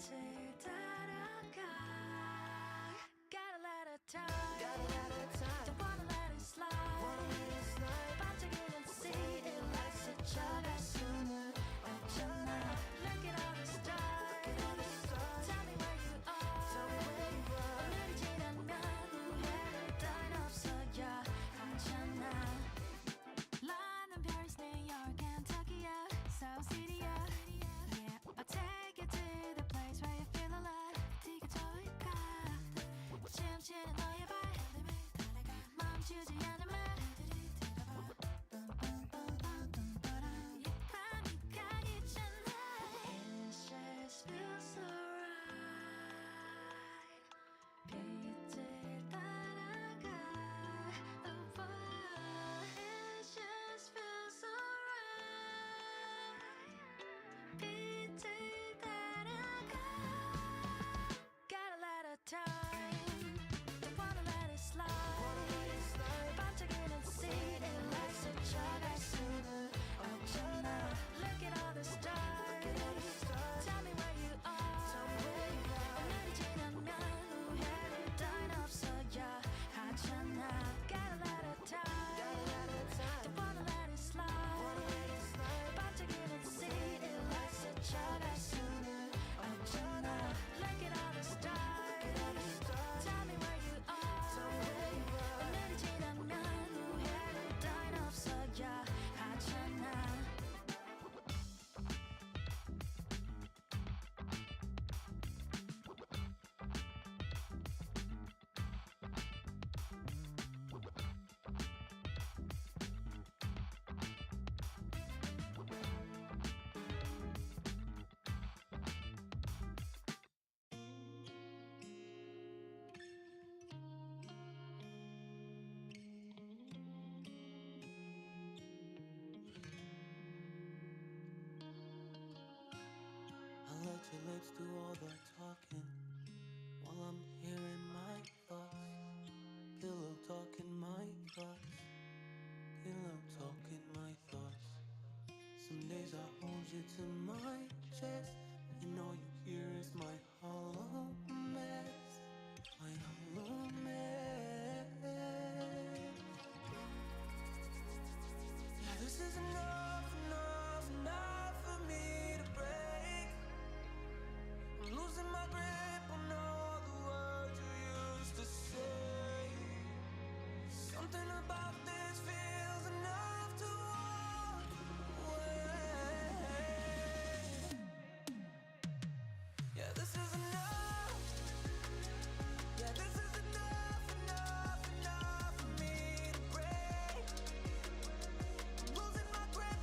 빛을 따라가. Gotta let it die. Don't wanna let it slide. 반짝이는 city lights 스쳐갈 수는 없잖아. Look at all the stars. Tell me where you are. 오늘이 지나면 후회를 따윈 없어야 하잖아. London, Paris, New York, and Tokyo, South City, yeah. I'll take you to the place where you feel alive. 네가 좋을까? 춤추는 너의 발 멈추지 않을 말. 밤이 가기 전에 It just feels so right. 빛을 따라가. It just feels so right. 빛을 따라가. Gotta let it time. Don't wanna let it slide. 반짝이는 city lights 스쳐갈 수는 없잖아. Look at all the stars. Tell me where you are. 오늘이 지나면 후회를 따윈 없어야 하잖아. Gotta let it die. Don't wanna let it slide. 반짝이는 city lights 스쳐갈 수는 없잖아. Look at all the stars. Tell me where you are. 오늘이 지나면 후회를 따윈 없어야 하잖아. I let your lips do all the talking while I'm hearing my thoughts. Pillow talking my thoughts. Pillow talking my thoughts. Some days I hold you to my chest, and all you hear is my hollow mess. My hollow mess. Yeah, this is enough, enough, enough for me to break. I'm losing my grip on all the words you used to say. Something about this feels enough to walk away. Yeah, this is enough. Yeah, this is enough, enough, enough for me to break. I'm losing my grip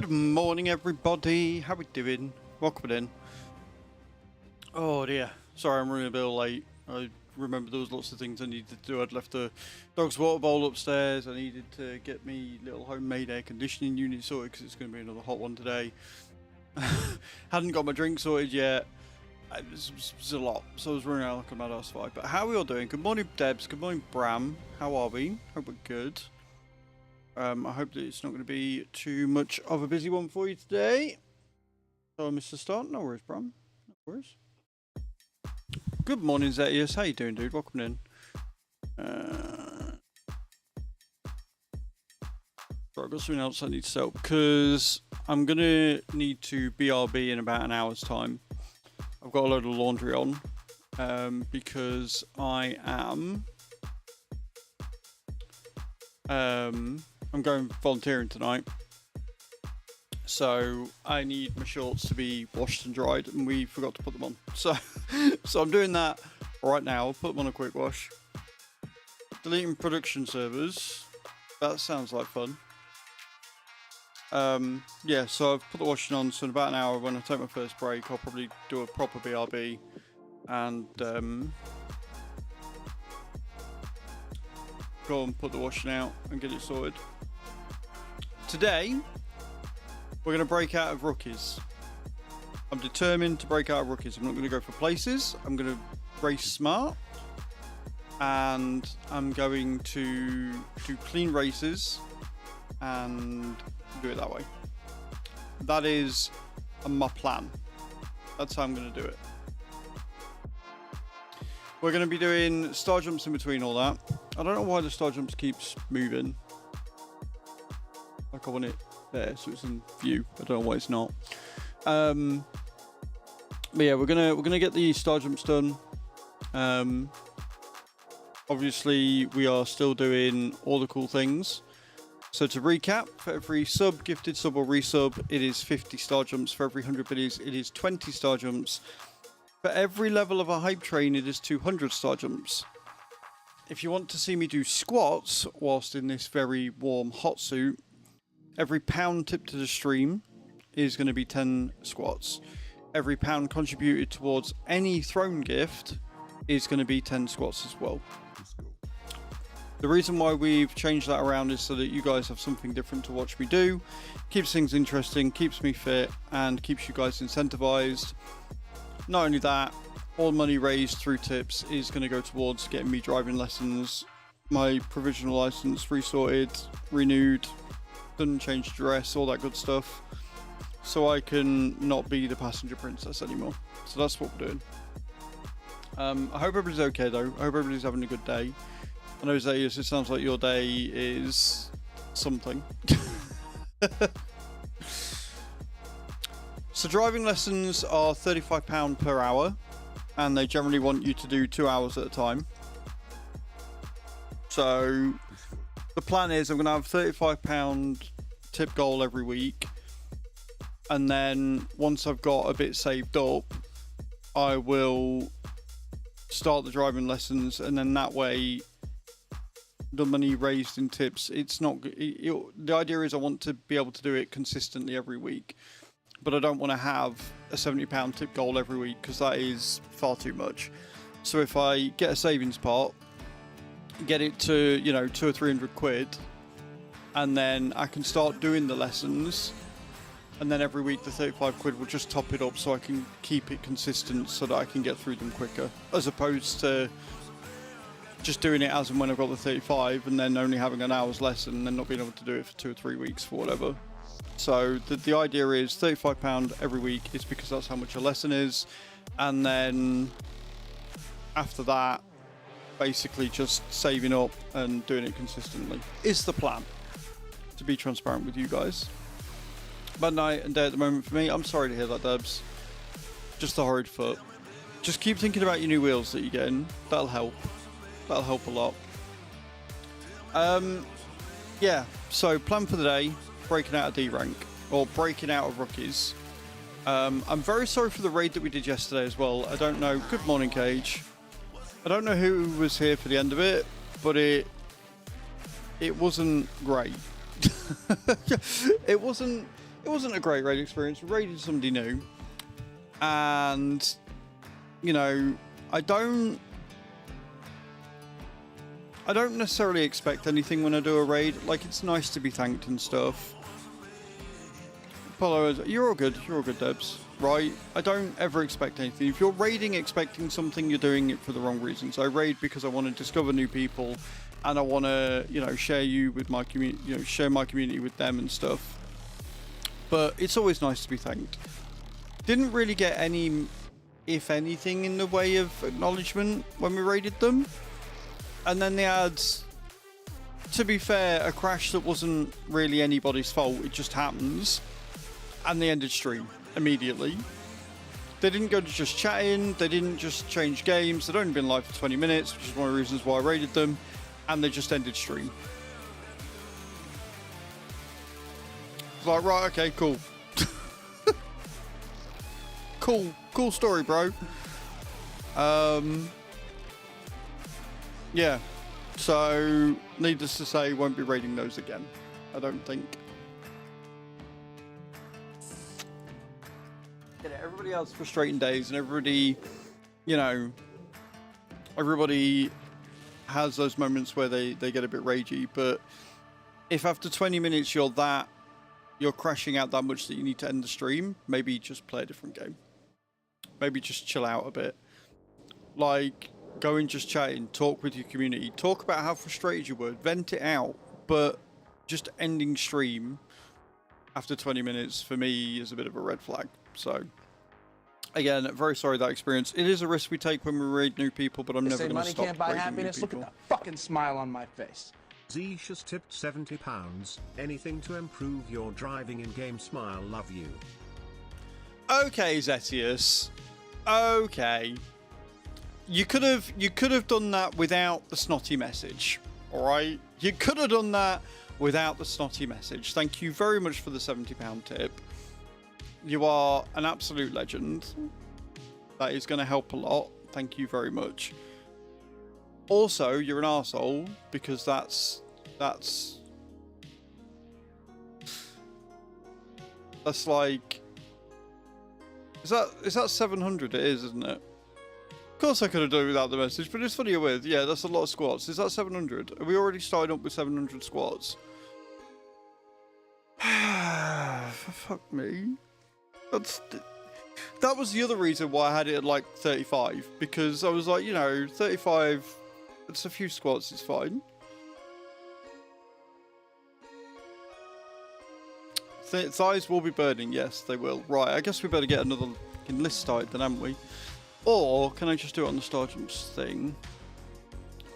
Good morning, everybody. How we doing? Welcome in. Oh dear. Sorry, I'm running a bit late. I remember there was lots of things I needed to do. I'd left the dog's water bowl upstairs. I needed to get me little homemade air conditioning unit sorted because it's going to be another hot one today. Hadn't got my drink sorted yet. It was a lot, so I was running out like a mad ass five. But how are we all doing? Good morning, Debs. Good morning, Bram. How are we? Hope we're good. I hope that it's not going to be too much of a busy one for you today. So, Mr. Start, no worries, Bram. No worries. Good morning, Zetius. How you doing, dude? Welcome in. I've got something else I need to set up because I'm going to need to BRB in about an hour's time. I've got a load of laundry on because I am... I'm going volunteering tonight, so I need my shorts to be washed and dried, and we forgot to put them on. So I'm doing that right now. I'll put them on a quick wash. Deleting production servers. That sounds like fun. Yeah, so I've put the washing on, so in about an hour when I take my first break, I'll probably do a proper BRB and go and put the washing out and get it sorted. Today, we're going to break out of rookies. I'm determined to break out of rookies. I'm not going to go for places. I'm going to race smart. And I'm going to do clean races and do it that way. That is my plan. That's how I'm going to do it. We're going to be doing star jumps in between all that. I don't know why the star jumps keeps moving. Like I want it there, so it's in view. I don't know why it's not. But yeah, we're gonna get the star jumps done. Obviously, we are still doing all the cool things. So to recap, for every sub, gifted sub or resub, it is 50 star jumps. For every 100 biddies, it is 20 star jumps. For every level of a hype train, it is 200 star jumps. If you want to see me do squats whilst in this very warm hot suit, every pound tipped to the stream is going to be 10 squats. Every pound contributed towards any throne gift is going to be 10 squats as well. The reason why we've changed that around is so that you guys have something different to watch me do. Keeps things interesting, keeps me fit, and keeps you guys incentivized. Not only that, all money raised through tips is going to go towards getting me driving lessons, my provisional license resorted, renewed, done change dress, all that good stuff, so I can not be the passenger princess anymore. So that's what we're doing. I hope everybody's okay though. I hope everybody's having a good day. I know Zayus, it sounds like your day is something. So driving lessons are £35 per hour, and they generally want you to do 2 hours at a time. So the plan is I'm going to have £35 tip goal every week, and then once I've got a bit saved up, I will start the driving lessons, and then that way the money raised in tips, it's not the idea is I want to be able to do it consistently every week, but I don't want to have a £70 tip goal every week because that is far too much. So if I get a savings pot, get it to, you know, 200 or 300 quid, and then I can start doing the lessons, and then every week the 35 quid will just top it up so I can keep it consistent so that I can get through them quicker, as opposed to just doing it as and when I've got the 35 and then only having an hour's lesson and then not being able to do it for 2 or 3 weeks for whatever. So the idea is £35 every week is because that's how much a lesson is, and then after that basically just saving up and doing it consistently is the plan, to be transparent with you guys. Bad night and day at the moment for me. I'm sorry to hear that, Debs. Just a horrid foot. Just keep thinking about your new wheels that you're getting. That'll help. That'll help a lot. Yeah, so plan for the day, breaking out of D rank, or breaking out of rookies. I'm very sorry for the raid that we did yesterday as well. I don't know. Good morning, Cage. I don't know who was here for the end of it, but it wasn't great. It wasn't it wasn't a great raid experience. We raided somebody new, and you know, I don't necessarily expect anything when I do a raid. Like, it's nice to be thanked and stuff. Apollo, you're all good, Debs. Right? I don't ever expect anything. If you're raiding expecting something, you're doing it for the wrong reasons. I raid because I want to discover new people, and I want to, you know, share you with my community, you know, share my community with them and stuff. But it's always nice to be thanked. Didn't really get any, if anything, in the way of acknowledgement when we raided them. And then they had, to be fair, a crash that wasn't really anybody's fault. It just happens. And they ended stream immediately. They didn't go to just chatting. They didn't just change games. They'd only been live for 20 minutes, which is one of the reasons why I raided them. And they just ended stream. It's like, right, okay, cool. Cool story, bro. Yeah. So, needless to say, won't be raiding those again. I don't think. Everybody has frustrating days, and everybody, you know, everybody has those moments where they get a bit ragey. But if after 20 minutes you're crashing out that much that you need to end the stream, maybe just play a different game. Maybe just chill out a bit. Like, go and just chatting, talk with your community, talk about how frustrated you were, vent it out. But just ending stream after 20 minutes for me is a bit of a red flag. So, again, very sorry that experience. It is a risk we take when we raid new people, but I'm never going to stop money can't buy raiding happiness. new Look people. at the fucking smile on my face. Zisha's tipped £70. Anything to improve your driving in-game smile, love you. Okay, Zetius. Okay. You could have done that without the snotty message. Alright? You could have done that without the snotty message. Thank you very much for the £70 tip. You are an absolute legend. That is going to help a lot. Thank you very much. Also, you're an arsehole because that's like, is that 700? It is, isn't it? Of course I could have done it without the message, but it's funny you're with. Yeah, that's a lot of squats. Is that 700? Are we already started up with 700 squats? Fuck me. That was the other reason why I had it at like 35, because I was like, you know, 35, it's a few squats, it's fine. Thighs will be burning, yes, they will. Right, I guess we better get another list started then, haven't we? Or can I just do it on the sergeant's thing?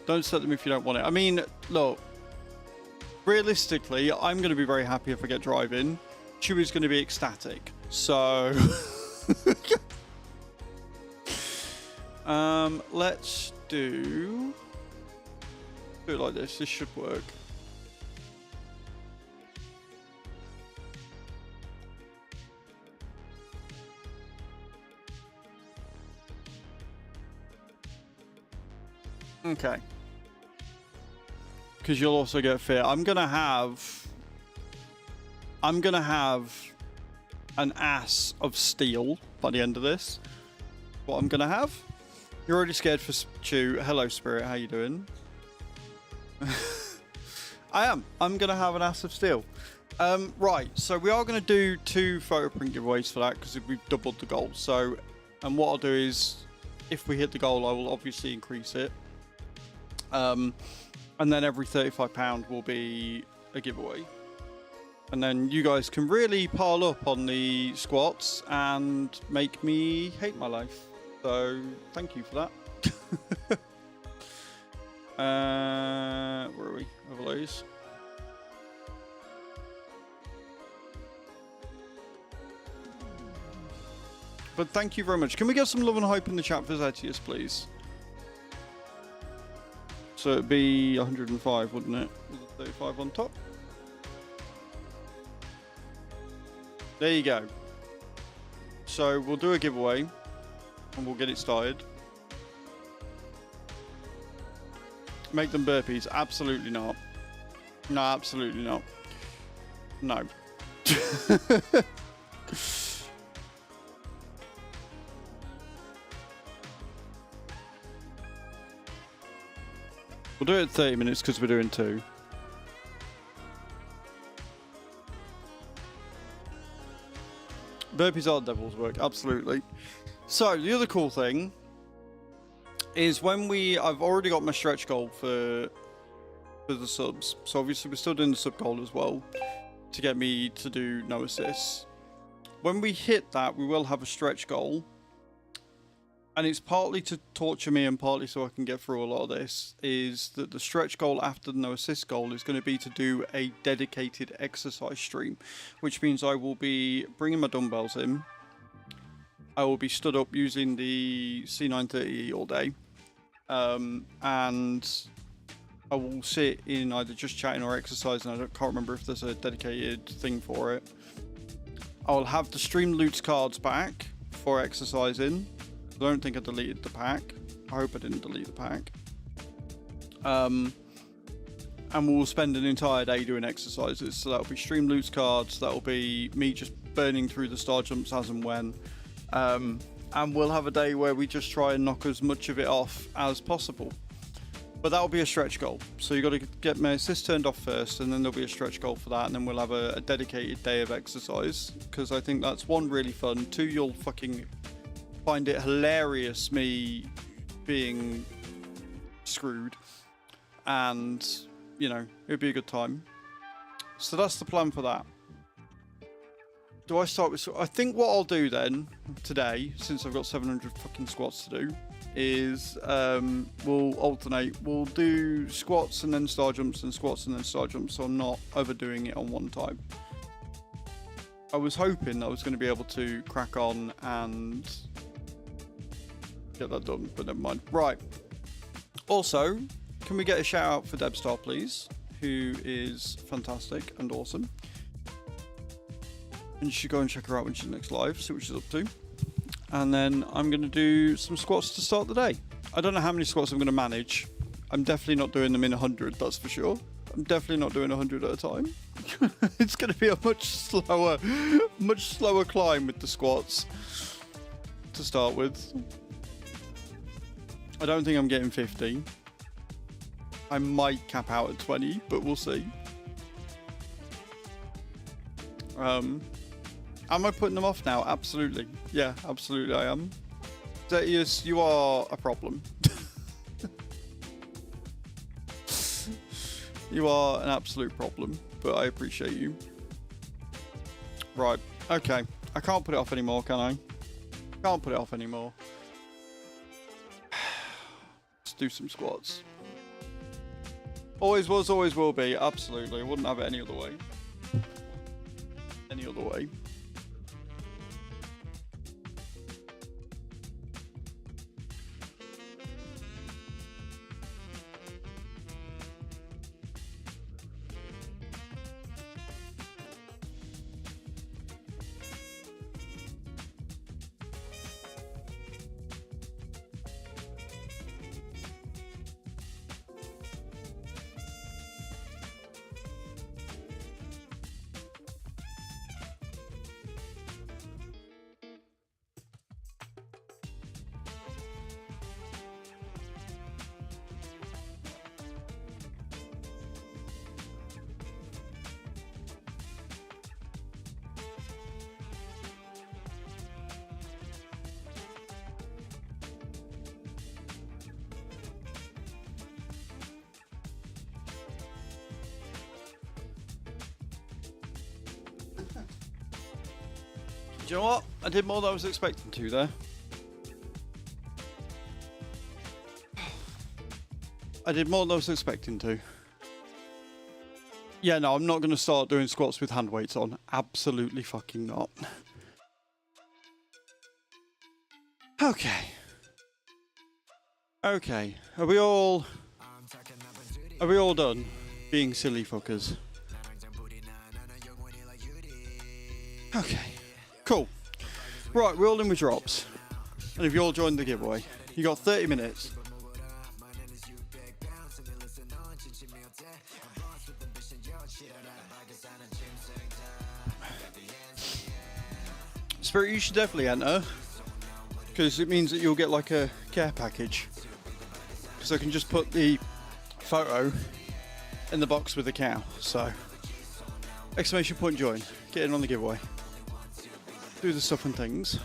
Don't set them if you don't want it. I mean, look, realistically, I'm going to be very happy if I get driving. Chewy's going to be ecstatic. So, let's do it like this. This should work. Okay. Because you'll also get fit. I'm gonna have an ass of steel by the end of this. What I'm gonna have. You're already scared for Chew. Hello, Spirit. How you doing? I am. I'm gonna have an ass of steel. Right. So we are gonna do 2 photo print giveaways for that because we've doubled the goal. So, and what I'll do is, if we hit the goal, I will obviously increase it. And then every £35 will be a giveaway. And then you guys can really pile up on the squats and make me hate my life. So thank you for that. Where are we? Overlays. But thank you very much. Can we get some love and hype in the chat for Zetius, please? So it'd be 105, wouldn't it? With the 35 on top. There you go. So we'll do a giveaway and we'll get it started. Make them burpees? Absolutely not. No, absolutely not. No. We'll do it in 30 minutes because we're doing 2. Burpees are devil's work, absolutely. So, the other cool thing is I've already got my stretch goal for the subs. So obviously we're still doing the sub goal as well to get me to do no assists. When we hit that, we will have a stretch goal. And it's partly to torture me and partly so I can get through a lot of this, is that the stretch goal after the no assist goal is going to be to do a dedicated exercise stream, which means I will be bringing my dumbbells in. I will be stood up using the C930E all day. And I will sit in either just chatting or exercising. I can't remember if there's a dedicated thing for it. I'll have the stream loots cards back for exercising. I don't think I deleted the pack. I hope I didn't delete the pack. And we'll spend an entire day doing exercises. So that'll be stream loots cards. That'll be me just burning through the star jumps as and when. And we'll have a day where we just try and knock as much of it off as possible. But that'll be a stretch goal. So you've got to get my assist turned off first, and then there'll be a stretch goal for that, and then we'll have a dedicated day of exercise. Because I think that's 1, really fun. 2, you'll fucking find it hilarious me being screwed, and you know, it'd be a good time. So that's the plan for that. Do I start with... I think what I'll do then today, since I've got 700 fucking squats to do, is we'll alternate. We'll do squats and then star jumps and squats and then star jumps, so I'm not overdoing it on one time. I was hoping I was going to be able to crack on and get that done, but never mind. Right. Also, can we get a shout out for Debstar, please? Who is fantastic and awesome. And you should go and check her out when she's next live, see what she's up to. And then I'm going to do some squats to start the day. I don't know how many squats I'm going to manage. I'm definitely not doing them in 100, that's for sure. I'm definitely not doing 100 at a time. It's going to be a much slower climb with the squats to start with. I don't think I'm getting 50. I might cap out at 20, but we'll see. Am I putting them off now? Absolutely. Yeah, absolutely I am. Zetius, you are a problem. You are an absolute problem, but I appreciate you. Right, okay. I can't put it off anymore, can I? Can't put it off anymore. Let's do some squats. Always was, always will be. Absolutely. I wouldn't have it any other way. Any other way. Do you know what? I did more than I was expecting to there. I did more than I was expecting to. Yeah, no, I'm not going to start doing squats with hand weights on. Absolutely fucking not. Okay. Okay. Are we all done being silly fuckers? Okay. Cool. Right, we're all in with drops. And if you all joined the giveaway, you got 30 minutes. Spirit, you should definitely enter, because it means that you'll get like a care package. Because I can just put the photo in the box with the cow. So, exclamation point join. Get in on the giveaway. Do the stuff and things.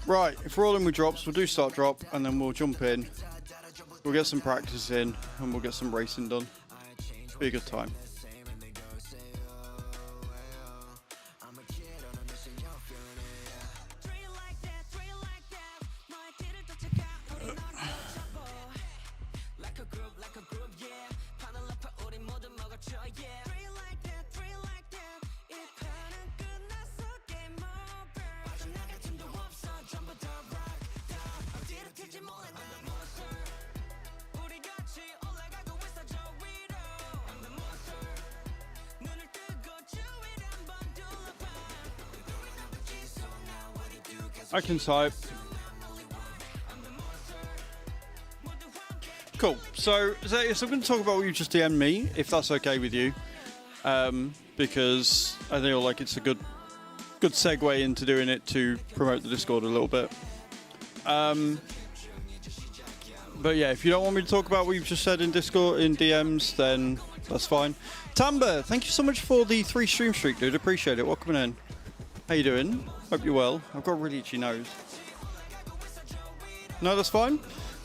Right, if we're all in with drops, we'll do start drop and then we'll jump in. We'll get some practice in and we'll get some racing done. Be a good time. I can type. Cool. So I'm going to talk about what you just DM'd me, if that's okay with you, because I feel like it's a good segue into doing it to promote the Discord a little bit. But yeah, if you don't want me to talk about what you've just said in Discord in DMs, then that's fine. Tamba, thank you so much for the 3 stream streak, dude. Appreciate it. Welcome in. How you doing? Hope you're well. I've got a really itchy nose. No, that's fine.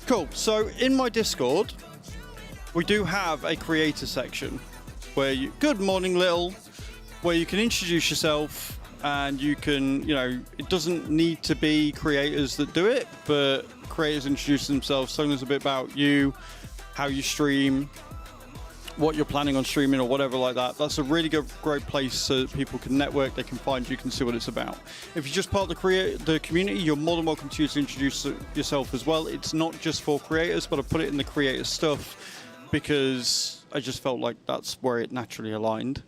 Cool. So in my Discord, we do have a creator section where you, good morning, little, where you can introduce yourself and you can, you know, it doesn't need to be creators that do it, but creators introduce themselves, telling us a bit about you, how you stream, what you're planning on streaming or whatever like that. That's a really great place so that people can network, they can find you, can see what it's about. If you're just part of the community, you're more than welcome to introduce yourself as well. It's not just for creators, but I put it in the creator stuff because I just felt like that's where it naturally aligned.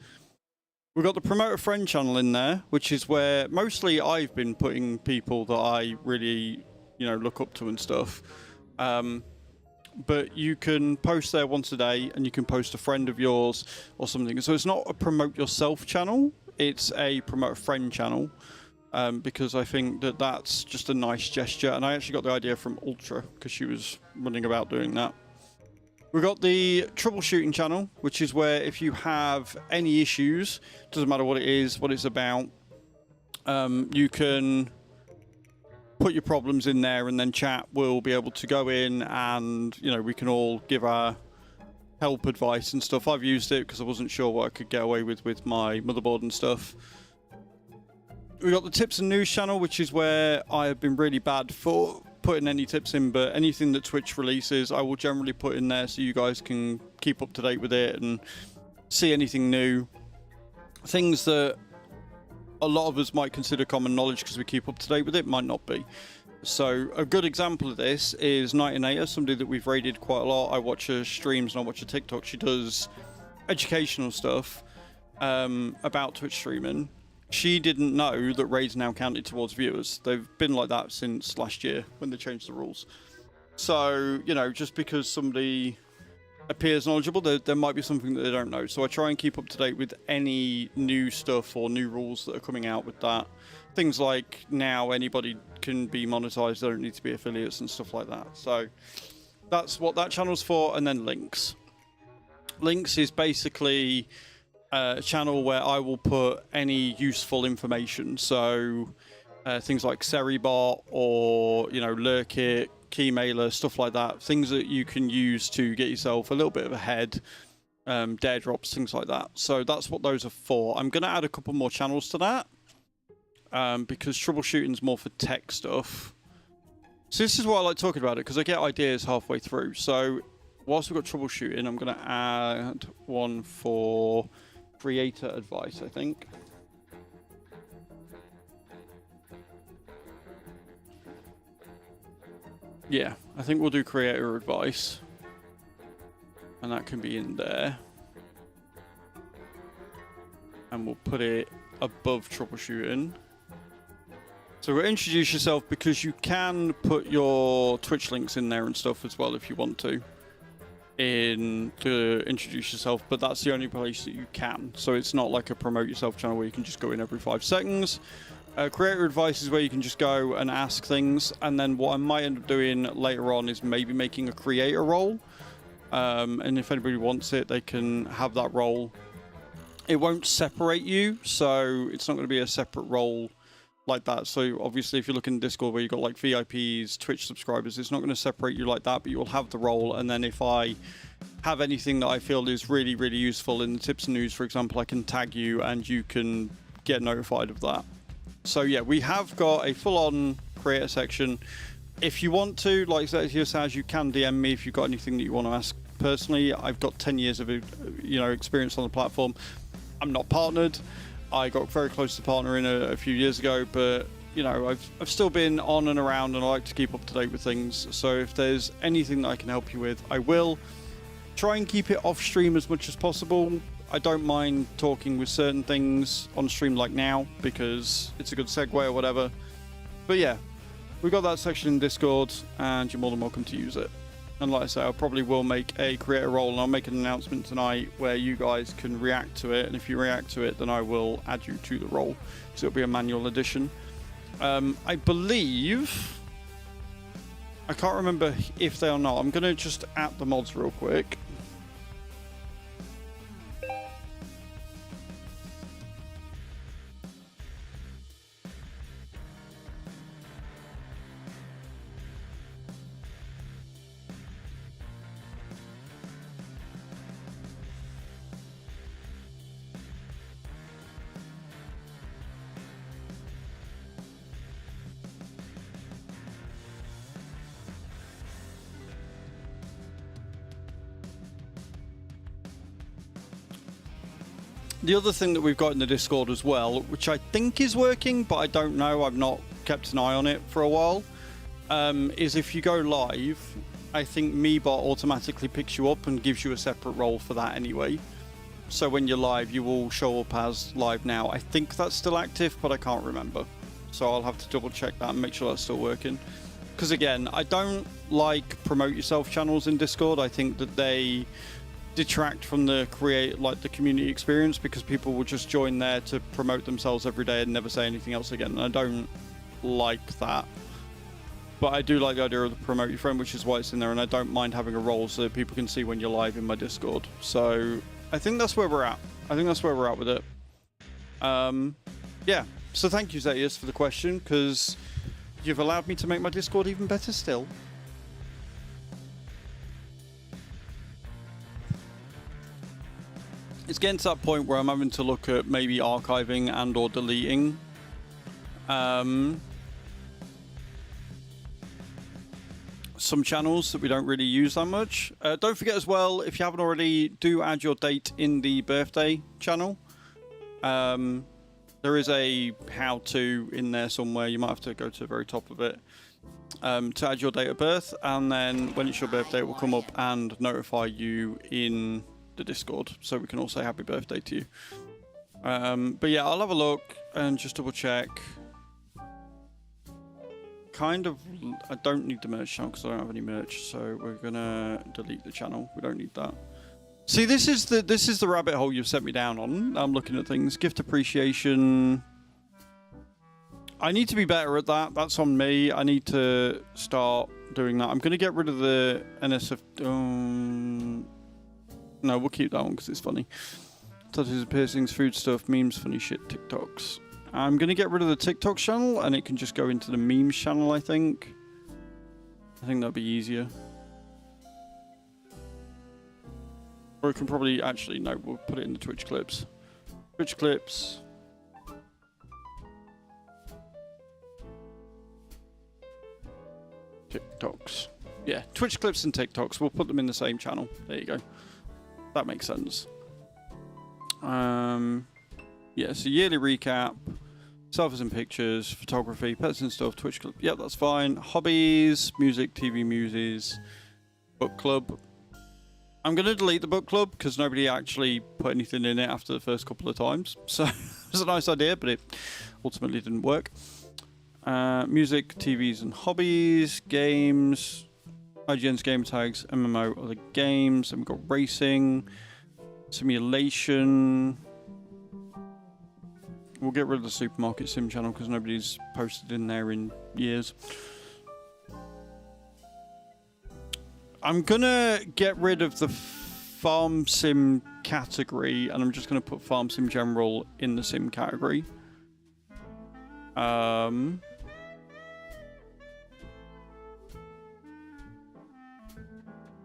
We've got the promote a friend channel in there, which is where mostly I've been putting people that I really, you know, look up to and stuff. But you can post there once a day and you can post a friend of yours or something. So it's not a promote yourself channel, it's a promote a friend channel, because I think that that's just a nice gesture. And I actually got the idea from Ultra because she was running about doing that. We've got the troubleshooting channel, which is where if you have any issues, doesn't matter what it is, what it's about, you can put your problems in there and then chat will be able to go in and, you know, we can all give our help advice and stuff. I've used it because I wasn't sure what I could get away with my motherboard and stuff. We've got the tips and news channel, which is where I have been really bad for putting any tips in, but anything that Twitch releases I will generally put in there so you guys can keep up to date with it and see anything new. Things that a lot of us might consider common knowledge because we keep up to date with it, might not be. So a good example of this is Nightingale, somebody that we've raided quite a lot. I watch her streams and I watch her TikTok. She does educational stuff about Twitch streaming. She didn't know that raids now counted towards viewers. They've been like that since last year when they changed the rules. So, you know, just because somebody appears knowledgeable, there might be something that they don't know. So I try and keep up to date with any new stuff or new rules that are coming out with that. Things like now anybody can be monetized, they don't need to be affiliates and stuff like that. So that's what that channel's for. And then links. Links is basically a channel where I will put any useful information. So things like Seribot or, you know, Lurkit, Keymailer, stuff like that. Things that you can use to get yourself a little bit of ahead. Dare drops, things like that. So that's what those are for. I'm going to add a couple more channels to that because troubleshooting's more for tech stuff. So this is why I like talking about it, because I get ideas halfway through. So whilst we've got troubleshooting, I'm going to add one for creator advice, I think. Yeah, I think we'll do creator advice. And that can be in there. And we'll put it above troubleshooting. So we'll introduce yourself because you can put your Twitch links in there and stuff as well if you want to. in to introduce yourself, but that's the only place that you can. So it's not like a promote yourself channel where you can just go in every 5 seconds. Creator advice is where you can just go and ask things, and then what I might end up doing later on is maybe making a creator role, and if anybody wants it, they can have that role. It won't separate you, so it's not going to be a separate role like that. So obviously if you're looking at Discord where you've got like VIPs, Twitch subscribers, it's not going to separate you like that, but you'll have the role. And then if I have anything that I feel is really, really useful in the tips and news, for example, I can tag you and you can get notified of that. So yeah, we have got a full-on creator section. If you want to, like Zettius says, you can DM me if you've got anything that you want to ask personally. I've got 10 years of experience on the platform. I'm not partnered. I got very close to partnering a few years ago, but you know, I've still been on and around, and I like to keep up to date with things. So if there's anything that I can help you with, I will. Try and keep it off stream as much as possible. I don't mind talking with certain things on stream like now because it's a good segue or whatever. But yeah, we've got that section in Discord and you're more than welcome to use it. And like I say, I probably will make a creator role, and I'll make an announcement tonight where you guys can react to it. And if you react to it, then I will add you to the role. So it'll be a manual addition. I believe... I can't remember if they are not. I'm going to just add the mods real quick. The other thing that we've got in the Discord as well, which I think is working, but I don't know, I've not kept an eye on it for a while, is if you go live, I think MeBot automatically picks you up and gives you a separate role for that anyway. So when you're live, you will show up as live now. I think that's still active, but I can't remember. So I'll have to double check that and make sure that's still working. Because again, I don't like promote yourself channels in Discord. I think that they detract from the community experience, because people will just join there to promote themselves every day and never say anything else again, and I don't like that. But I do like the idea of the promote your friend, which is why it's in there, and I don't mind having a role so that people can see when you're live in my Discord. So I think that's where we're at. I think that's where we're at with it. Yeah, so thank you, Zettius, for the question, because you've allowed me to make my Discord even better still. It's getting to that point where I'm having to look at maybe archiving and or deleting some channels that we don't really use that much. Don't forget as well, if you haven't already, do add your date in the birthday channel. There is a how-to in there somewhere. You might have to go to the very top of it to add your date of birth, and then when it's your birthday, it will come up and notify you in the Discord, so we can all say happy birthday to you. But yeah, I'll have a look and just double check. I don't need the merch channel because I don't have any merch, so we're gonna delete the channel. We don't need that. See, this is the rabbit hole you've set me down on. I'm looking at things. Gift appreciation. I need to be better at that. That's on me. I need to start doing that. I'm gonna get rid of the NSF. No, we'll keep that one because it's funny. Tattoos and piercings, food stuff, memes, funny shit, TikToks. I'm going to get rid of the TikTok channel and it can just go into the memes channel, I think. I think that'll be easier. Or it can probably, actually, no, we'll put it in the Twitch clips. Twitch clips. TikToks. Yeah, Twitch clips and TikToks. We'll put them in the same channel. There you go. That makes sense. Yeah, so yearly recap, selfies and pictures, photography, pets and stuff, Twitch club. Yep, that's fine. Hobbies, music, TV muses, book club. I'm going to delete the book club because nobody actually put anything in it after the first couple of times. So it was a nice idea, but it ultimately didn't work. Music, TVs and hobbies, games. IGN's game tags, MMO, other games. And we've got racing, simulation. We'll get rid of the supermarket sim channel because nobody's posted in there in years. I'm gonna get rid of the farm sim category and I'm just gonna put farm sim general in the sim category.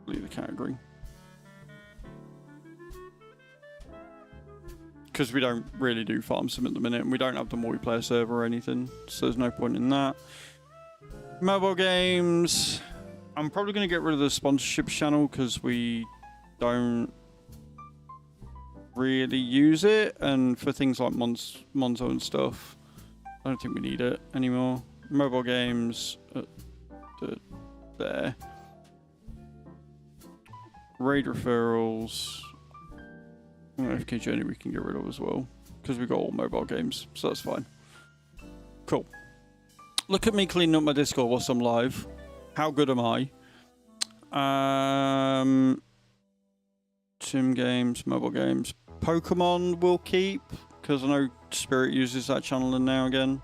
Leave the category. Because we don't really do farm sim at the minute and we don't have the multiplayer server or anything. So there's no point in that. Mobile games. I'm probably going to get rid of the sponsorships channel because we don't really use it. And for things like Monzo and stuff, I don't think we need it anymore. Mobile games. There. Raid referrals. FK Journey we can get rid of as well. Because we've got all mobile games. So that's fine. Cool. Look at me cleaning up my Discord whilst I'm live. How good am I? Sim games, mobile games. Pokemon we'll keep. Because I know Spirit uses that channel now and again.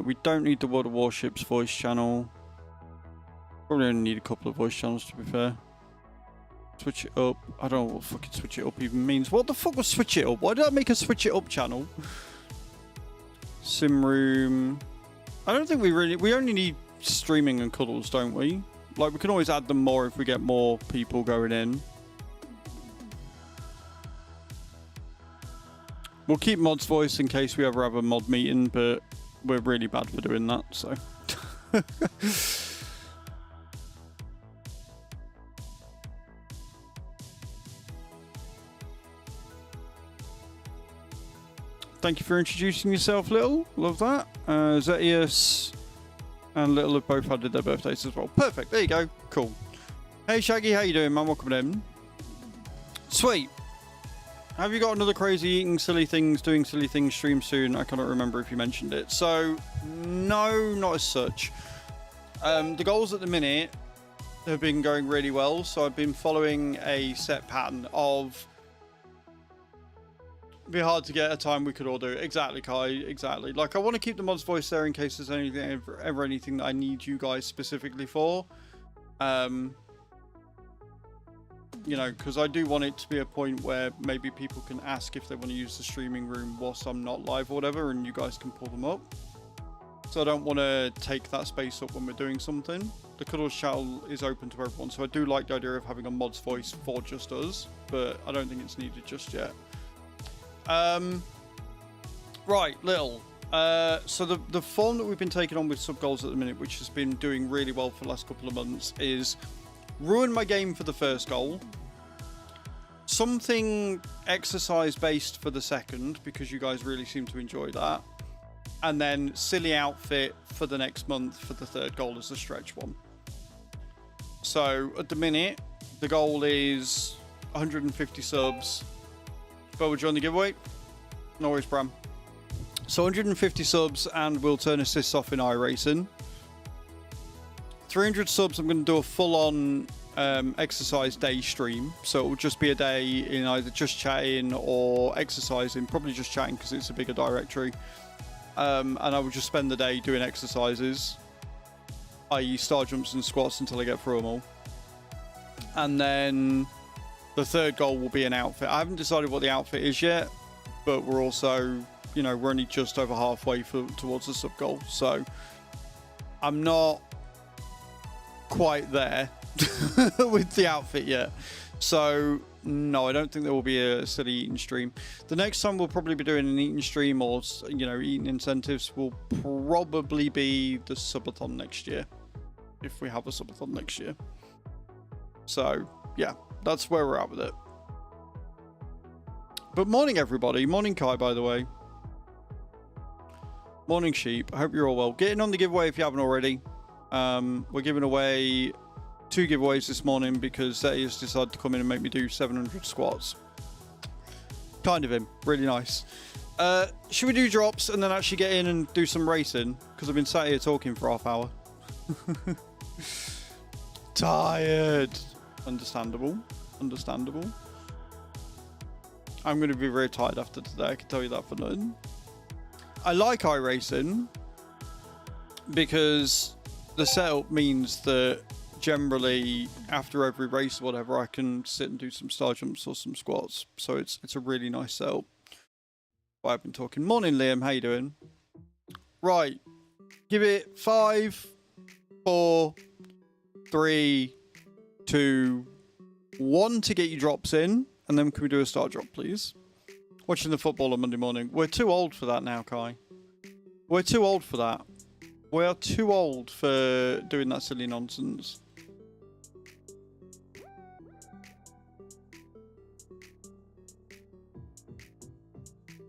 We don't need the World of Warships voice channel. Probably only need a couple of voice channels to be fair. Switch it up. I don't know what fucking switch it up even means. What the fuck was switch it up? Why did I make a switch it up channel? Sim room. I don't think we only need streaming and cuddles, don't we? Like we can always add them more if we get more people going in. We'll keep mod's voice in case we ever have a mod meeting, but we're really bad for doing that, so. Thank you for introducing yourself, Little. Love that. Zetius and Little have both had their birthdays as well. Perfect. There you go. Cool. Hey, Shaggy. How you doing, man? Welcome in. Sweet. Have you got another crazy eating silly things, doing silly things stream soon? I cannot remember if you mentioned it. So, no, not as such. The goals at the minute have been going really well. So I've been following a set pattern of... It'd be hard to get a time we could all do it. Exactly, Kai. Exactly. Like, I want to keep the mod's voice there in case there's anything, ever anything that I need you guys specifically for. You know, because I do want it to be a point where maybe people can ask if they want to use the streaming room whilst I'm not live or whatever, and you guys can pull them up. So I don't want to take that space up when we're doing something. The Cuddles channel is open to everyone, so I do like the idea of having a mod's voice for just us, but I don't think it's needed just yet. Right, Little. So the form that we've been taking on with sub goals at the minute, which has been doing really well for the last couple of months, is ruin my game for the first goal, something exercise based for the second, because you guys really seem to enjoy that, and then silly outfit for the next month for the third goal as the stretch one. So at the minute, the goal is 150 subs. But would you join the giveaway? No worries, Bram. So 150 subs and we'll turn assists off in iRacing. 300 subs, I'm going to do a full-on exercise day stream. So it will just be a day in either just chatting or exercising. Probably just chatting because it's a bigger directory. And I will just spend the day doing exercises, i.e. star jumps and squats until I get through them all. And then... the third goal will be an outfit. I haven't decided what the outfit is yet, but we're also, you know, we're only just over halfway towards the sub goal. So I'm not quite there with the outfit yet. So no, I don't think there will be a silly eating stream. The next time we'll probably be doing an eating stream or, you know, eating incentives will probably be the subathon next year. If we have a subathon next year. So yeah. That's where we're at with it. But morning, everybody. Morning, Kai, by the way. Morning, Sheep. I hope you're all well. Get in on the giveaway if you haven't already. We're giving away 2 giveaways this morning because Zetius decided to come in and make me do 700 squats. Kind of him. Really nice. Should we do drops and then actually get in and do some racing? Because I've been sat here talking for half hour. tired. Understandable. Understandable. I'm going to be very tired after today. I can tell you that for nothing. I like iRacing because the setup means that generally after every race or whatever, I can sit and do some star jumps or some squats. So it's a really nice setup. But I've been talking. Morning, Liam. How you doing? Right. Give it 5, 4, 3, 2, 1 to get your drops in. And then can we do a start drop, please? Watching the football on Monday morning. We're too old for that now, Kai. We're too old for that. We are too old for doing that silly nonsense.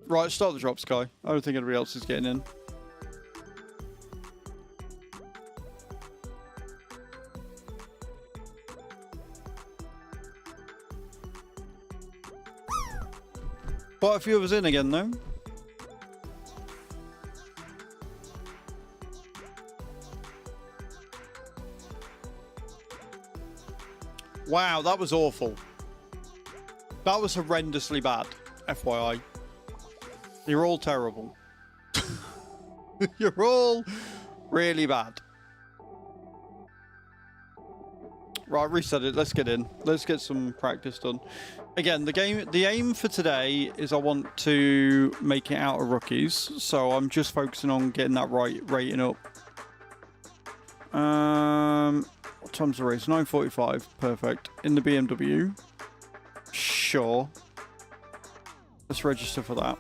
Right, start the drops, Kai. I don't think anybody else is getting in. Quite a few of us in again, though. Wow, that was awful. That was horrendously bad, FYI. You're all terrible. You're all really bad. Right, reset it. Let's get in. Let's get some practice done. Again, the aim for today is I want to make it out of rookies. So I'm just focusing on getting that rating up. What time's the race? 9:45. Perfect. In the BMW. Sure. Let's register for that.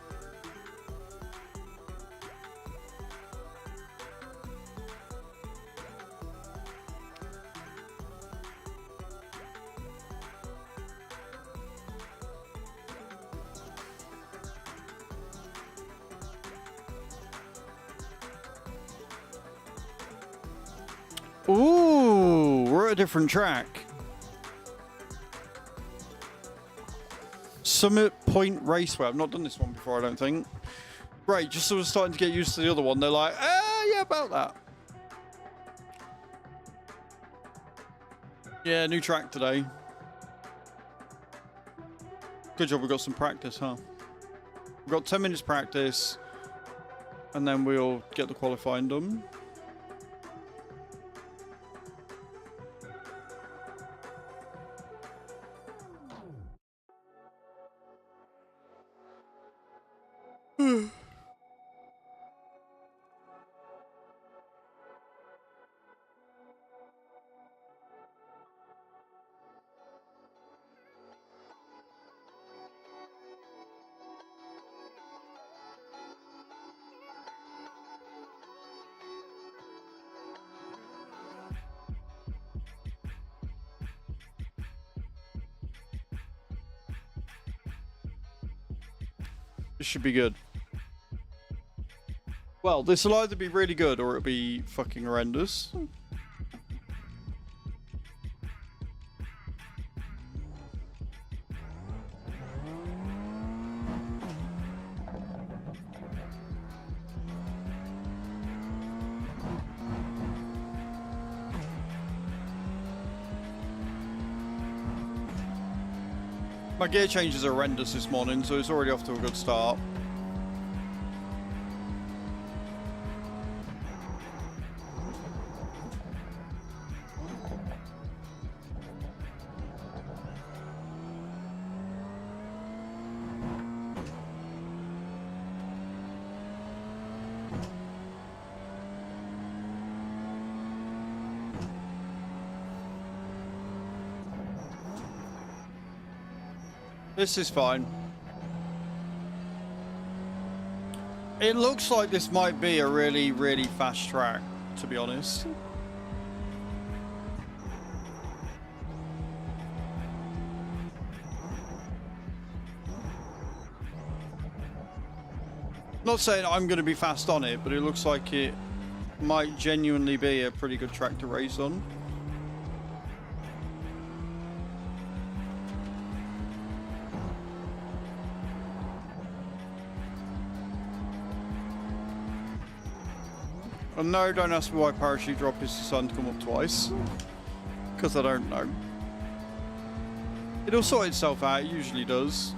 Ooh, we're at a different track. Summit Point Raceway. I've not done this one before, I don't think. Right, just so we're starting to get used to the other one. They're like, yeah, about that. Yeah, new track today. Good job, we got some practice, huh? We've got 10 minutes practice, and then we'll get the qualifying done. This should be good. Well, this will either be really good or it'll be fucking horrendous. My gear changes are horrendous this morning, so it's already off to a good start. This is fine. It looks like this might be a really, really fast track, to be honest. Not saying I'm going to be fast on it, but it looks like it might genuinely be a pretty good track to race on. And no, don't ask me why parachute drop is designed to come up twice. Because I don't know. It'll sort itself out, it usually does.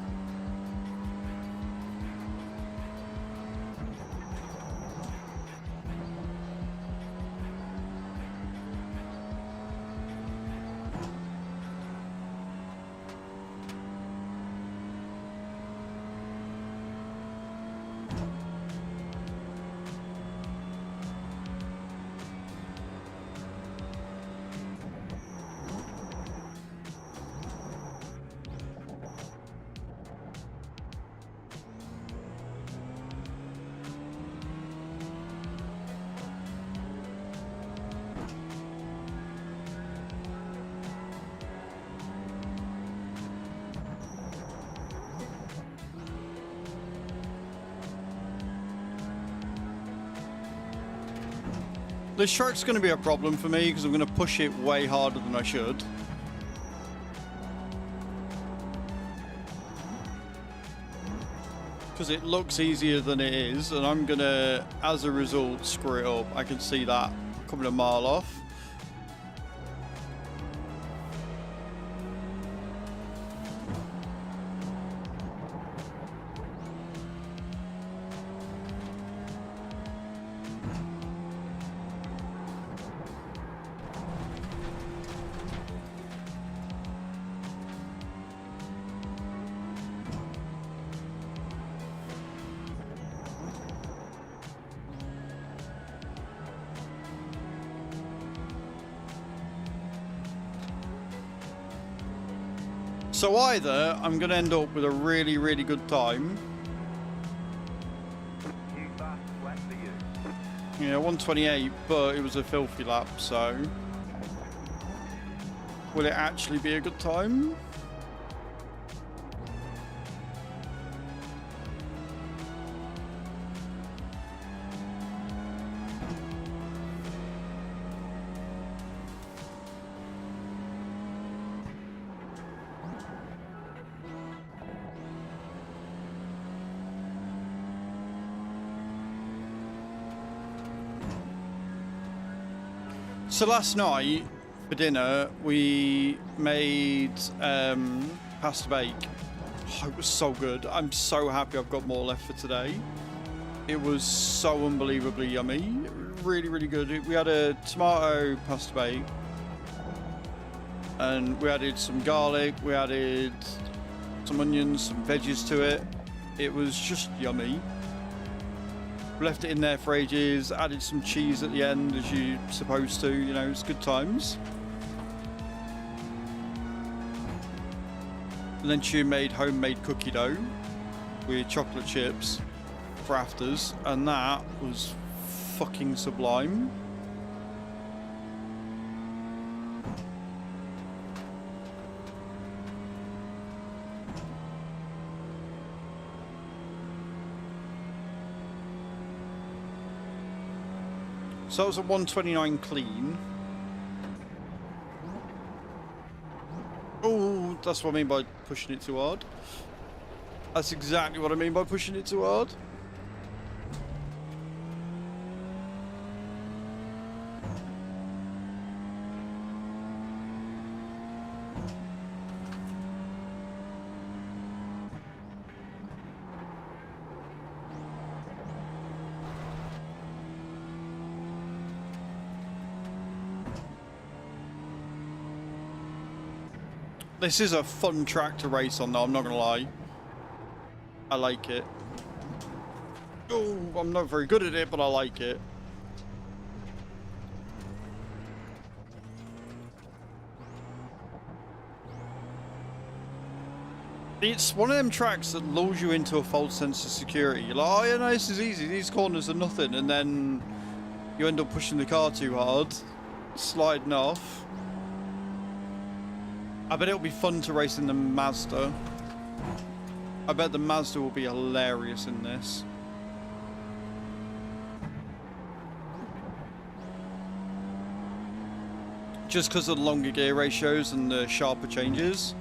This track's going to be a problem for me because I'm going to push it way harder than I should. Because it looks easier than it is, and I'm going to, as a result, screw it up. I can see that coming a mile off. So either I'm going to end up with a really, really good time. Yeah, 128, but it was a filthy lap, so... Will it actually be a good time? So last night for dinner we made pasta bake. Oh, it was so good. I'm so happy I've got more left for today. It was so unbelievably yummy. Really, really good. We had a tomato pasta bake and we added some garlic, we added some onions, some veggies to it. It was just yummy. Left it in there for ages, added some cheese at the end as you're supposed to, you know, it's good times. And then she made homemade cookie dough with chocolate chips for afters, and that was fucking sublime. So that was a 129 clean. Oh, that's what I mean by pushing it too hard. That's exactly what I mean by pushing it too hard. This is a fun track to race on though, I'm not gonna lie. I like it. Oh, I'm not very good at it, but I like it. It's one of them tracks that lulls you into a false sense of security. You're like, oh yeah, no, this is easy, these corners are nothing, and then you end up pushing the car too hard, sliding off. I bet it'll be fun to race in the Mazda. I bet the Mazda will be hilarious in this. Just because of the longer gear ratios and the sharper changes.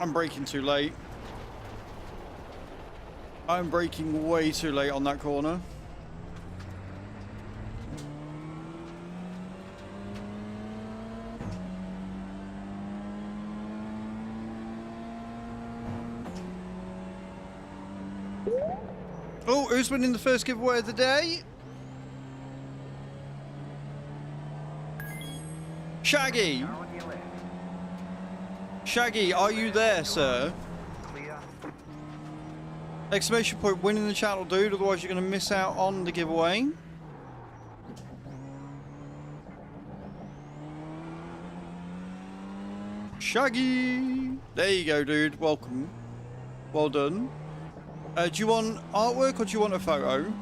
I'm braking too late. I'm braking way too late on that corner. Oh, who's winning the first giveaway of the day? Shaggy! Shaggy, are you there, sir? Exclamation point, winning the channel, dude, otherwise you're going to miss out on the giveaway. Shaggy! There you go, dude. Welcome. Well done. Do you want artwork or do you want a photo?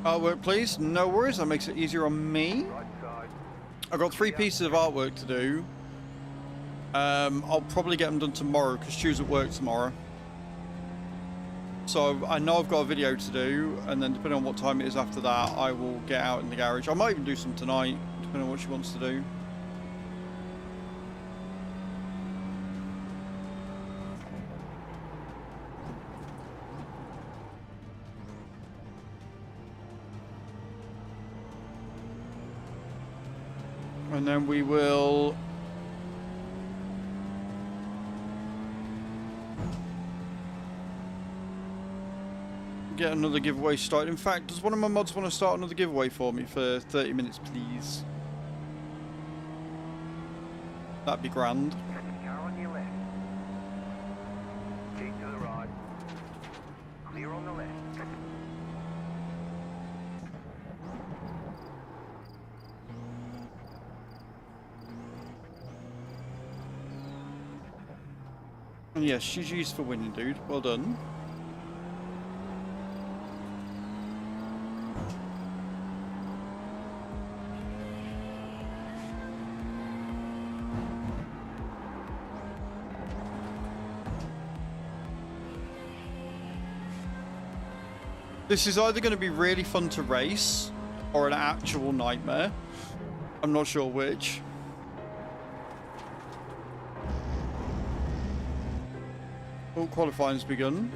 Artwork, please. No worries. That makes it easier on me. I've got 3 pieces of artwork to do. I'll probably get them done tomorrow because Stu's at work tomorrow. So I know I've got a video to do, and then depending on what time it is after that, I will get out in the garage. I might even do some tonight, depending on what she wants to do. And then we will get another giveaway started. In fact, does one of my mods want to start another giveaway for me for 30 minutes, please? That'd be grand. Car on your left. Keep to the right. Clear on the left. And yes, GG's for winning, dude. Well done. This is either going to be really fun to race or an actual nightmare. I'm not sure which. Oh, qualifying's begun.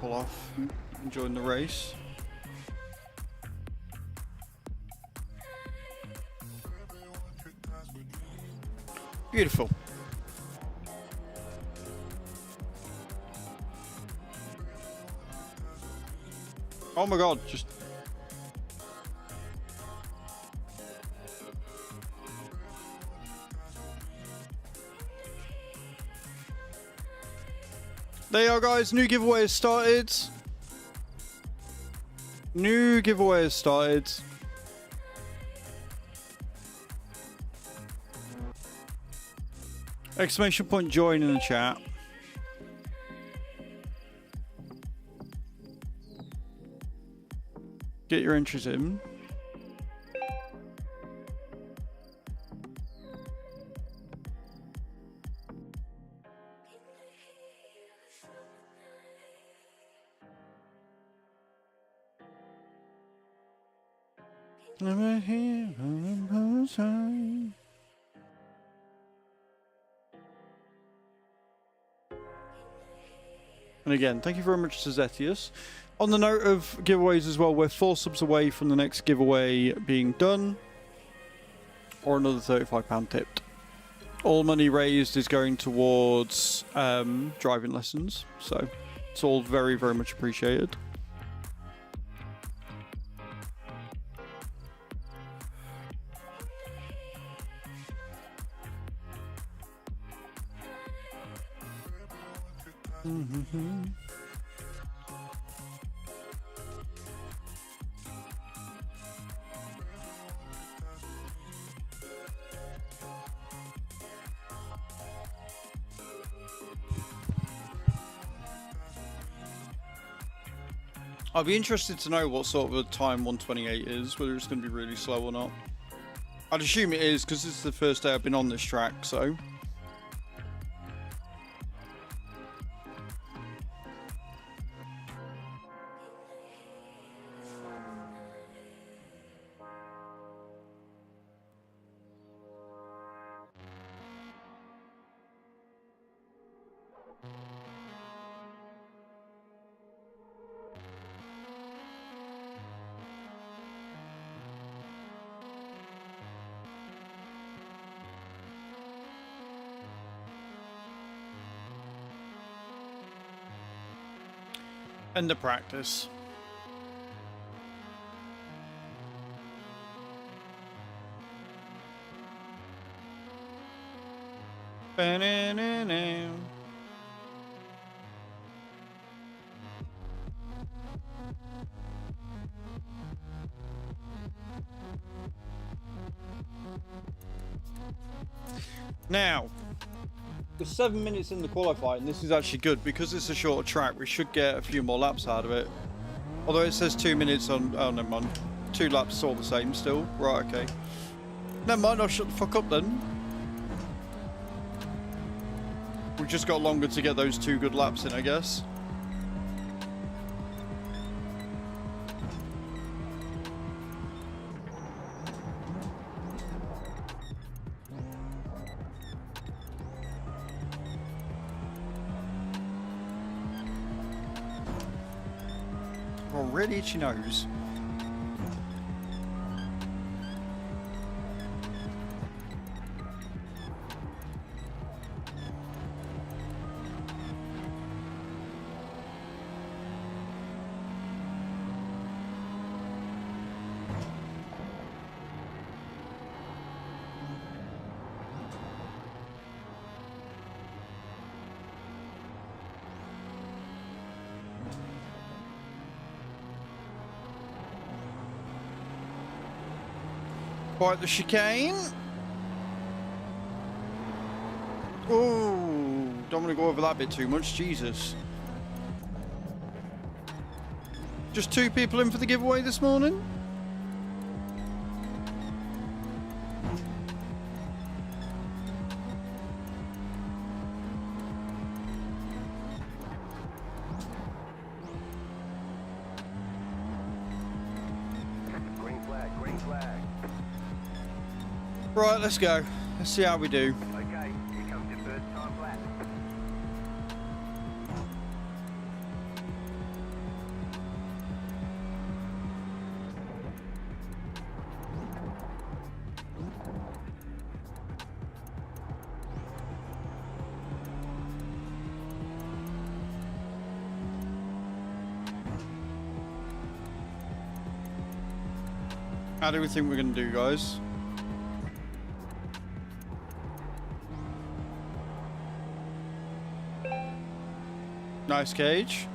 Pull off, enjoying the race. Beautiful. Oh my god, just... There you are, guys. New giveaway has started. New giveaway has started. Exclamation point join in the chat. Get your entries in. Never here, time. And again, thank you very much to Zetius. On the note of giveaways as well, we're 4 subs away from the next giveaway being done, or another £35 tipped. All money raised is going towards driving lessons, so it's all very, very much appreciated. I'll be interested to know what sort of a time 128 is, whether it's going to be really slow or not. I'd assume it is, because it's the first day I've been on this track, so... End of practice. Ba-na-na-na. Now, with 7 minutes in the qualifying, this is actually good because it's a shorter track. We should get a few more laps out of it. Although it says 2 minutes on. Oh, never mind. 2 laps is all the same still. Right, okay. Never mind, I'll shut the fuck up then. We've just got longer to get those 2 good laps in, I guess. Already itchy nose. Quite the chicane. Ooh, don't want to go over that bit too much, Jesus. Just 2 people in for the giveaway this morning? Green flag, green flag. Right, let's go. Let's see how we do. Okay, here comes your first time lap. How do we think we're going to do, guys? Nice cage.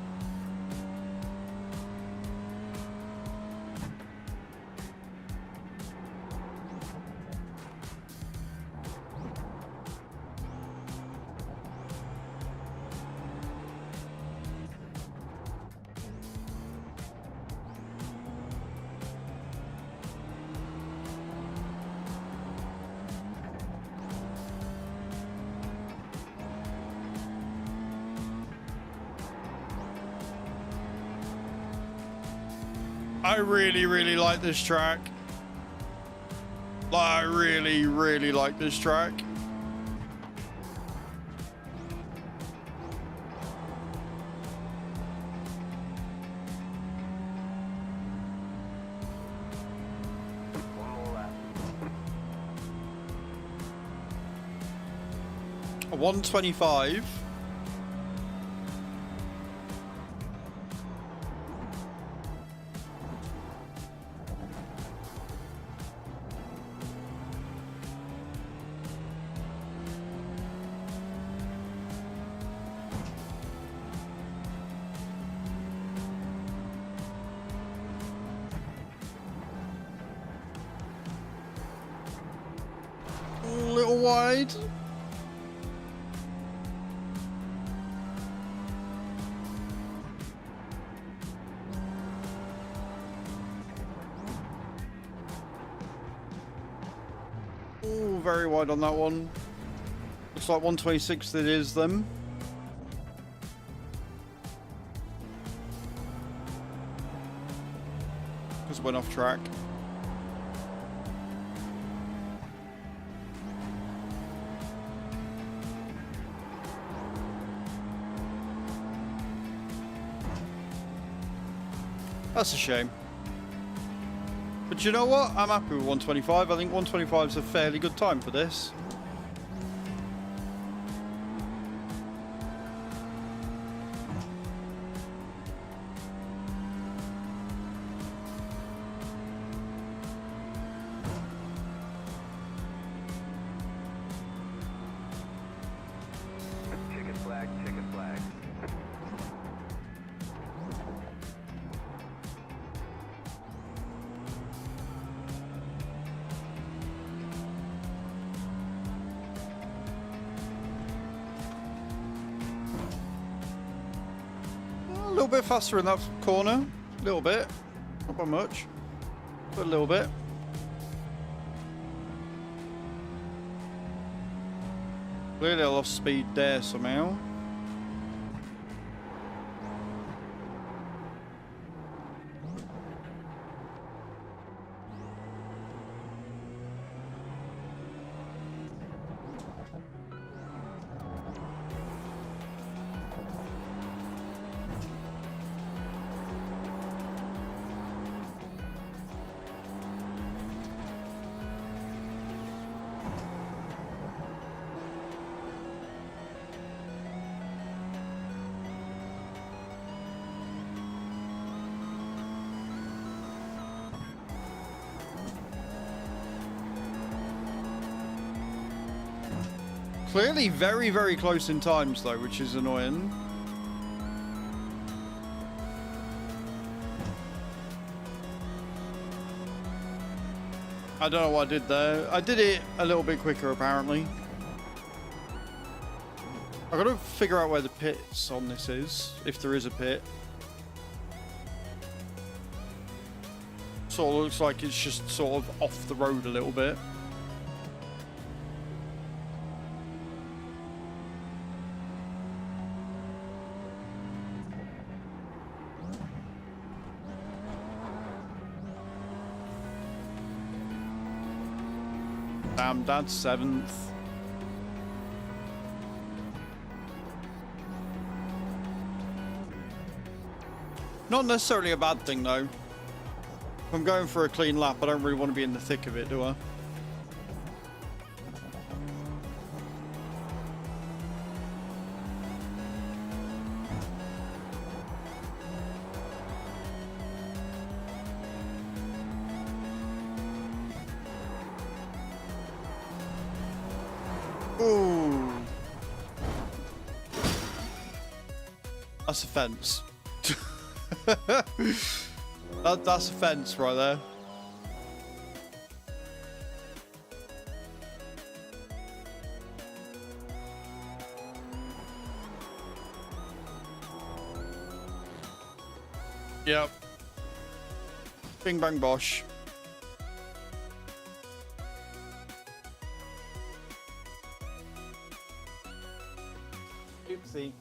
I really like this track. I really like this track. One more lap. A 125. A little wide. Oh, very wide on that one. Looks like 126 it is them. Just went off track. That's a shame. But you know what? I'm happy with 125. I think 125 is a fairly good time for this. Chicken flag, chicken flag. A little bit faster in that corner. A little bit. Not by much. But a little bit. Clearly I lost speed there somehow. Clearly very, very close in times though, which is annoying. I don't know what I did there. I did it a little bit quicker apparently. I've got to figure out where the pits on this is, if there is a pit. Sort of looks like it's just sort of off the road a little bit. Damn, Dad's 7th. Not necessarily a bad thing though. If I'm going for a clean lap, I don't really want to be in the thick of it, do I? Ooh. That's a fence. That's a fence right there. Yep. Bing bang bosh. Oopsie.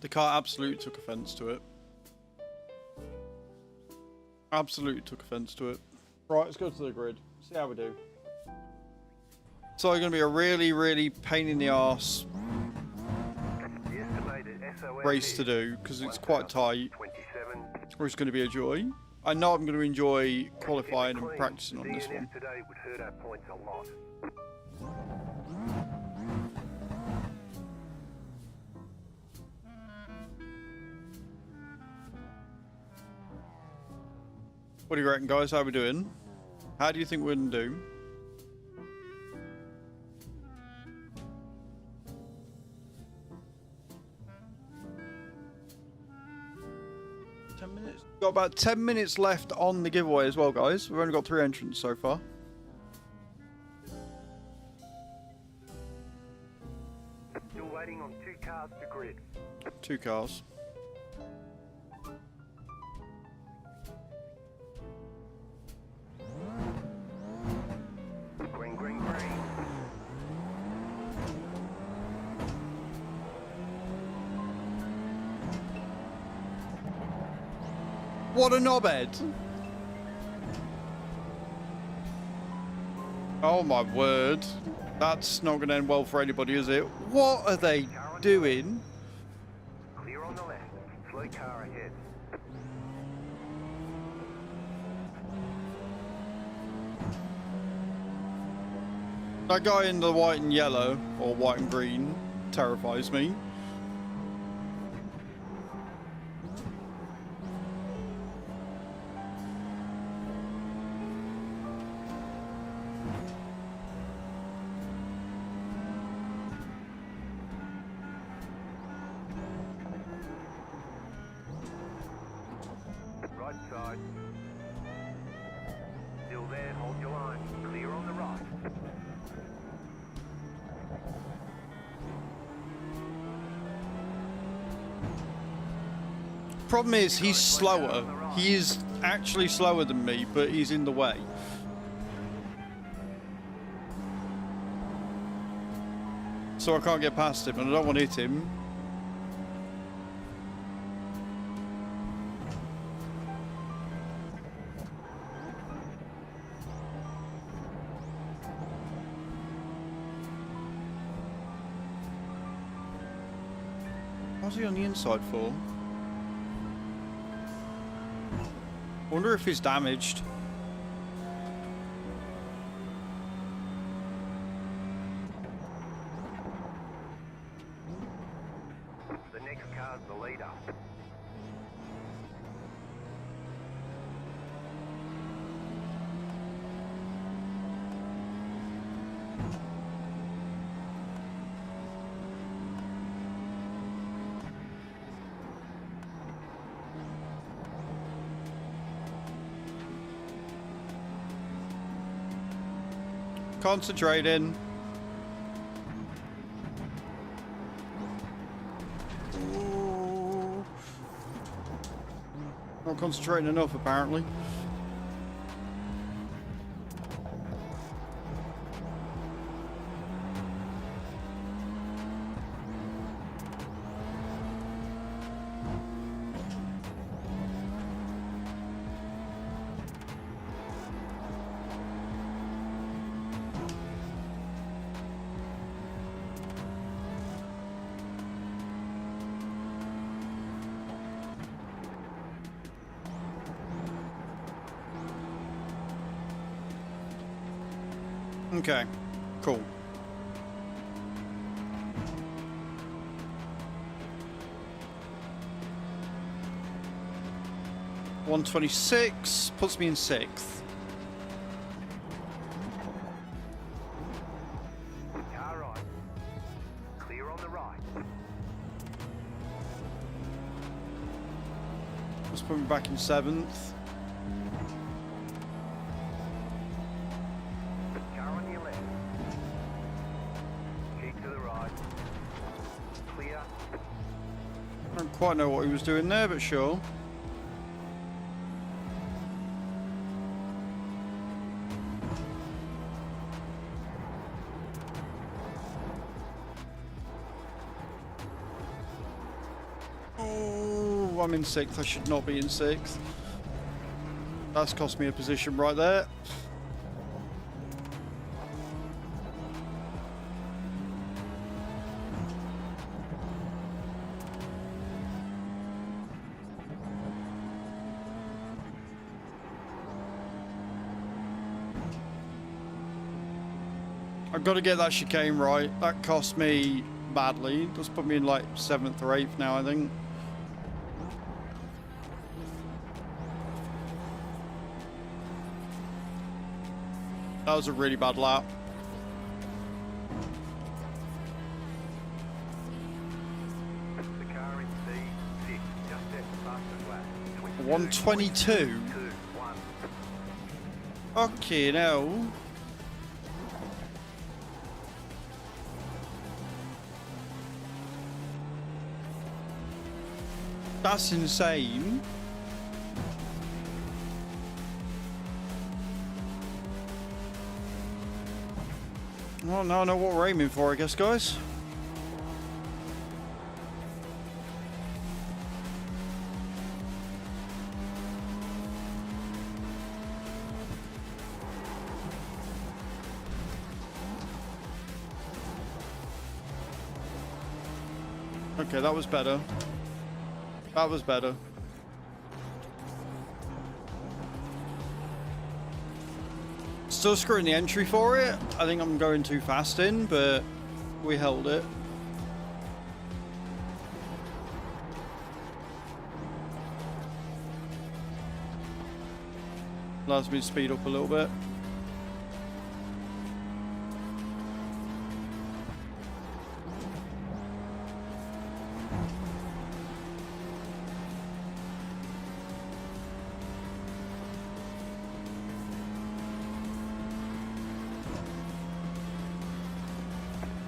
The car absolutely took offense to it. Absolutely took offense to it. Right, let's go to the grid. See how we do. So it's going to be a really, really pain in the arse The estimated SOS race to is do because it's quite tight. 27. Or it's going to be a joy. I know I'm going to enjoy qualifying and Clean. practicing on this DNF one. today would hurt our points a lot. What do you reckon, guys? How are we doing? How do you think we're going to do? Got about 10 minutes left on the giveaway as well, guys. We've only got 3 entrants so far. cars to grid. 2 cars. Green, green, green. What a knobhead! Oh my word. That's not going to end well for anybody, is it? What are they doing? Clear on the left. Slow car ahead. That guy in the white and yellow, or white and green, terrifies me. Right side. Still there, hold your line. Clear on the right. Problem is, he's slower. He is actually slower than me, but he's in the way. So I can't get past him, and I don't want to hit him. What's he on the inside for? I wonder if he's damaged. The next car's the leader. Concentrating. Ooh. Not concentrating enough, apparently. Okay, cool. $126 puts me in 6th. Car right. Clear on the right. Let's put me back in 7th. Car on your left. Keep to the right. Clear. I don't quite know what he was doing there, but sure. Oh, I'm in 6th. I should not be in 6th. That's cost me a position right there. I've got to get that chicane right. That cost me badly. That's put me in like 7th or 8th now, I think. That was a really bad lap. The car in C6. Just set the fastest lap. 122. 2, 1. Okay, now. That's insane. Well, now I know what we're aiming for, I guess, guys. Okay, that was better. That was better. Still screwing the entry for it. I think I'm going too fast in, but we held it. Allows me to speed up a little bit.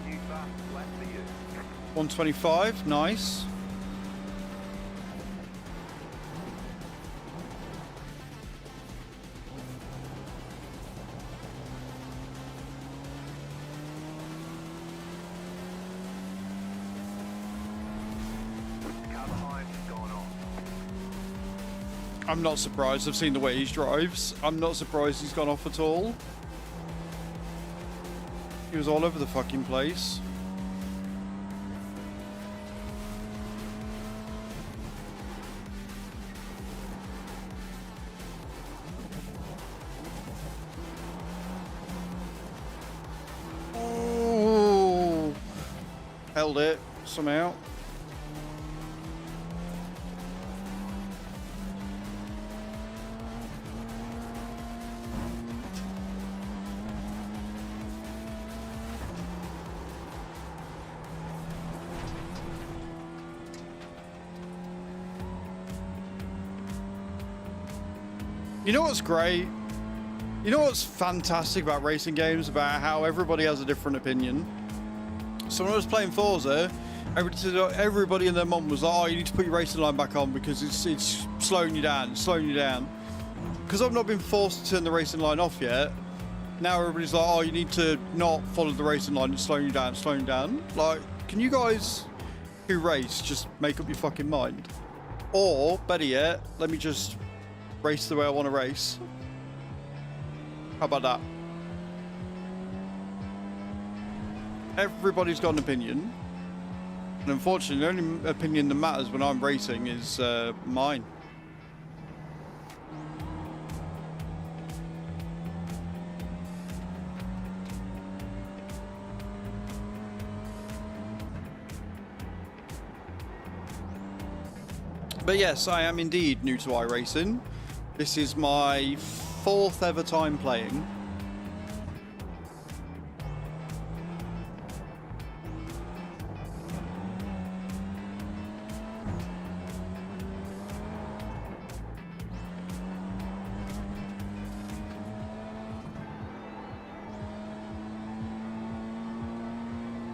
New fast lap for you. 125, nice. Car behind has gone off. I'm not surprised. I've seen the way he drives. I'm not surprised he's gone off at all. He was all over the fucking place. Oh, held it somehow. You know what's great? You know what's fantastic about racing games, about how everybody has a different opinion? So when I was playing Forza, everybody and their mum was like, oh, you need to put your racing line back on because it's slowing you down, it's slowing you down. Because I've not been forced to turn the racing line off yet, now everybody's like, oh, you need to not follow the racing line, it's slowing you down, it's slowing you down. Like, can you guys who race just make up your fucking mind? Or, better yet, let me just race the way I want to race. How about that? Everybody's got an opinion. And unfortunately, the only opinion that matters when I'm racing is mine. But yes, I am indeed new to iRacing. This is my 4th ever time playing.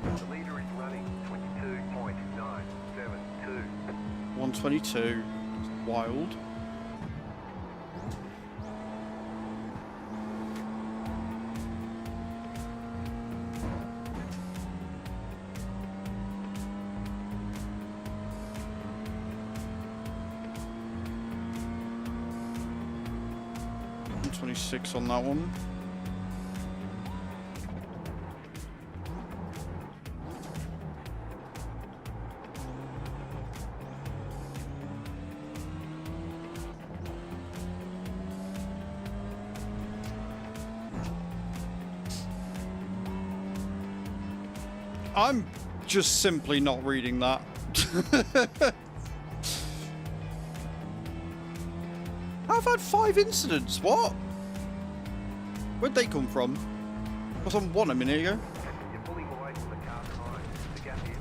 The leader is running 22.972. 122. Wild. .26 on that one. I'm just simply not reading that. I've had 5 incidents. What? Where'd they come from? I was on 1 a minute ago. You're pulling away from the car behind. The gap is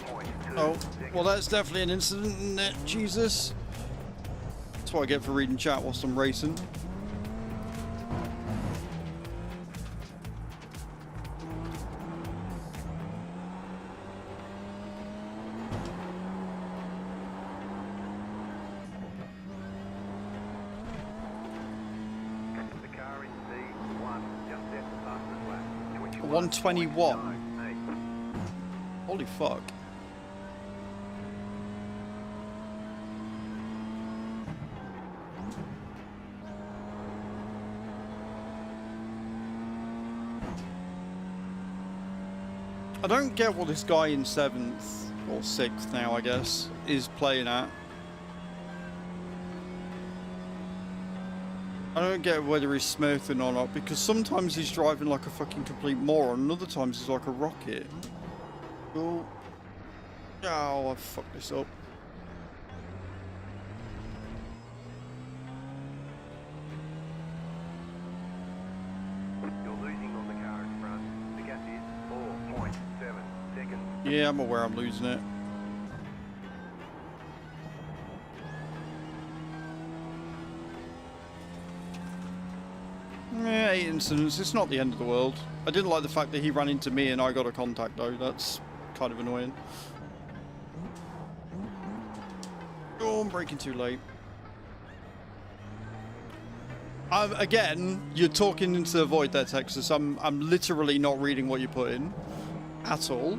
2.2 Oh, seconds. well, that's definitely an incident, isn't it? Jesus. That's what I get for reading chat whilst I'm racing. 121. Hey. Holy fuck. I don't get what this guy in 7th or 6th now, I guess, is playing at. I don't get whether he's smurfing or not, because sometimes he's driving like a fucking complete moron, and other times he's like a rocket. Oh, I fucked this up. You're losing on the car in front. The gap is 4.7 seconds. Yeah, I'm aware I'm losing it. Yeah, 8 incidents. It's not the end of the world. I didn't like the fact that he ran into me and I got a contact though. That's kind of annoying. Oh, I'm braking too late. Again, you're talking into the void there, Texas. I'm literally not reading what you put in at all.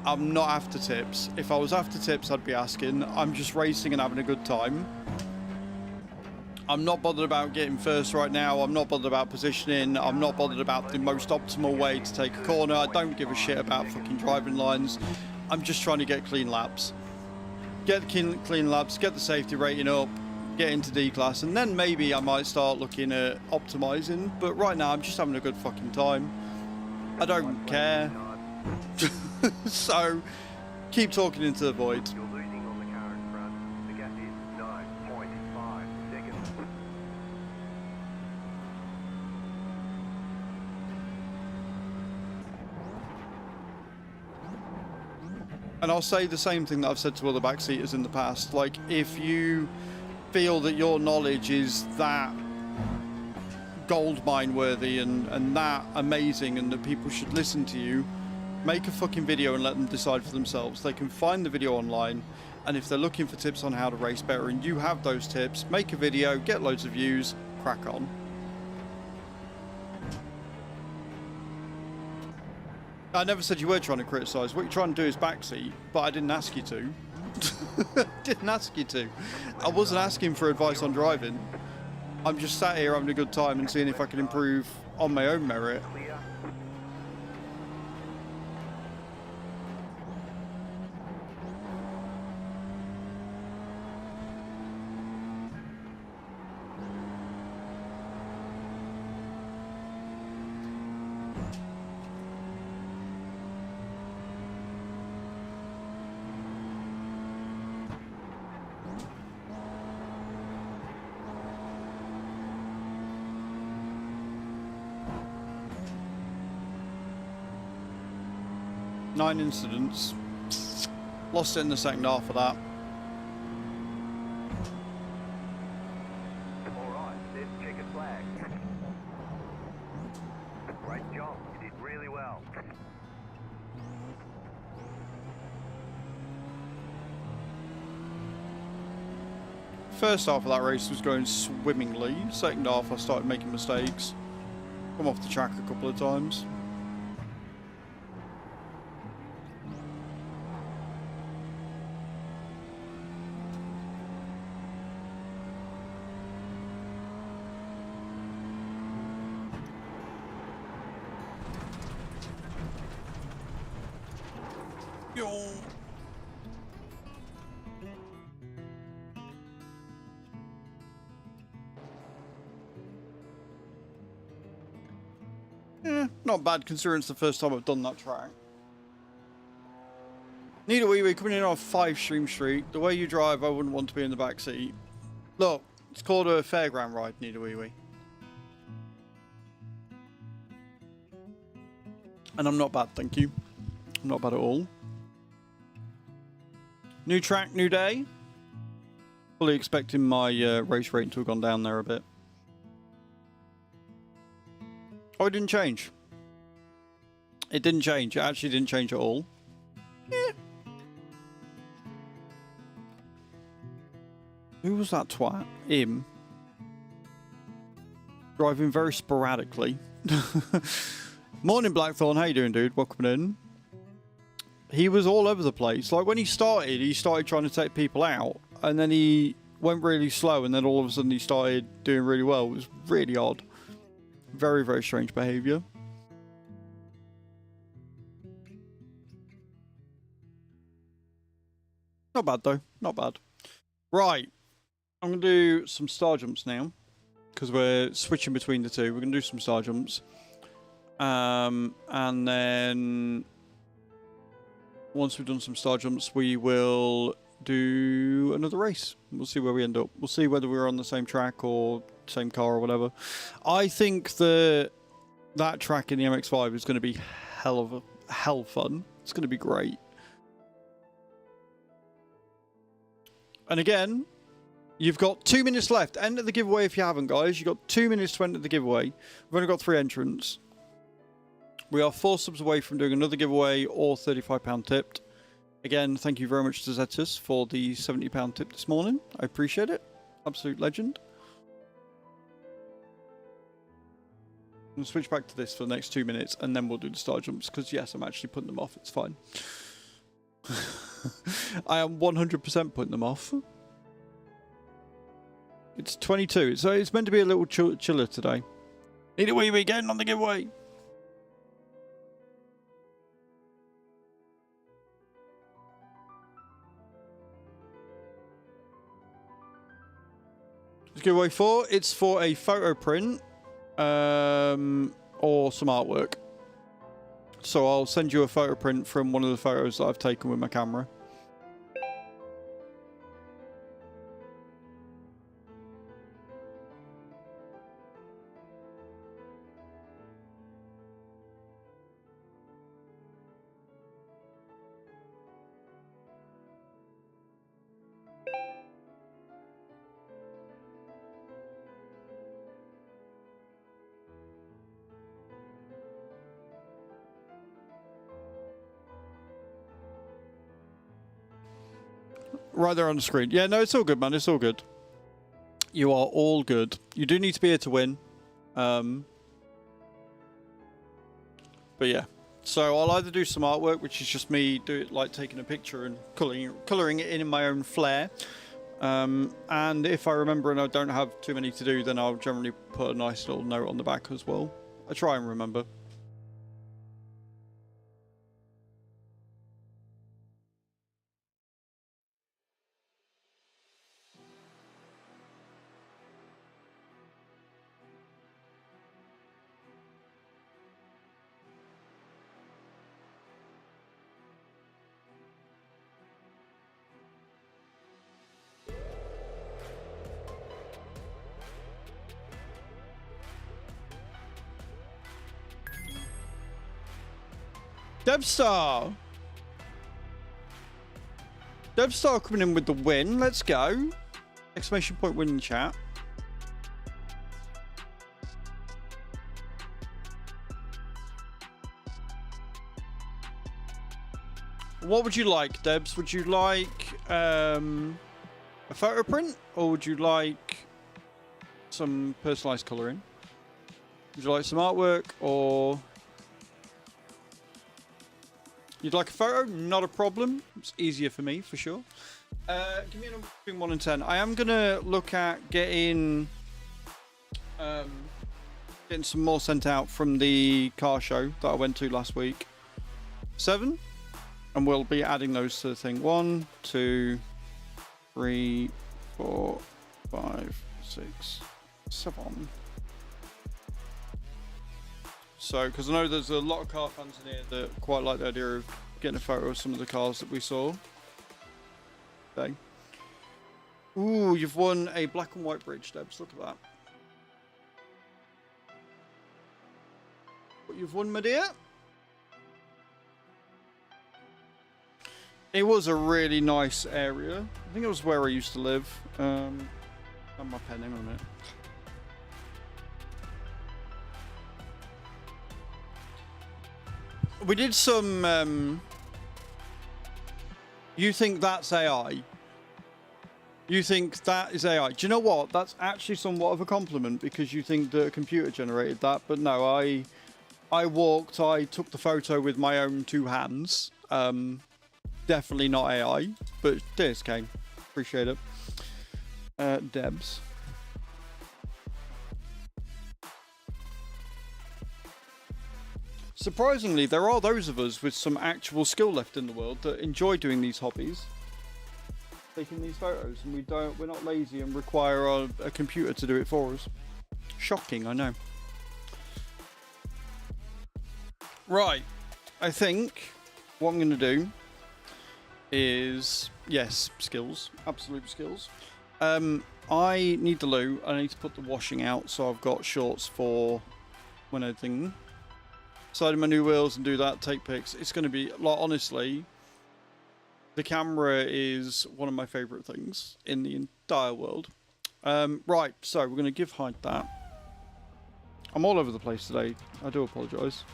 I'm not after tips. If I was after tips, I'd be asking. I'm just racing and having a good time. I'm not bothered about getting first right now. I'm not bothered about positioning. I'm not bothered about the most optimal way to take a corner. I don't give a shit about fucking driving lines. I'm just trying to get clean laps. Get clean laps, get the safety rating up, get into D class, and then maybe I might start looking at optimizing. But right now, I'm just having a good fucking time. I don't care. So, keep talking into the void. You're losing on the car in front. The gap is 9.5 seconds. And I'll say the same thing that I've said to other backseaters in the past. Like, if you feel that your knowledge is that gold mine worthy and that amazing and that people should listen to you, make a fucking video and let them decide for themselves. They can find the video online, and if they're looking for tips on how to race better and you have those tips, make a video, get loads of views, crack on. I never said you were trying to criticise. What you're trying to do is backseat, but I didn't ask you to. Didn't ask you to. I wasn't asking for advice on driving. I'm just sat here having a good time and seeing if I can improve on my own merit. Clear. Nine incidents. Lost it in the second half of that. All right, there's checkered flag. Great job. You did really well. First half of that race was going swimmingly. Second half I started making mistakes. Come off the track a couple of times. Yo. Not bad considering it's the first time I've done that track. Need a wee wee coming in on a 5 stream streak. The way you drive, I wouldn't want to be in the back seat. Look, it's called a fairground ride, need a wee wee. And I'm not bad, thank you. I'm not bad at all. New track, new day. Fully expecting my race rating to have gone down there a bit. Oh, it didn't change. It didn't change. It actually didn't change at all. Yeah. Who was that twat? Him. Driving very sporadically. Morning, Blackthorn. How you doing, dude? Welcome in. He was all over the place. Like, when he started trying to take people out, and then he went really slow, and then all of a sudden he started doing really well. It was really odd. Very, very strange behaviour. Not bad, though. Not bad. Right. I'm going to do some star jumps now, because we're switching between the two. We're going to do some star jumps. And then once we've done some star jumps, we will do another race. We'll see where we end up. We'll see whether we're on the same track or same car or whatever. I think that track in the MX-5 is going to be hell fun. It's going to be great. And again, you've got 2 minutes left. Enter the giveaway if you haven't, guys. You've got 2 minutes to enter the giveaway. We've only got 3 entrants. We are 4 subs away from doing another giveaway or £35 tipped. Again, thank you very much to Zetus for the £70 tip this morning. I appreciate it. Absolute legend. I'm going to switch back to this for the next 2 minutes and then we'll do the star jumps because, yes, I'm actually putting them off. It's fine. I am 100% putting them off. It's 22, so it's meant to be a little chiller today. Either way, we're getting on the giveaway. Giveaway 4, it's for a photo print or some artwork. So I'll send you a photo print from one of the photos that I've taken with my camera. Right there on the screen. Yeah, no, it's all good, man. It's all good. You are all good. You do need to be here to win. But yeah. So I'll either do some artwork, which is just me taking a picture and colouring it in my own flair. And if I remember and I don't have too many to do, then I'll generally put a nice little note on the back as well. I try and remember. Debstar! Debstar coming in with the win. Let's go. Exclamation point win in chat. What would you like, Debs? Would you like a photo print? Or would you like some personalised colouring? Would you like some artwork or... You'd like a photo? Not a problem. It's easier for me, for sure. Give me a number between 1 and 10. I am going to look at getting some more sent out from the car show that I went to last week. 7. And we'll be adding those to the thing. 1, 2, 3, 4, 5, 6, 7. So, because I know there's a lot of car fans in here that quite like the idea of getting a photo of some of the cars that we saw. Okay. Ooh, you've won a black and white bridge, Debs. Look at that. What you've won, my dear? It was a really nice area. I think it was where I used to live. I have my pen in a minute. We did some, you think that's AI? You think that is AI? Do you know what? That's actually somewhat of a compliment because you think that a computer generated that, but no, I walked, I took the photo with my own 2 hands. Definitely not AI, but cheers, Kane. Appreciate it. Debs. Surprisingly, there are those of us with some actual skill left in the world that enjoy doing these hobbies, taking these photos, and we're not lazy and require a computer to do it for us. Shocking, I know. Right, I think what I'm going to do is, yes, skills, absolute skills. I need the loo. I need to put the washing out, so I've got shorts for when I think side my new wheels and do that, take pics. It's going to be, like, honestly, the camera is one of my favorite things in the entire world. Right, so we're going to give height that. I'm all over the place today. I do apologise.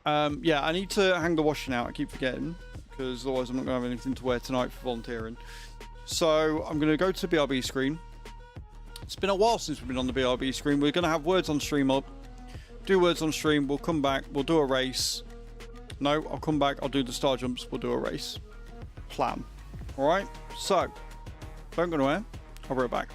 Yeah, I need to hang the washing out. I keep forgetting, because otherwise I'm not going to have anything to wear tonight for volunteering. So I'm going to go to the BRB screen. It's been a while since we've been on the BRB screen. We're going to have words on stream up. Do words on stream. We'll come back. We'll do a race. No, I'll come back. I'll do the star jumps. We'll do a race. Plan. All right. So don't go nowhere. I'll be right back.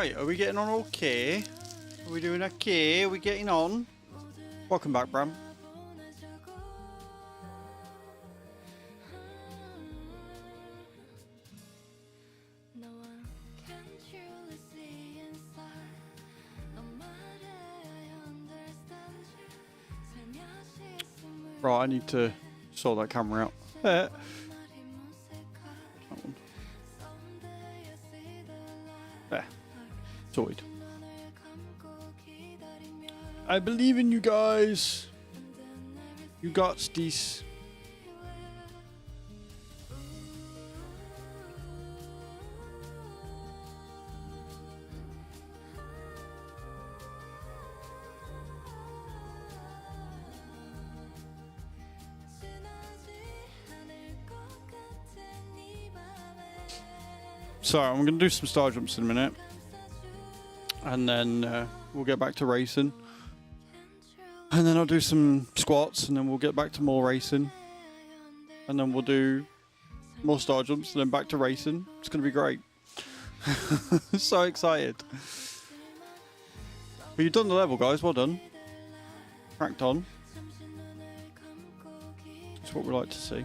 Right, are we getting on okay? Are we doing okay? Are we getting on? Welcome back, Bram. Right, I need to sort that camera out. That one. There. Sorted. I believe in you guys. You got this. So I'm going to do some star jumps in a minute, and then we'll get back to racing, and then I'll do some squats, and then we'll get back to more racing, and then we'll do more star jumps, and then back to racing. It's going to be great. So excited. But you've done the level, guys. Well done. Cracked on. That's what we like to see.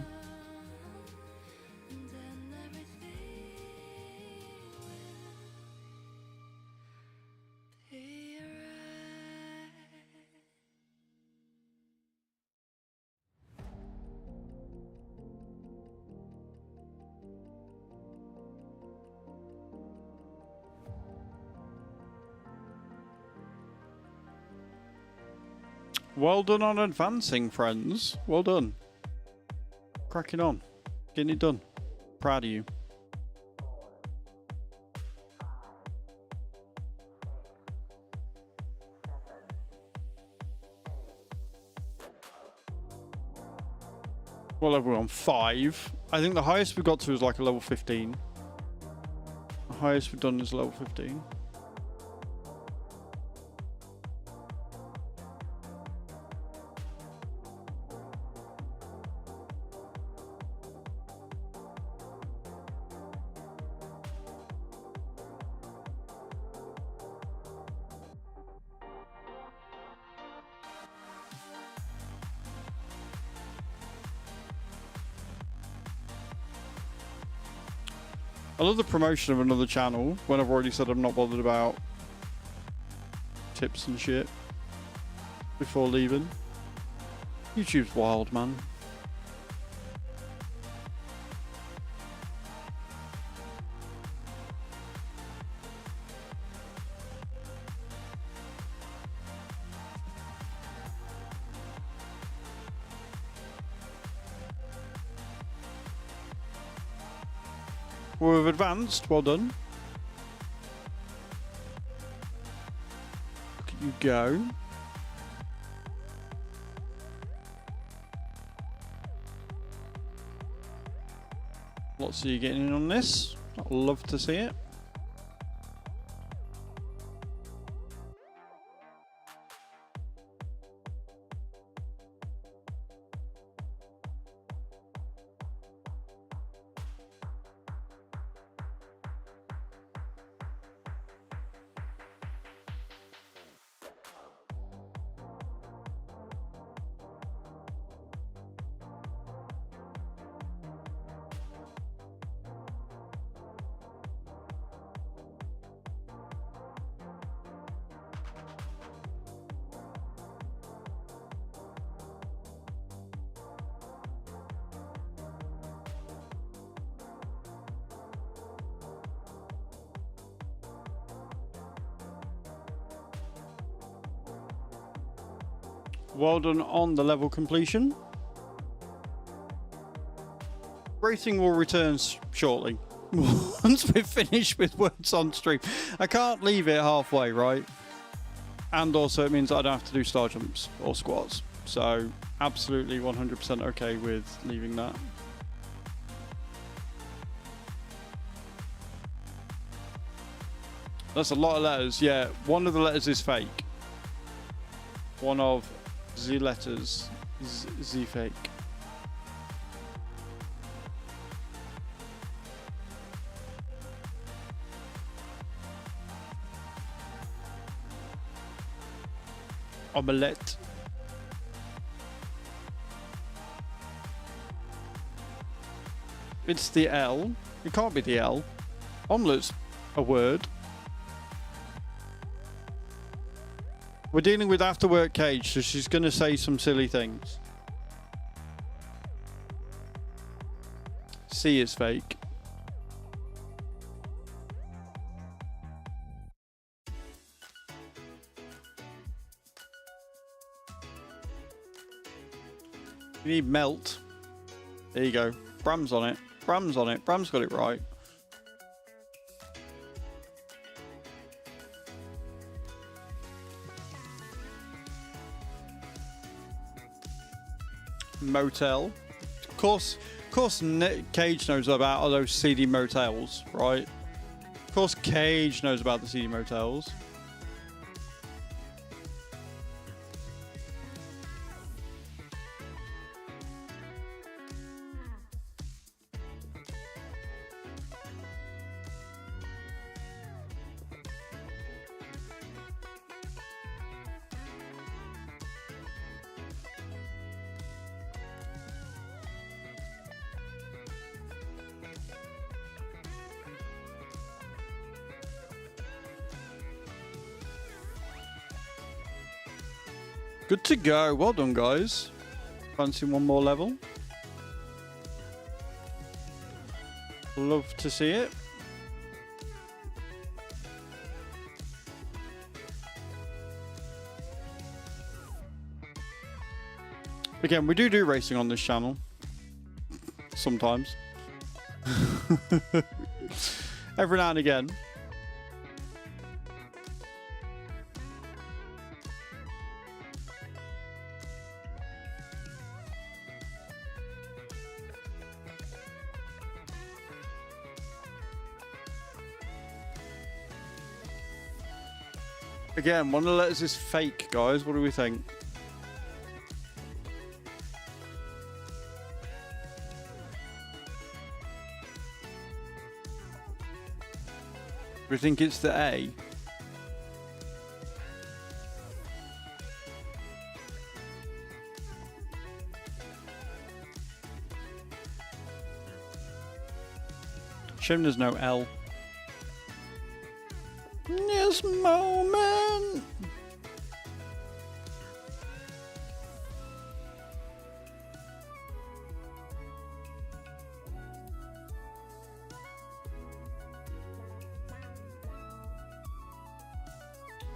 Well done on advancing, friends. Well done. Cracking on. Getting it done. Proud of you. What level are we on? 5. I think the highest we got to is like a level 15. The highest we've done is level 15. I love the promotion of another channel when I've already said I'm not bothered about tips and shit before leaving. YouTube's wild, man. We've advanced, well done. Look at you go. Lots of you getting in on this. I'd love to see it. Well done on the level completion. Racing will return shortly. Once we're finished with words on stream. I can't leave it halfway, right? And also it means I don't have to do star jumps or squats. So absolutely 100% okay with leaving that. That's a lot of letters. Yeah, one of the letters is fake. One of the letters is the fake. Omelette. It's the L. It can't be the L. Omelette's a word. We're dealing with after work Cage, so she's going to say some silly things. C is fake. You need melt. There you go. Bram's on it. Bram's on it. Bram's got it right. Motel. Of course, Cage knows about all those seedy motels, right? Of course, Cage knows about the seedy motels. Good to go. Well done, guys. Fancy one more level? Love to see it. Again, we do racing on this channel. Sometimes. Every now and again. Again, one of the letters is fake, guys. What do we think? We think it's the A. Shame there's no L. This moment.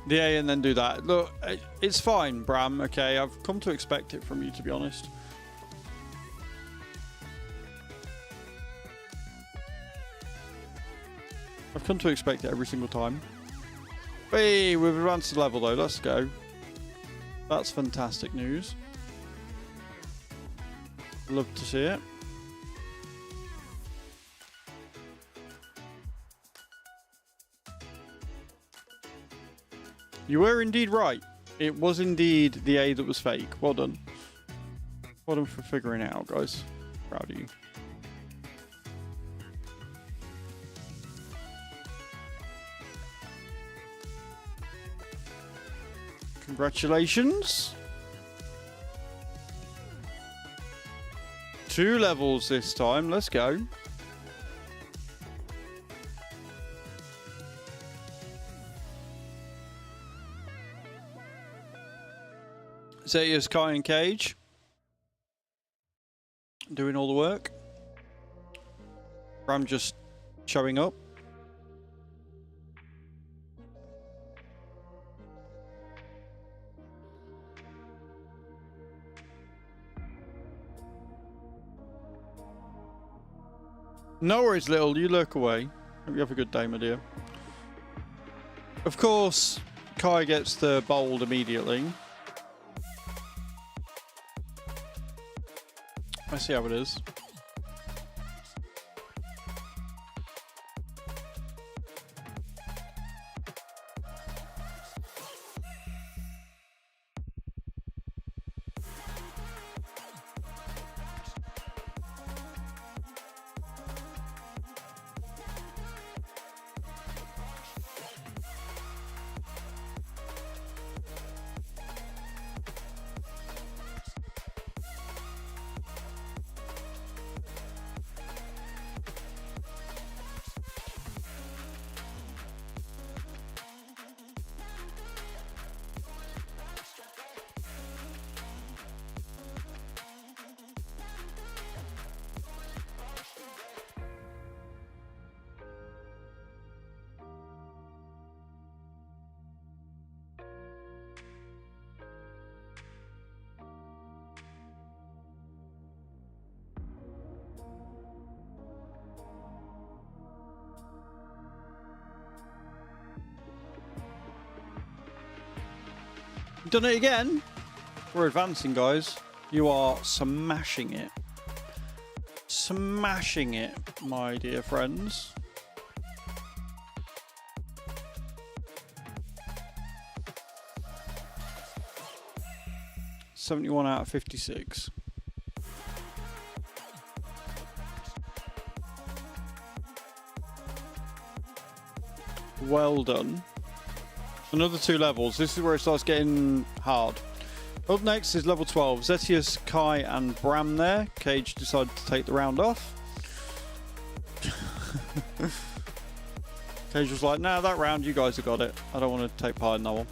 The A and then do that. Look, it's fine, Bram. Okay, I've come to expect it from you, to be honest. I've come to expect it every single time. Hey, we've advanced the level though. Let's go. That's fantastic news. Love to see it. You were indeed right. It was indeed the A that was fake. Well done. Well done for figuring it out, guys. Proud of you. Congratulations. 2 levels this time. Let's go. Zeta's Kai and Cage doing all the work. Bram just showing up. No worries, little. You lurk away. Hope you have a good day, my dear. Of course, Kai gets the bold immediately. I see how it is. done it again. We're advancing, guys. You are smashing it. Smashing it, my dear friends. $71 out of 56. Well done. Another 2 levels. This is where it starts getting hard. Up next is level 12. Zetius, Kai, and Bram there. Cage decided to take the round off. Cage was like, nah, that round, you guys have got it. I don't want to take part in that one.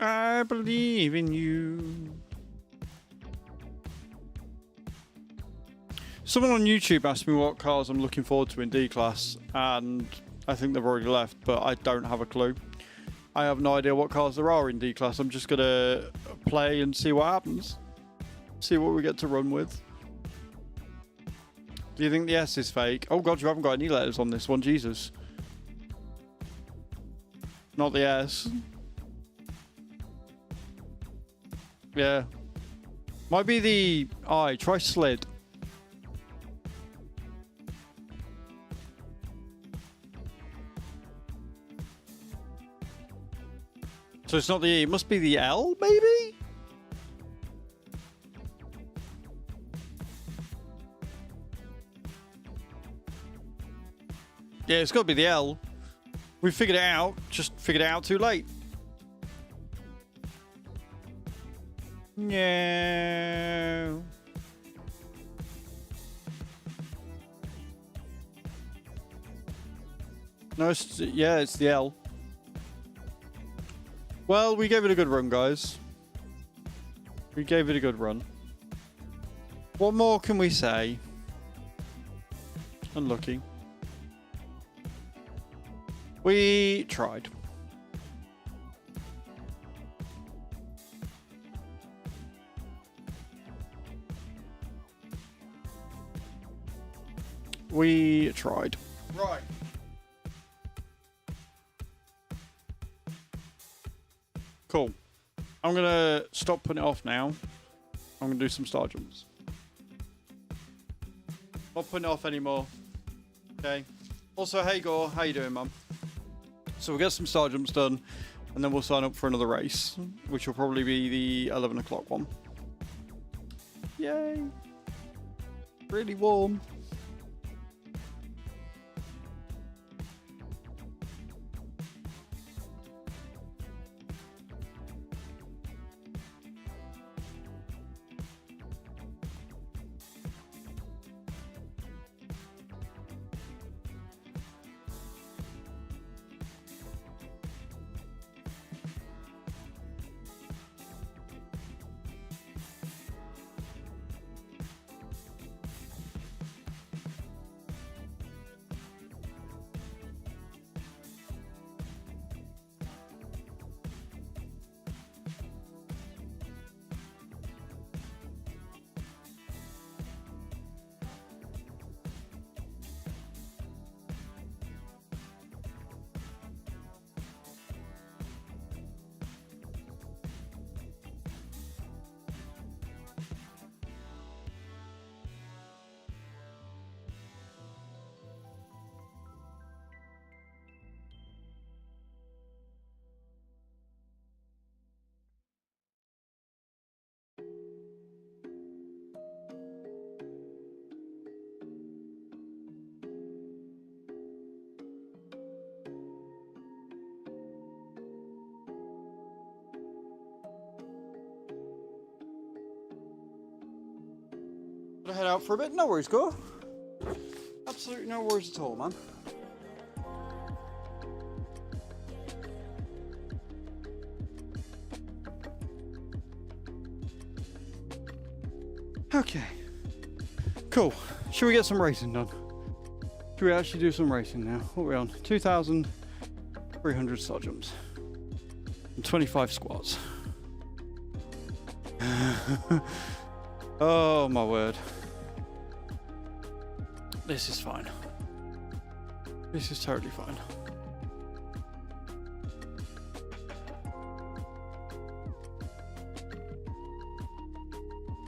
I believe in you. Someone on YouTube asked me what cars I'm looking forward to in D-Class, and I think they've already left, but I don't have a clue. I have no idea what cars there are in D-Class. I'm just going to play and see what happens. See what we get to run with. Do you think the S is fake? Oh god, you haven't got any letters on this one, Jesus. Not the S. Yeah. Might be the I. Try slid. So it's not the E. It must be the L, maybe? Yeah, it's got to be the L. We figured it out. Just figured it out too late. No. No, yeah, it's the L. Well, we gave it a good run, guys. We gave it a good run. What more can we say? Unlucky. We tried. We tried. Right. Cool. I'm going to stop putting it off now. I'm going to do some star jumps. Not putting it off anymore. Okay. Also, hey Gore, how you doing, Mum? So we'll get some star jumps done, and then we'll sign up for another race, which will probably be the 11 o'clock one. Yay. Really warm. Head out for a bit. No worries, Go. Absolutely no worries at all, man. Okay. Cool. Should we get some racing done? Should we actually do some racing now? What are we on? 2,300 star jumps. And 25 squats. Oh my word. This is fine. This is totally fine.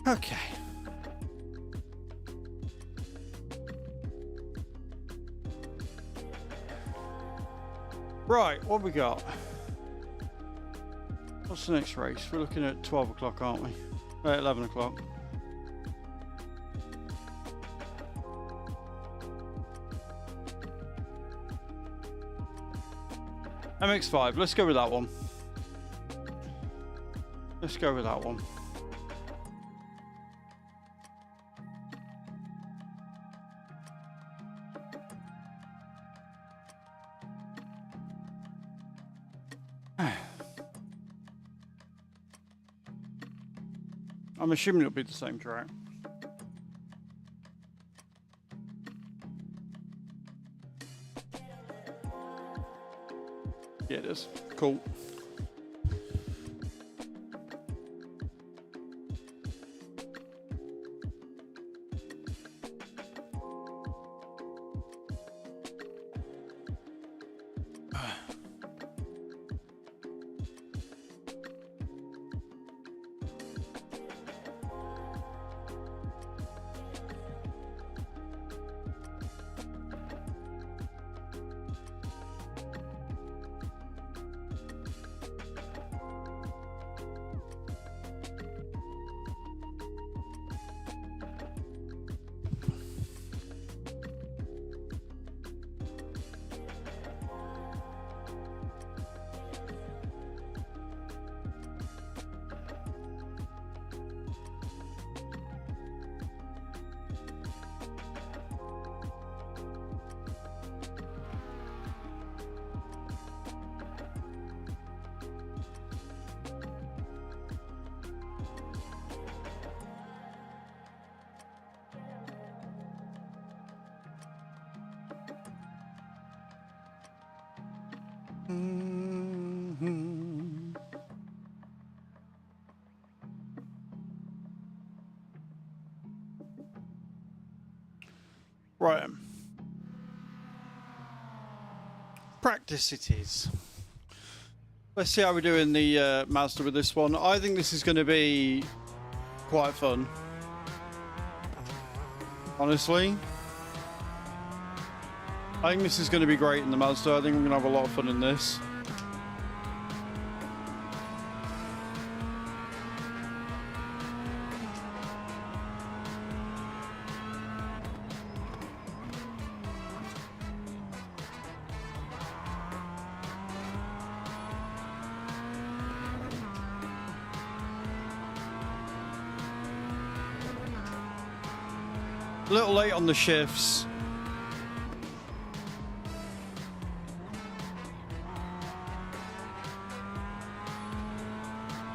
Okay. Right, what we got? What's the next race? We're looking at 12 o'clock, aren't we? 11 o'clock. MX5, let's go with that one. Let's go with that one. I'm assuming it'll be the same track. Yeah, it is. Cool. Right. Practice it is. Let's see how we do in the Mazda with this one. I think this is going to be quite fun. Honestly. I think this is going to be great in the Mazda. I think I'm going to have a lot of fun in this. A little late on the shifts.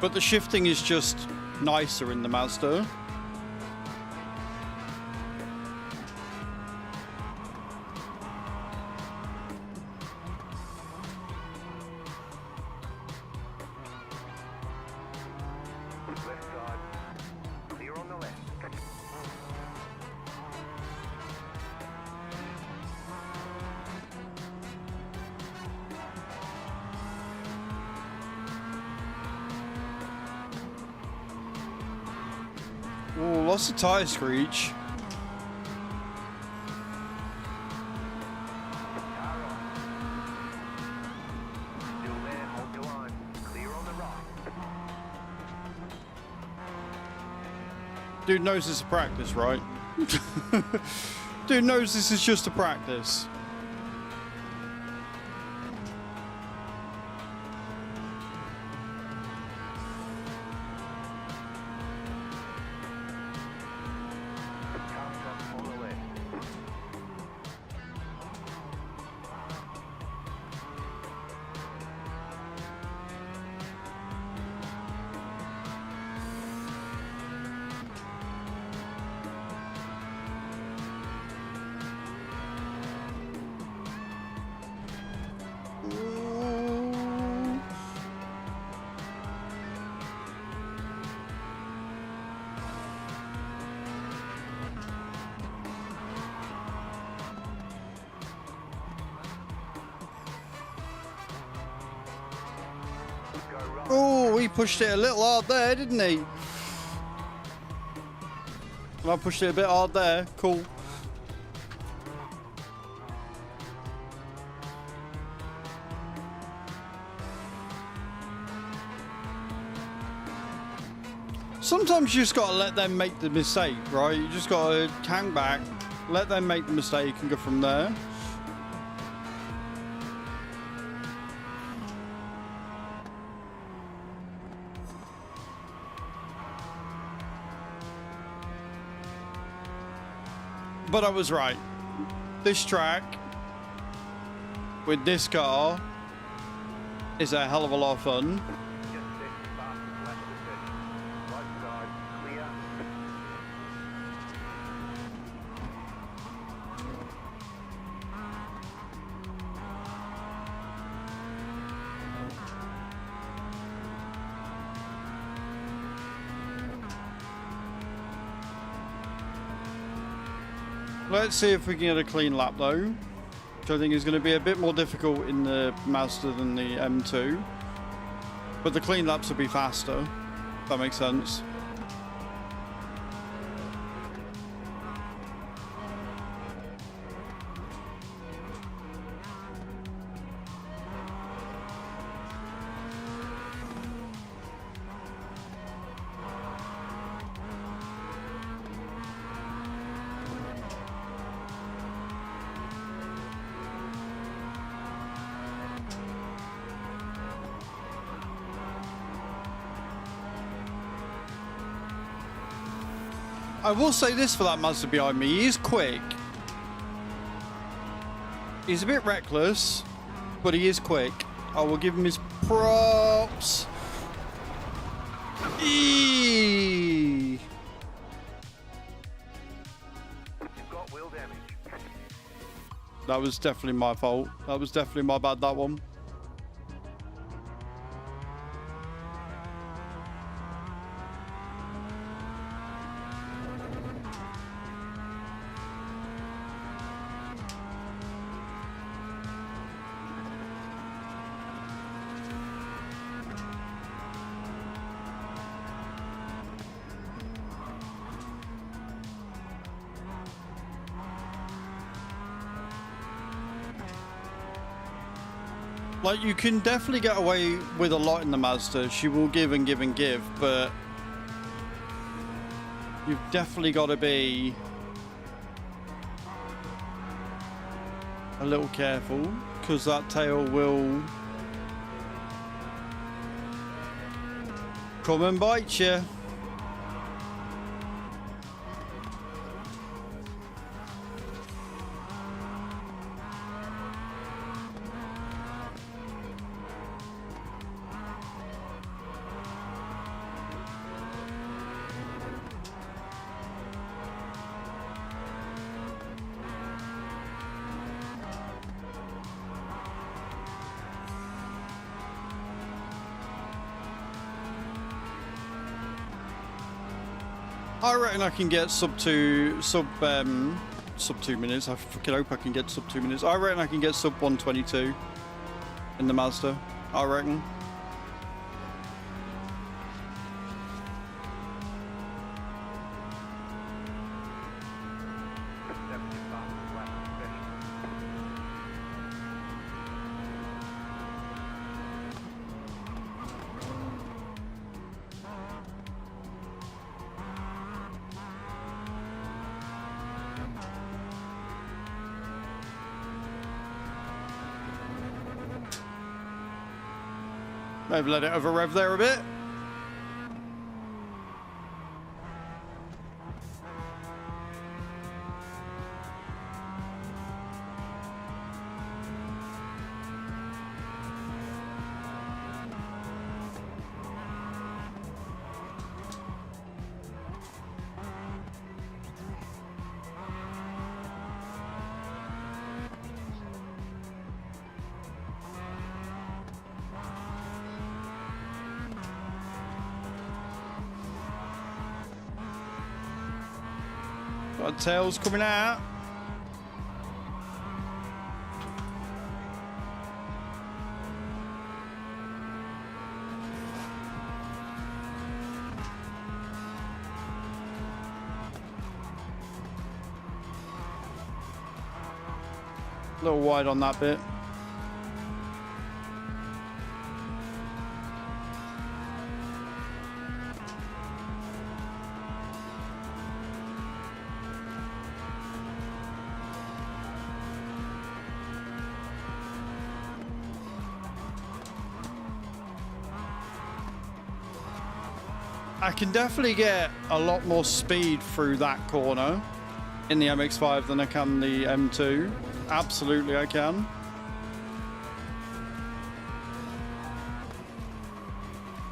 But the shifting is just nicer in the Mazda. Left side. Clear on the left. Oh, lots of tire screech. Car on. Still there, hold your line. Clear on the right. Dude knows it's a practice, right? Dude knows this is just a practice. Car stop on the left. Oh, he pushed it a little hard there, didn't he? And I pushed it a bit hard there. Cool. Sometimes you just got to let them make the mistake, right? You just got to hang back, let them make the mistake and go from there. But I was right. This track with this car is a hell of a lot of fun. Just set fastest lap of the session. Right side, clear. Let's see if we can get a clean lap though, which I think is going to be a bit more difficult in the Mazda than the M2. But the clean laps will be faster, if that makes sense. I will say this for that Mazda behind me, he is quick. He's a bit reckless, but he is quick. I will give him his props. Eee. You've got wheel damage. That was definitely my fault. That was definitely my bad, that one. Like, you can definitely get away with a lot in the Mazda. She will give and give and give, but you've definitely got to be a little careful, because that tail will come and bite you. I reckon I can get sub 2 minutes. I fucking hope I can get sub 2 minutes. I reckon I can get sub 122 in the Mazda. I reckon. That was your fastest lap of the session. Maybe let it over rev there a bit. Got tails coming out. A little wide on that bit. I can definitely get a lot more speed through that corner in the MX-5 than I can the M2. Absolutely, I can. In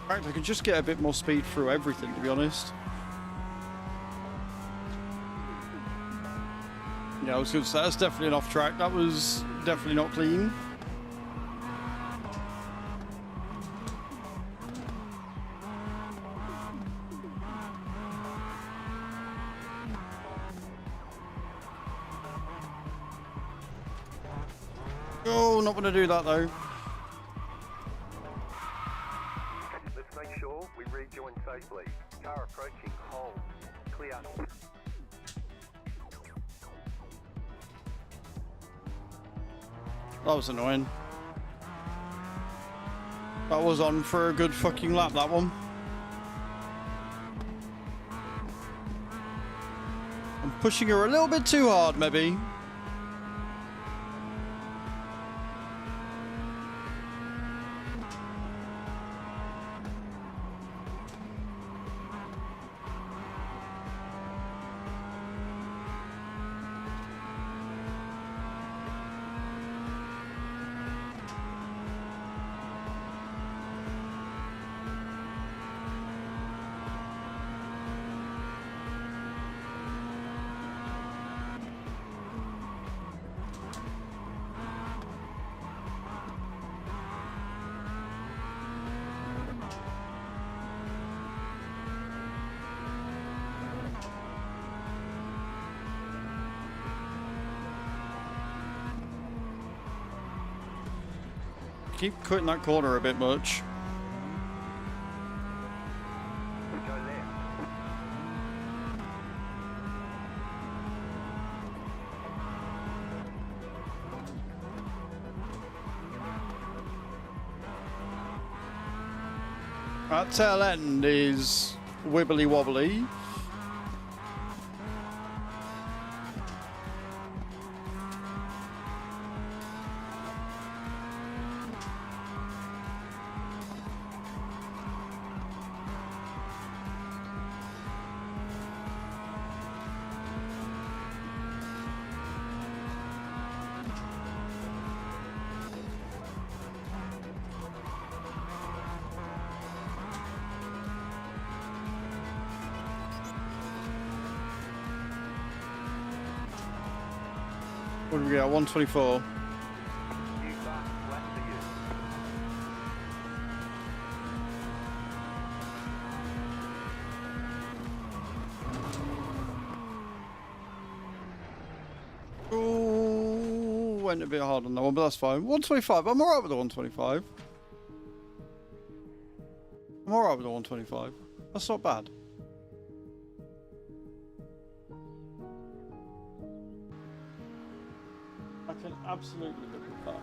fact, I can just get a bit more speed through everything, to be honest. Yeah, I was going to say, that's definitely an off track. That was definitely not clean. Oh, not going to do that though. Let's make sure we rejoin safely. Car approaching, hold. Clear. That was annoying. That was on for a good fucking lap, that one. I'm pushing her a little bit too hard, maybe. Keep cutting that corner a bit much. Go left. That tail end is wibbly wobbly. What do we get? 124. You back, flat to you. Ooh, went a bit hard on that one, but that's fine. 125. I'm alright with the 125. I'm alright with the 125. That's not bad. I can absolutely live with that.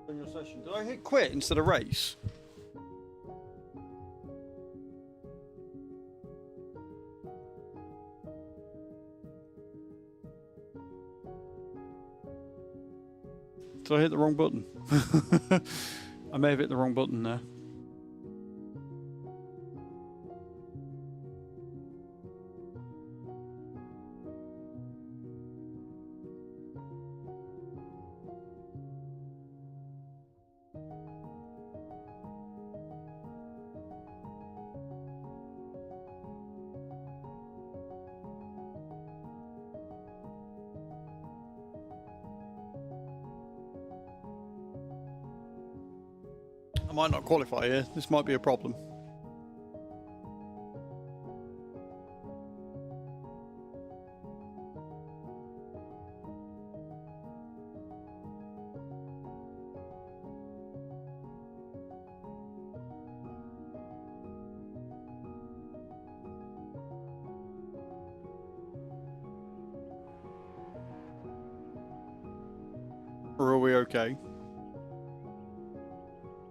In your session, did I hit quit instead of race? Did I hit the wrong button? I may have hit the wrong button there. I might not qualify here. This might be a problem. Or are we okay?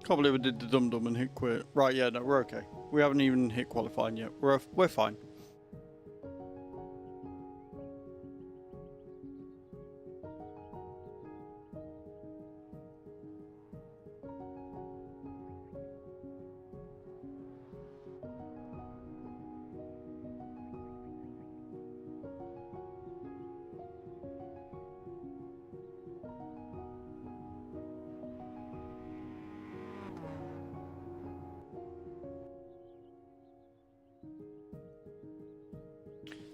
Can't believe I did the dum-dum and hit quit. Right, yeah, no, we're okay. We haven't even hit qualifying yet. We're fine.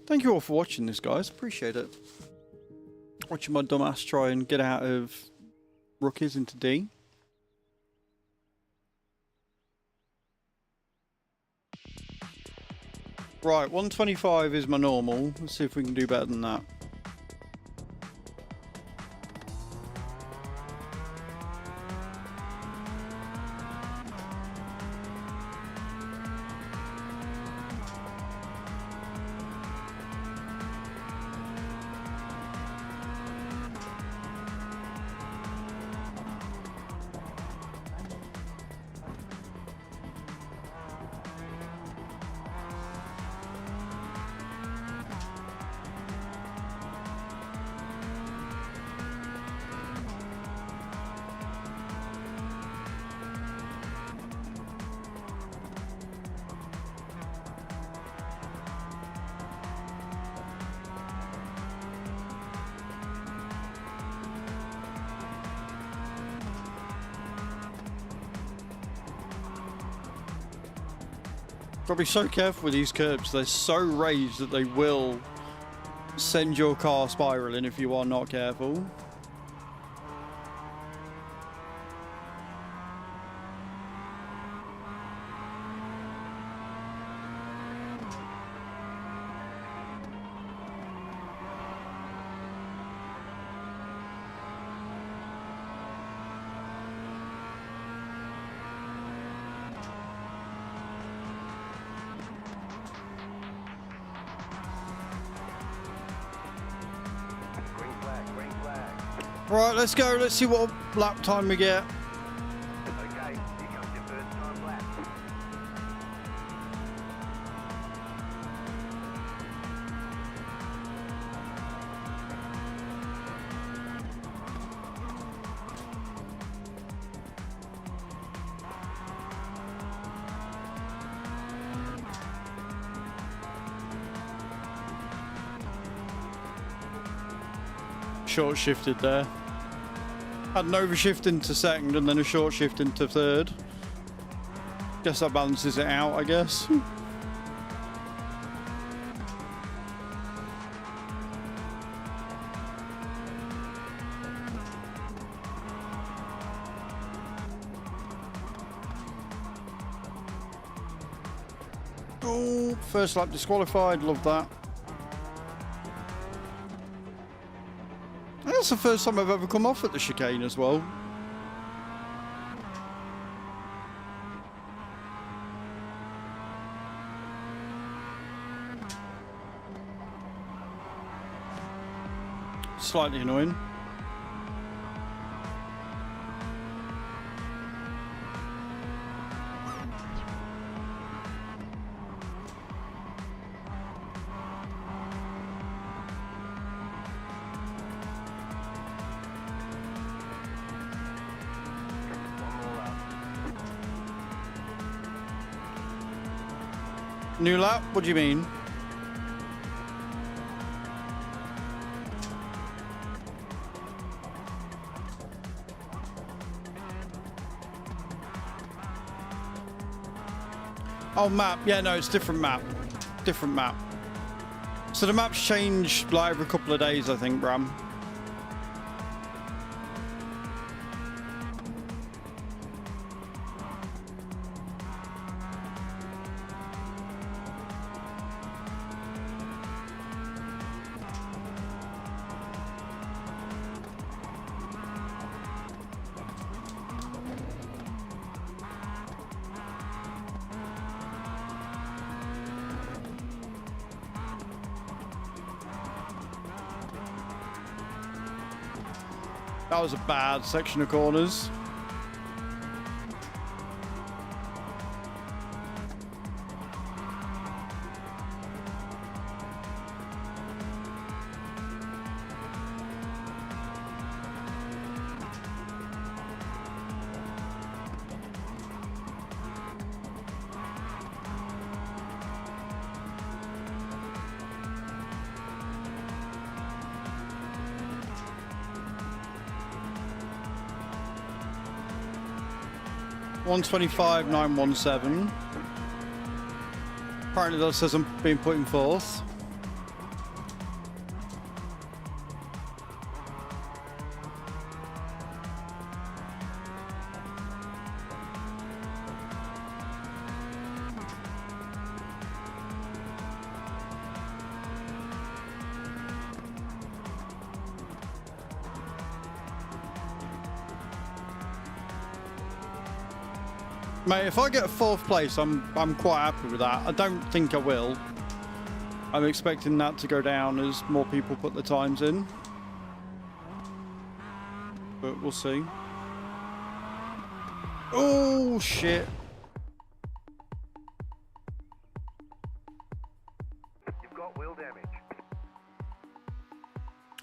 Thank you all for watching this, guys. Appreciate it. Watching my dumbass try and get out of rookies into D. Right, 125 is my normal. Let's see if we can do better than that. Got to be so careful with these curbs. They're so raised that they will send your car spiraling if you are not careful. Right, let's go. Let's see what lap time we get. Okay, here comes your first time lap. Short shifted there. Had an overshift into second and then a short shift into third. Guess that balances it out, I guess. Oh, first lap disqualified, love that. That's the first time I've ever come off at the chicane as well. Slightly annoying. New lap? What do you mean? Oh, map. Yeah, no, it's different map. Different map. So the maps change like every couple of days, I think, Bram. That was a bad section of corners. $125,917. Apparently that says I'm being put in fourth. Mate, if I get a fourth place, I'm quite happy with that. I don't think I will. I'm expecting that to go down as more people put the times in. But we'll see. Oh, shit. You've got wheel damage.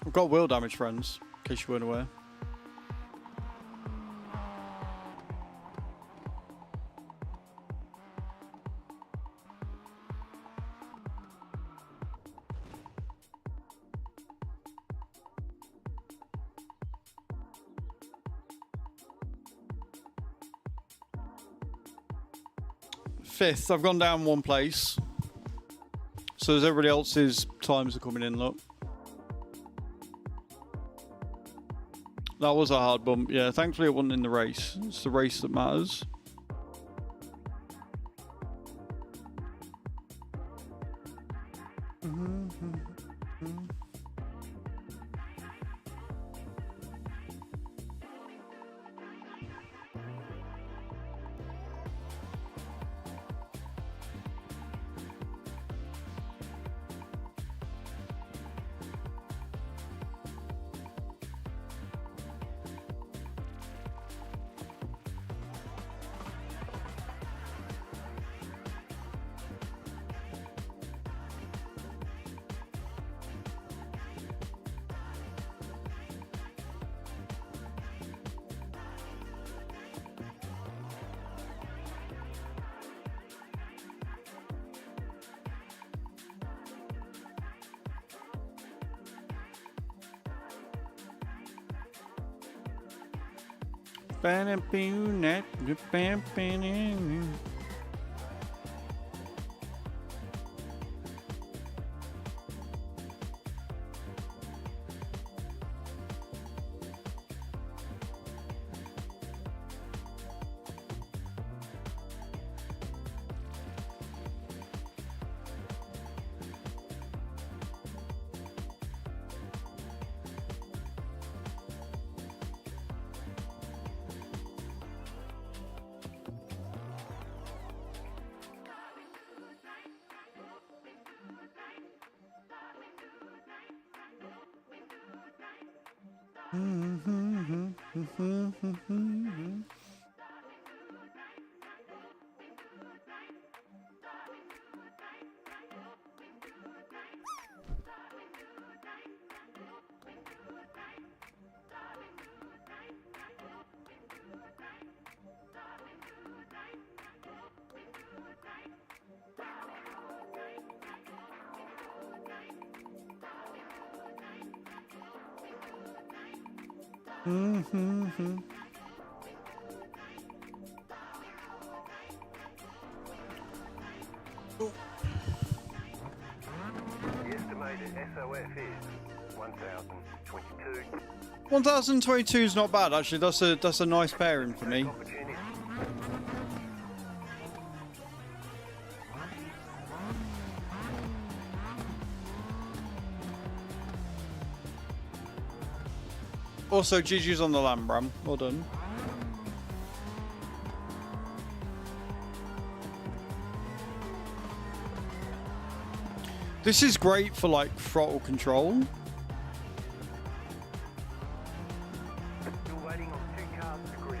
I've got wheel damage, friends, in case you weren't aware. Fifth, I've gone down one place. So as everybody else's times are coming in, look. That was a hard bump. Yeah, thankfully it wasn't in the race. It's the race that matters. The estimated SOF is 1,022. 1022 is not bad actually. That's a nice pairing for me. Opportunity. Also, GG's on the Lambram. Well done. This is great for like throttle control. waiting on 2 cars to grid.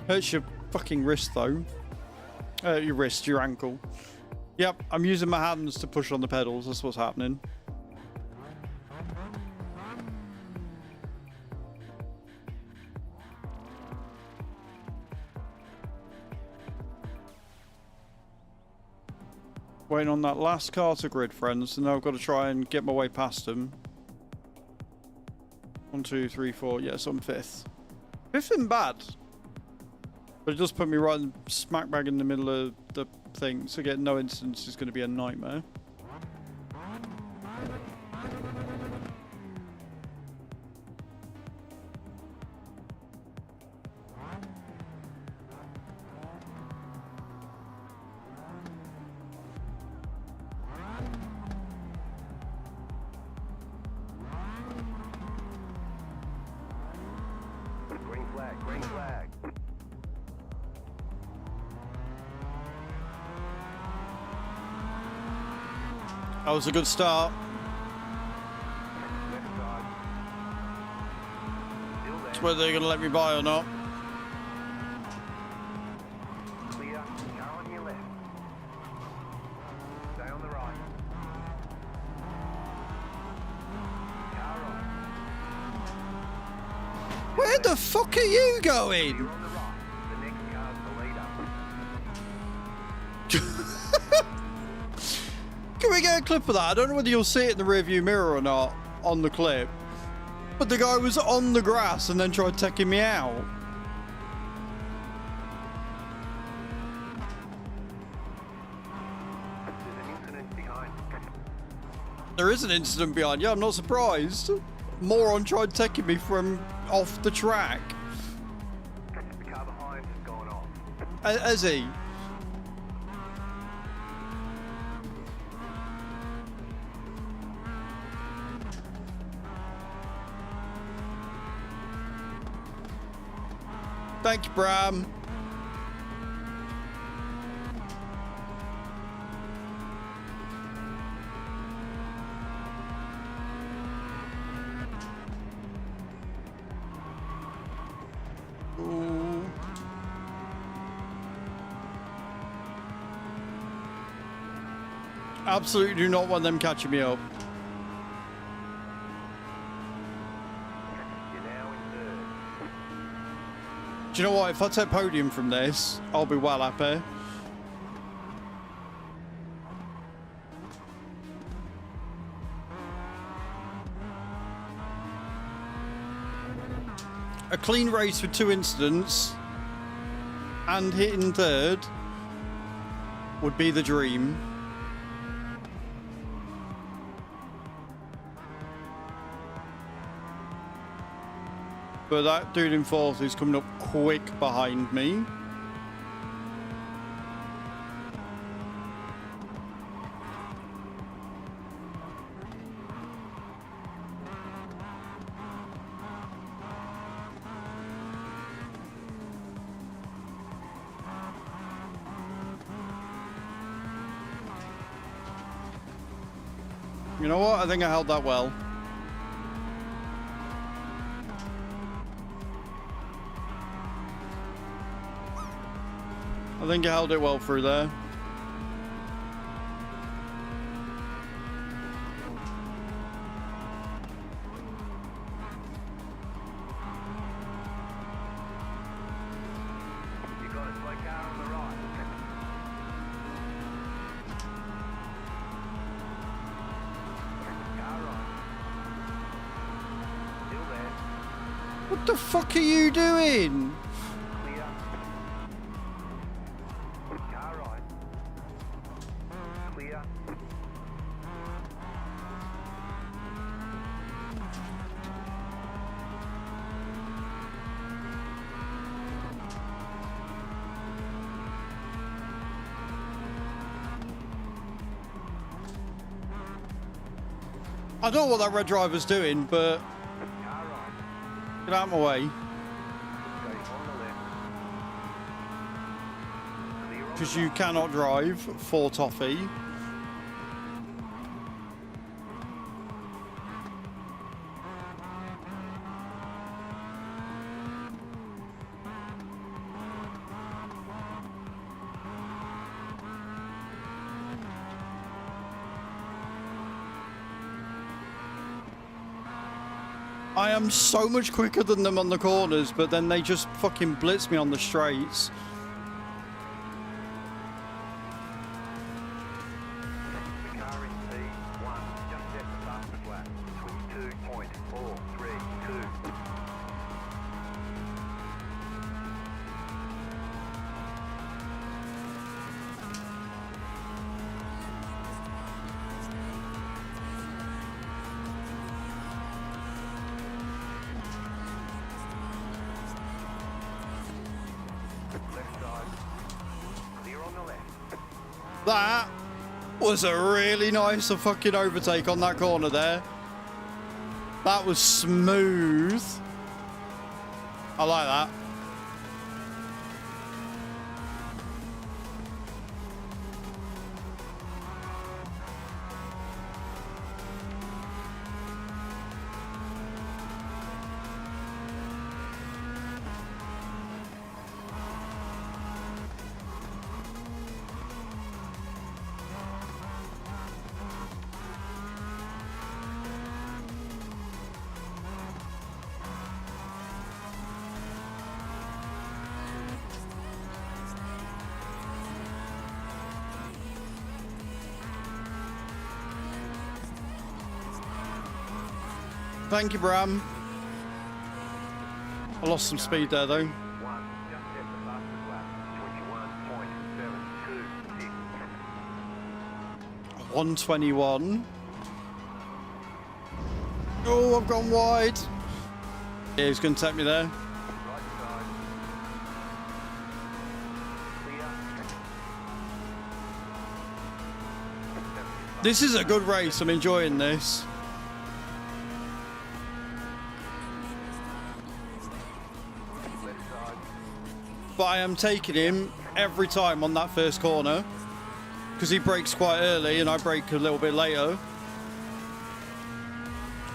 Hurts your fucking wrist though. Your wrist, your ankle. Yep, I'm using my hands to push on the pedals. That's what's happening. Waiting on that last car to grid, friends, and now I've got to try and get my way past them. 1, 2, 3, 4. Yes, I'm 5th. 5th isn't bad. But it does put me right smack bang in the middle of the thing, so getting no incidents is going to be a nightmare. Green flag, green flag. That was a good start. Left side. Still there. It's whether they're going to let me by or not. Clear. Car on your left. Stay on the right. Car right. Where the fuck are you going? You're on the right. The next car's the leader. Can we get a clip of that? I don't know whether you'll see it in the rearview mirror or not on the clip. But the guy was on the grass and then tried taking me out. There's an incident behind. There is an incident behind. Yeah, I'm not surprised. Moron tried taking me from off the track. The car behind has gone off. Has he? Thank you, Bram. Ooh. Absolutely do not want them catching me up. You're now in third. Do you know what? If I take podium from this, I'll be well happy. A clean race with 2 incidents and hitting third would be the dream. But that dude in 4th is coming up quick behind me. You know what? I think I held that well. I think I held it well through there. You got a slow car on the right. Car right. Still there. What the fuck are you doing? Clear. Car right. Clear. I don't know what that red driver's doing, but Car right. get out of my way. Stay on the left. Clear on Because the you right. cannot drive for toffee. I am so much quicker than them on the corners, but then they just fucking blitz me on the straights. The car in P1 just set the fastest lap. 22.432. Left side. Clear on the left. That was a really nice fucking overtake on that corner there. That was smooth. I like that. Thank you, Bram. I lost some speed there, though. 1 just set the fastest lap. 21.726. 121. Oh, I've gone wide. Yeah, he's going to take me there. Right side. Clear. This is a good race. I'm enjoying this. Left side. But I am taking him every time on that first corner because he brakes quite early and I brake a little bit later,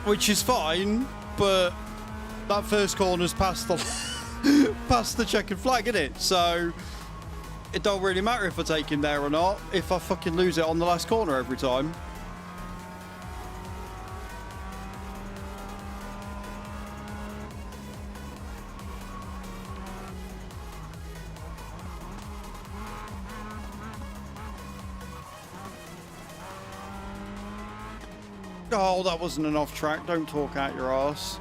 which is fine, but that first corner's past the past the checkered flag, isn't it? So it don't really matter if I take him there or not if I fucking lose it on the last corner every time. Oh, that wasn't an off track. Don't talk out your arse.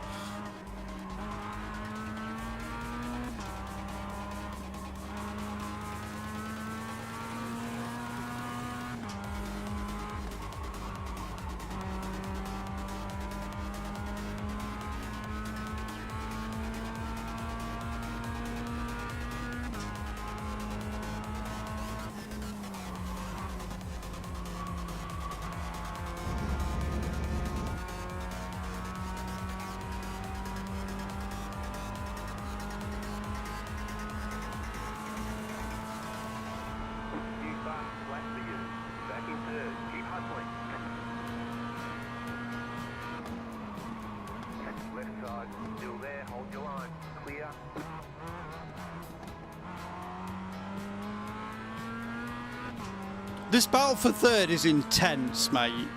New fast lap for you. Back in third. Keep hustling. Left side. Still there. Hold your line. Clear. This battle for third is intense, mate.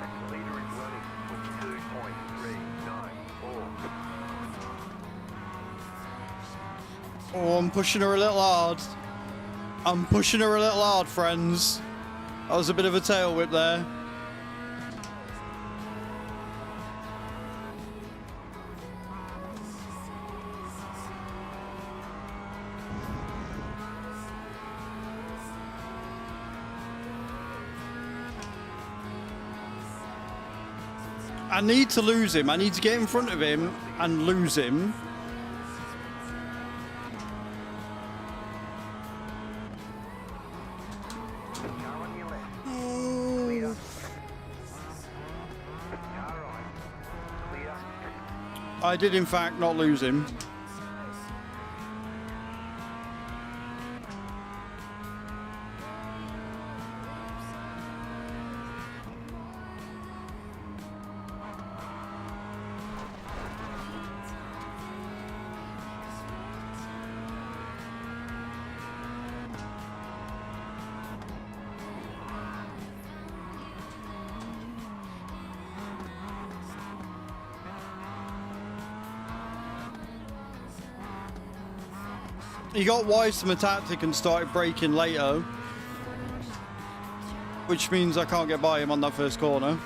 The leader is running. 22.394. Oh, I'm pushing her a little hard. I'm pushing her a little hard, friends. That was a bit of a tail whip there. I need to lose him. I need to get in front of him and lose him. Car on your left. Clear. I did, in fact, not lose him. He got wise to my tactic and started braking later, which means I can't get by him on that first corner.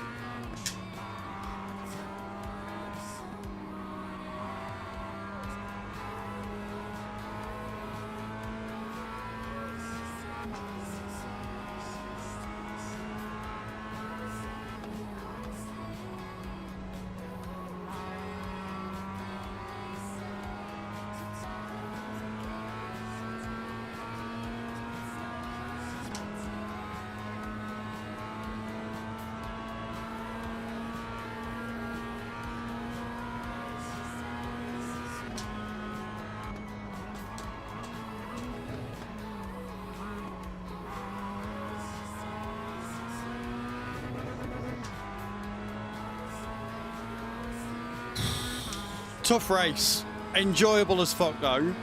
Tough race. Enjoyable as fuck though.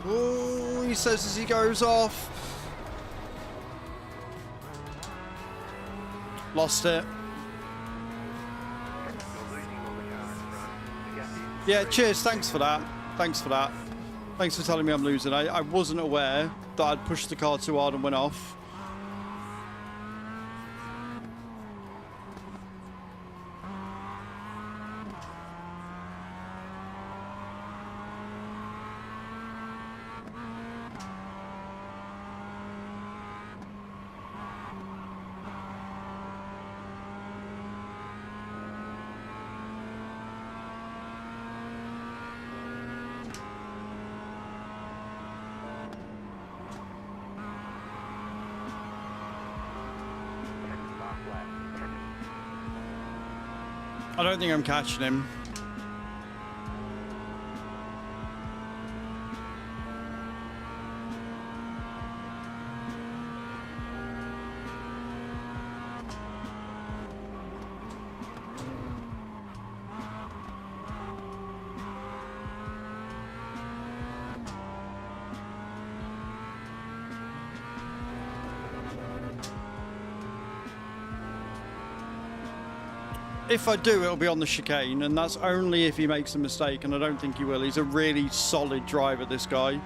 Oh, he says as he goes off. Lost it. Yeah, cheers. Thanks for that. Thanks for that. Thanks for telling me I'm losing. I wasn't aware that I'd pushed the car too hard and went off. I don't think I'm catching him. If I do, it'll be on the chicane, and that's only if he makes a mistake, and I don't think he will. He's a really solid driver, this guy.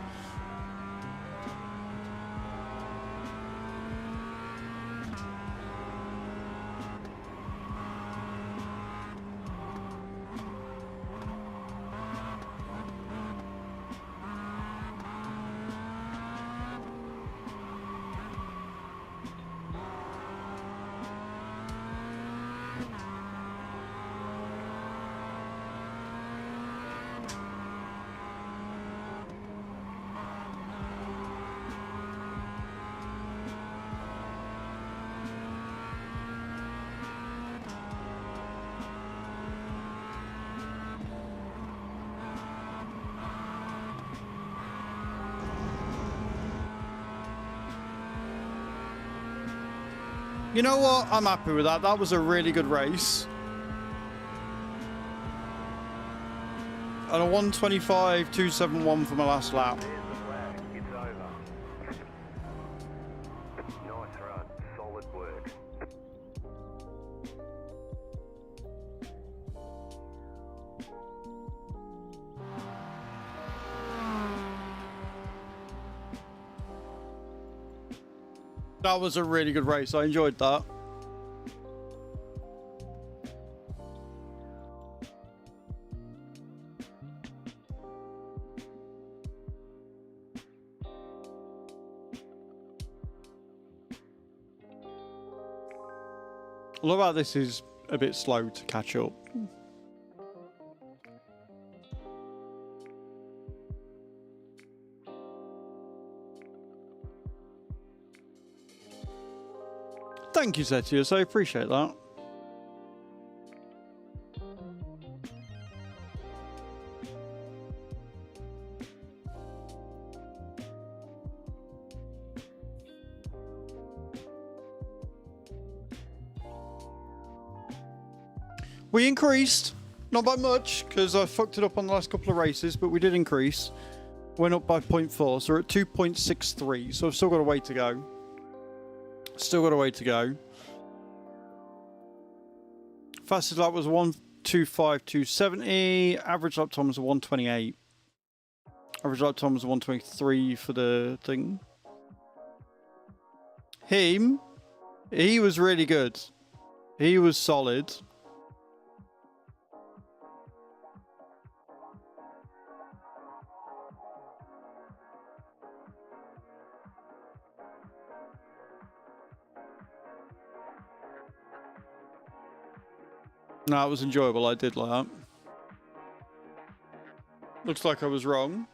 You know what? I'm happy with that. That was a really good race. And a 125.271 for my last lap. There's the flag. It's over. Nice run. Solid work. That was a really good race. I enjoyed that. I love how this is a bit slow to catch up. Thank you, Zetius. I appreciate that. We increased. Not by much, because I fucked it up on the last couple of races, but we did increase. Went up by 0.4, so we're at 2.63. So I've still got a way to go. Still got a way to go. Fastest lap was 1:25.270. Average lap time was a 1:28. Average lap time was a 1:23 for the thing. He was really good. He was solid. No, it was enjoyable. I did like that. Looks like I was wrong.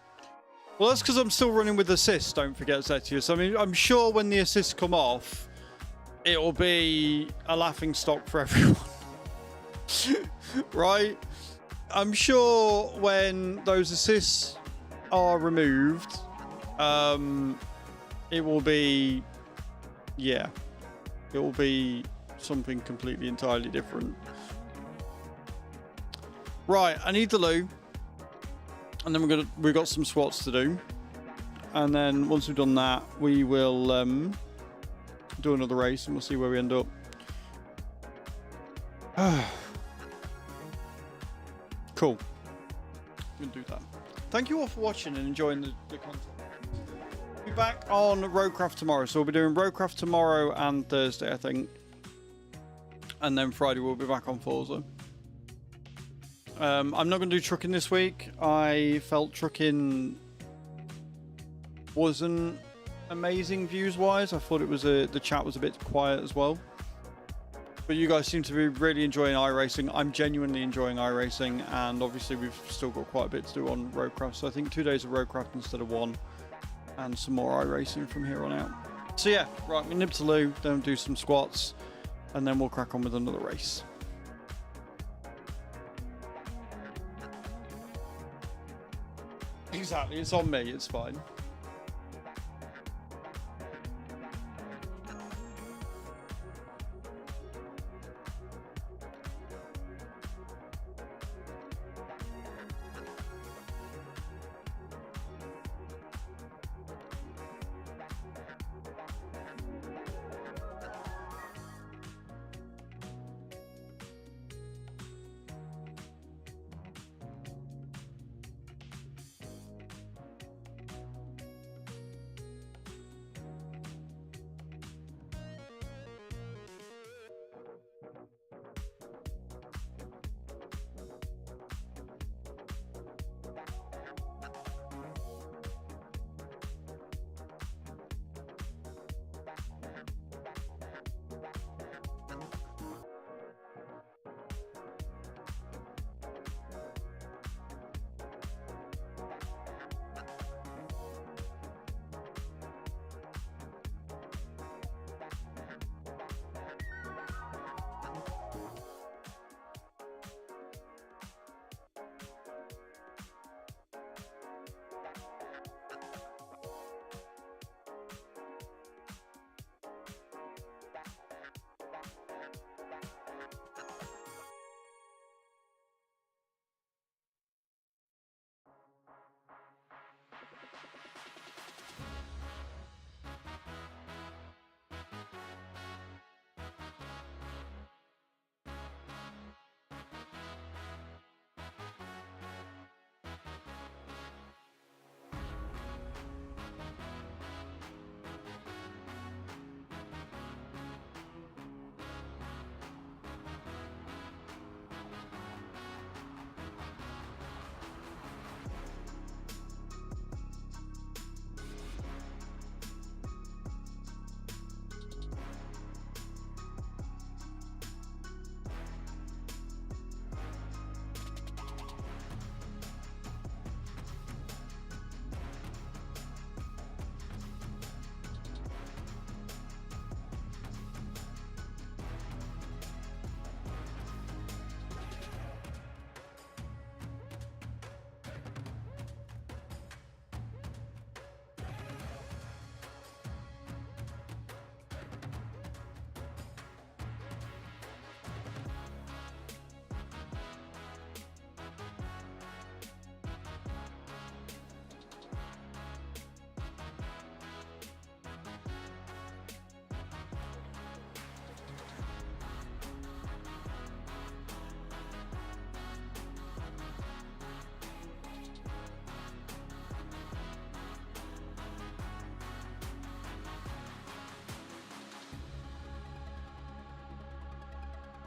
Well, that's because I'm still running with assists, don't forget, Zetius. I mean, I'm sure when the assists come off, it'll be a laughing stock for everyone. Right? I'm sure when those assists are removed, it will be... Yeah. It will be something completely entirely different. Right, I need the loo. And then we've got some squats to do. And then once we've done that, we will do another race and we'll see where we end up. Cool. We'll do that. Thank you all for watching and enjoying the content. We'll be back on Roadcraft tomorrow. So we'll be doing Roadcraft tomorrow and Thursday, I think. And then Friday we'll be back on Forza. I'm not going to do trucking this week. I felt trucking wasn't amazing views-wise. I thought it was the chat was a bit quiet as well. But you guys seem to be really enjoying iRacing. I'm genuinely enjoying iRacing, and obviously we've still got quite a bit to do on Roadcraft. So I think 2 days of Roadcraft instead of 1, and some more iRacing from here on out. So yeah, right, we nip to loo, then do some squats, and then we'll crack on with another race. Exactly, it's on me, it's fine.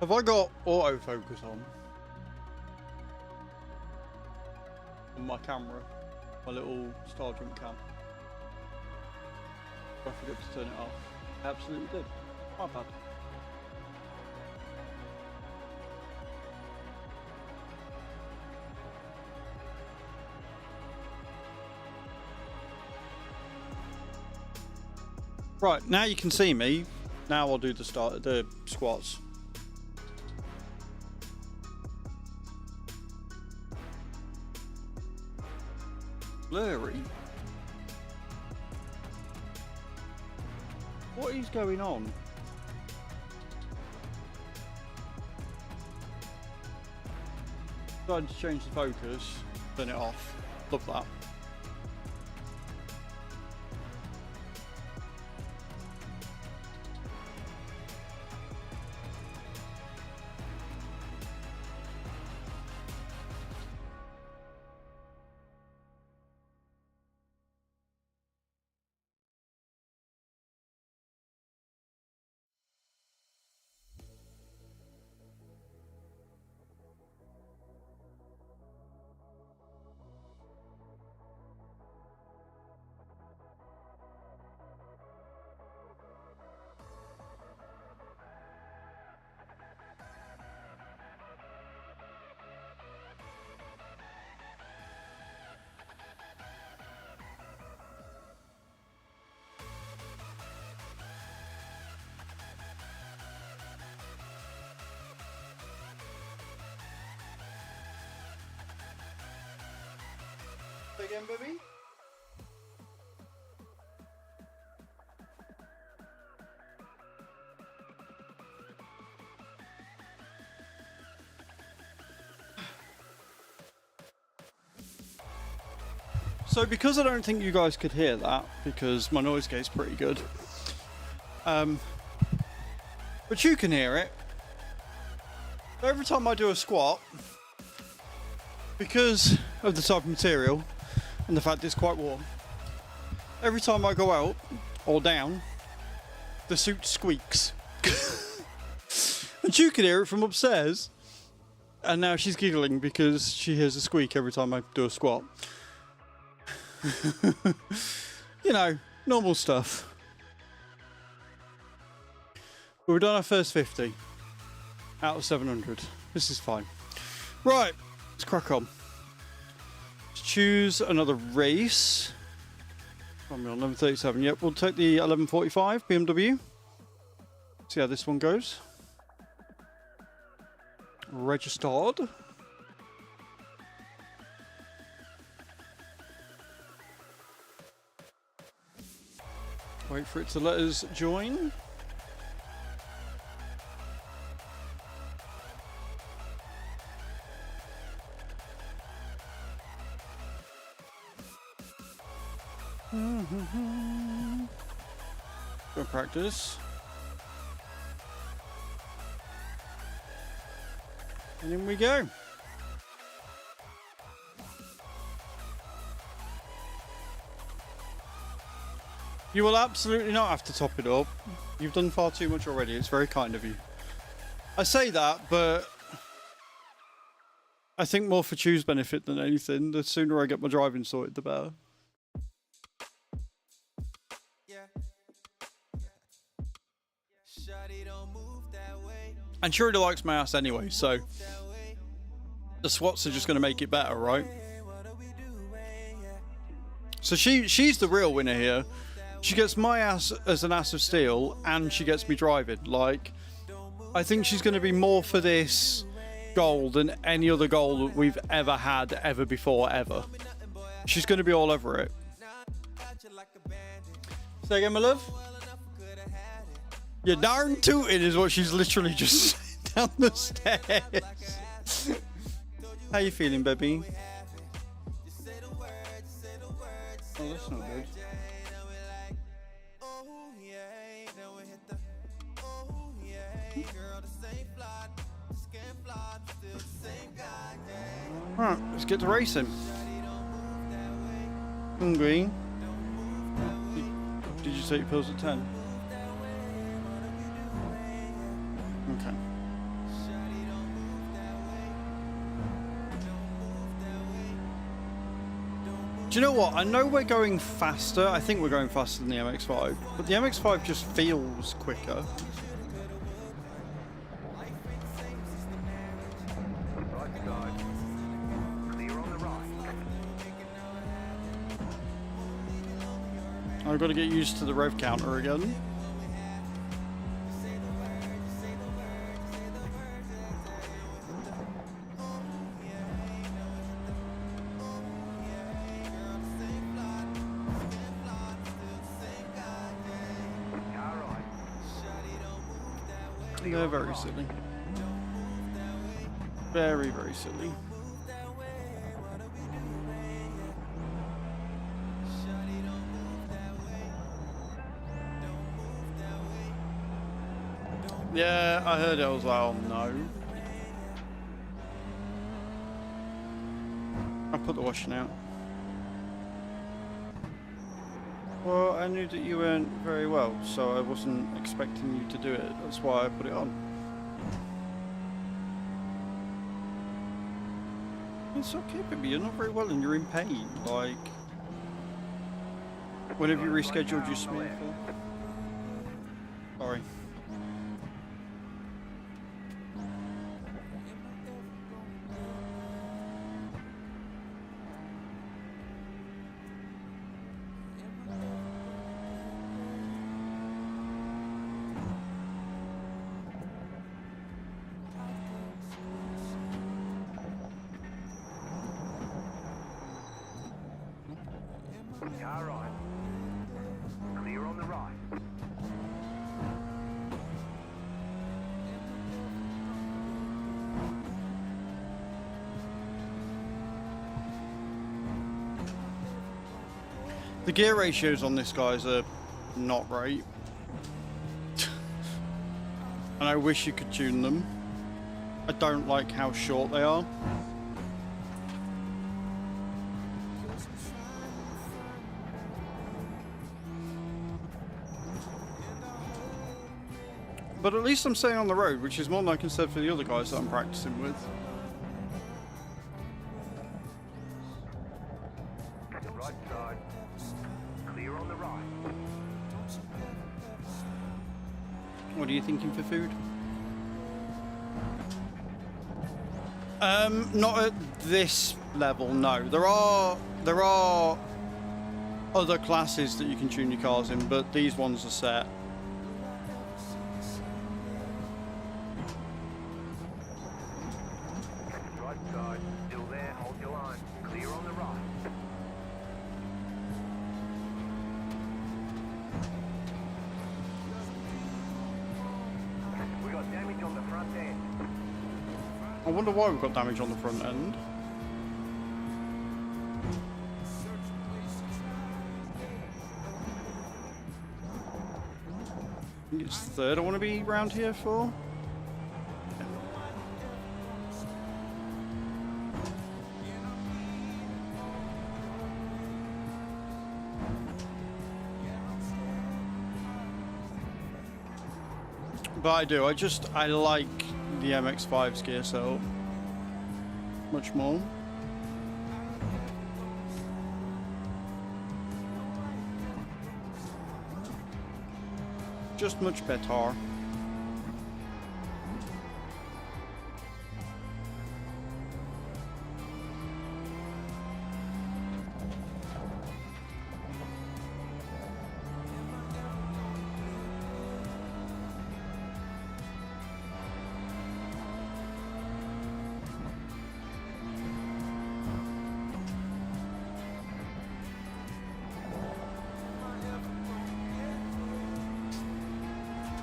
Have I got autofocus on my camera? My little star jump cam. I forgot to turn it off. I absolutely did. My bad. Right, now you can see me. Now I'll do the squats. Blurry. What is going on? Decided to change the focus, turn it off. Love that. Again, baby. So because I don't think you guys could hear that, because my noise gate's pretty good, but you can hear it. Every time I do a squat, because of the type of material and the fact it's quite warm, every time I go out or down, the suit squeaks. And you can hear it from upstairs. And now she's giggling because she hears a squeak every time I do a squat. You know, normal stuff. But we've done our first 50 out of 700. This is fine. Right, let's crack on. Let's choose another race. I'm on 11:37. Yep, we'll take the 11:45 BMW. See how this one goes. Registered. Wait for it to let us join. Go practice. And in we go. You will absolutely not have to top it up. You've done far too much already. It's very kind of you. I say that, but I think more for Chu's benefit than anything. The sooner I get my driving sorted, the better. And she already likes my ass anyway, so the squats are just going to make it better, right? So she's the real winner here. She gets my ass as an ass of steel, and she gets me driving. Like, I think she's going to be more for this goal than any other goal that we've ever had, ever before, ever. She's going to be all over it. Say again, my love? You're darn tootin' is what she's literally just said down the stairs. How you feeling, baby? Oh, that's not good. Right, let's get to racing. Hungry? Did you take your pills at 10? Okay. Do you know what? I know we're going faster. I think we're going faster than the MX-5, but the MX-5 just feels quicker. Right side. Clear on the right. I've got to get used to the rev counter again. Car right. They're very silly. Very, very silly. Yeah, I heard it. I was like, oh no. I put the washing out. Well, I knew that you weren't very well, so I wasn't expecting you to do it. That's why I put it on. It's okay, baby. You're not very well and you're in pain. Like, when have you rescheduled your smear for? Sorry. Car right. Clear on the right. The gear ratios on this guys are not right. And I wish you could tune them. I don't like how short they are. But at least I'm staying on the road, which is more than I can say for the other guys that I'm practicing with. Right side. Clear on the right. What are you thinking for food? Not at this level, no. There are other classes that you can tune your cars in, but these ones are set. Right side. Still there. Hold your line. Clear on the right. We got damage on the front end. I wonder why we've got damage on the front end. I think it's third I want to be around here for. But I like the MX-5's gear setup much more. Just much better.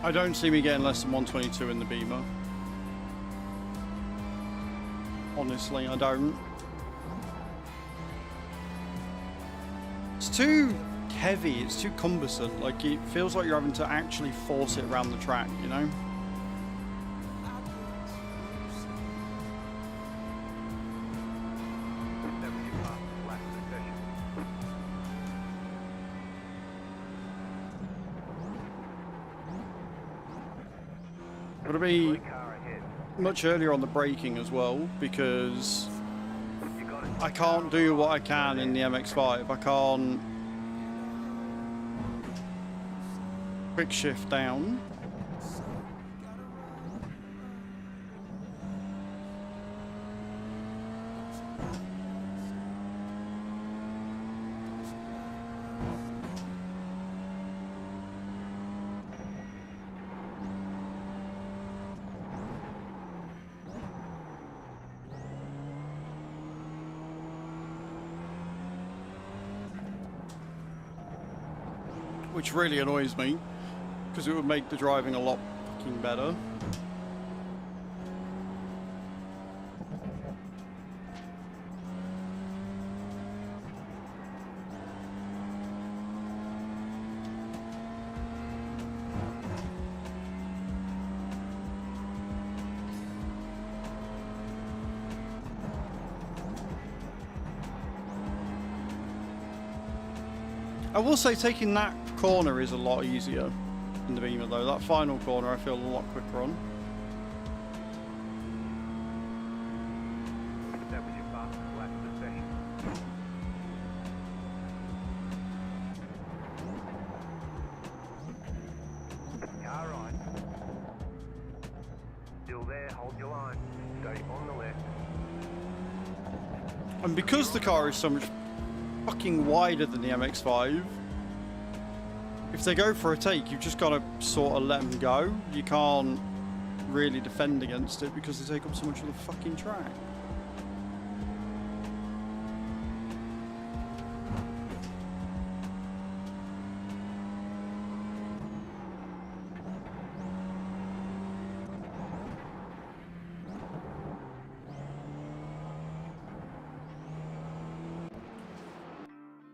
I don't see me getting less than 122 in the Beamer. Honestly, I don't. It's too heavy, it's too cumbersome. Like, it feels like you're having to actually force it around the track, you know? Gotta be Car ahead. much earlier on the braking as well, because You got it. I can't do what I can in the MX-5. I can't quick shift down. Which really annoys me, because it would make the driving a lot fucking better. I will say taking that corner is a lot easier in the Beamer though. That final corner I feel a lot quicker on. That was your fastest lap of the session. Car right. Still there, hold your line. Stay on the left. And because the car is so much fucking wider than the MX-5, if they go for a take, you've just got to sort of let them go. You can't really defend against it because they take up so much of the fucking track.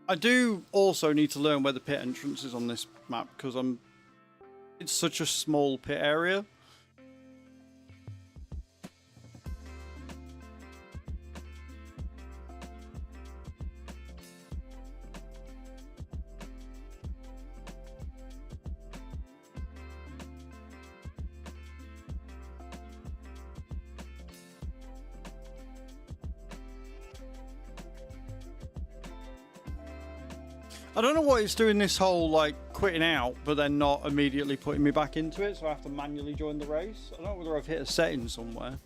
I do also need to learn where the pit entrance is on this map because it's such a small pit area. I don't know what it's doing this whole like quitting out but then not immediately putting me back into it, so I have to manually join the race. I don't know whether I've hit a setting somewhere.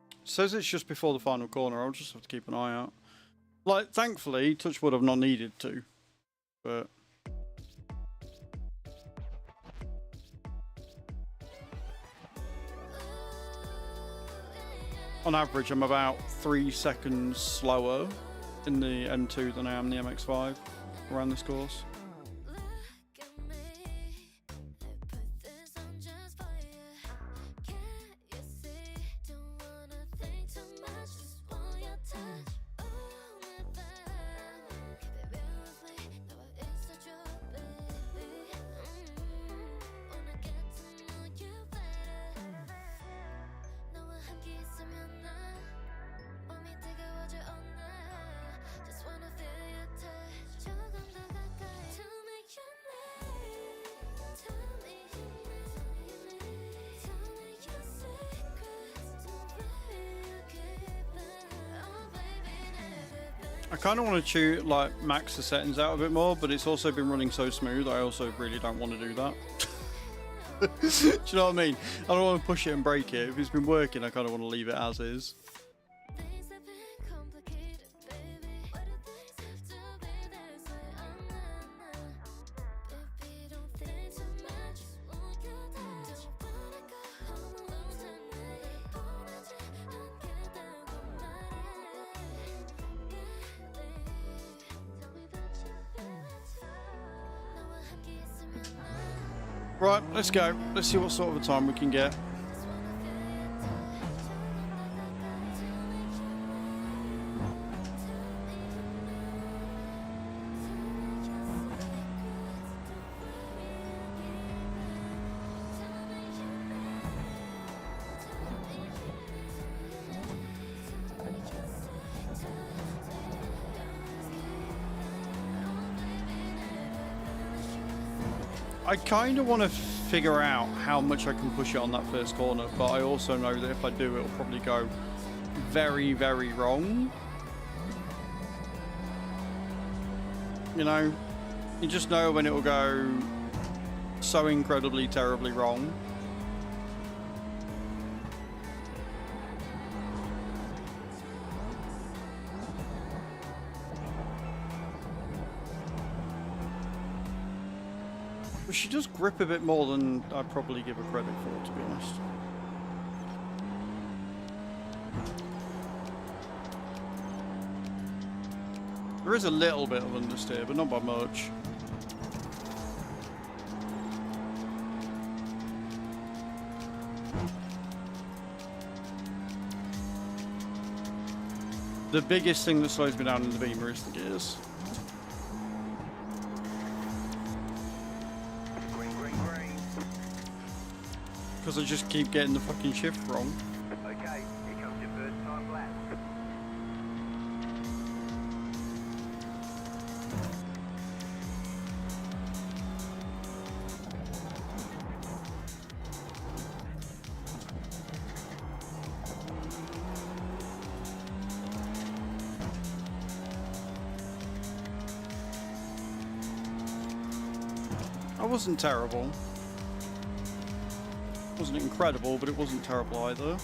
It says it's just before the final corner. I'll just have to keep an eye out. Like, thankfully, touch wood, I've not needed to. But on average, I'm about 3 seconds slower in the M2 than I am the MX-5 around this course. I kind of want to max the settings out a bit more, but it's also been running so smooth, I also really don't want to do that. Do you know what I mean? I don't want to push it and break it. If it's been working, I kind of want to leave it as is. Right, let's go. Let's see what sort of a time we can get. I kind of want to figure out how much I can push it on that first corner, but I also know that if I do, it'll probably go very, very wrong. You know, you just know when it will go so incredibly, terribly wrong. But she does grip a bit more than I'd probably give her credit for, to be honest. There is a little bit of understeer, but not by much. The biggest thing that slows me down in the Beamer is the gears. Because I just keep getting the fucking shift wrong. Okay, here comes your first time lap. I wasn't terrible. Wasn't incredible, but it wasn't terrible either.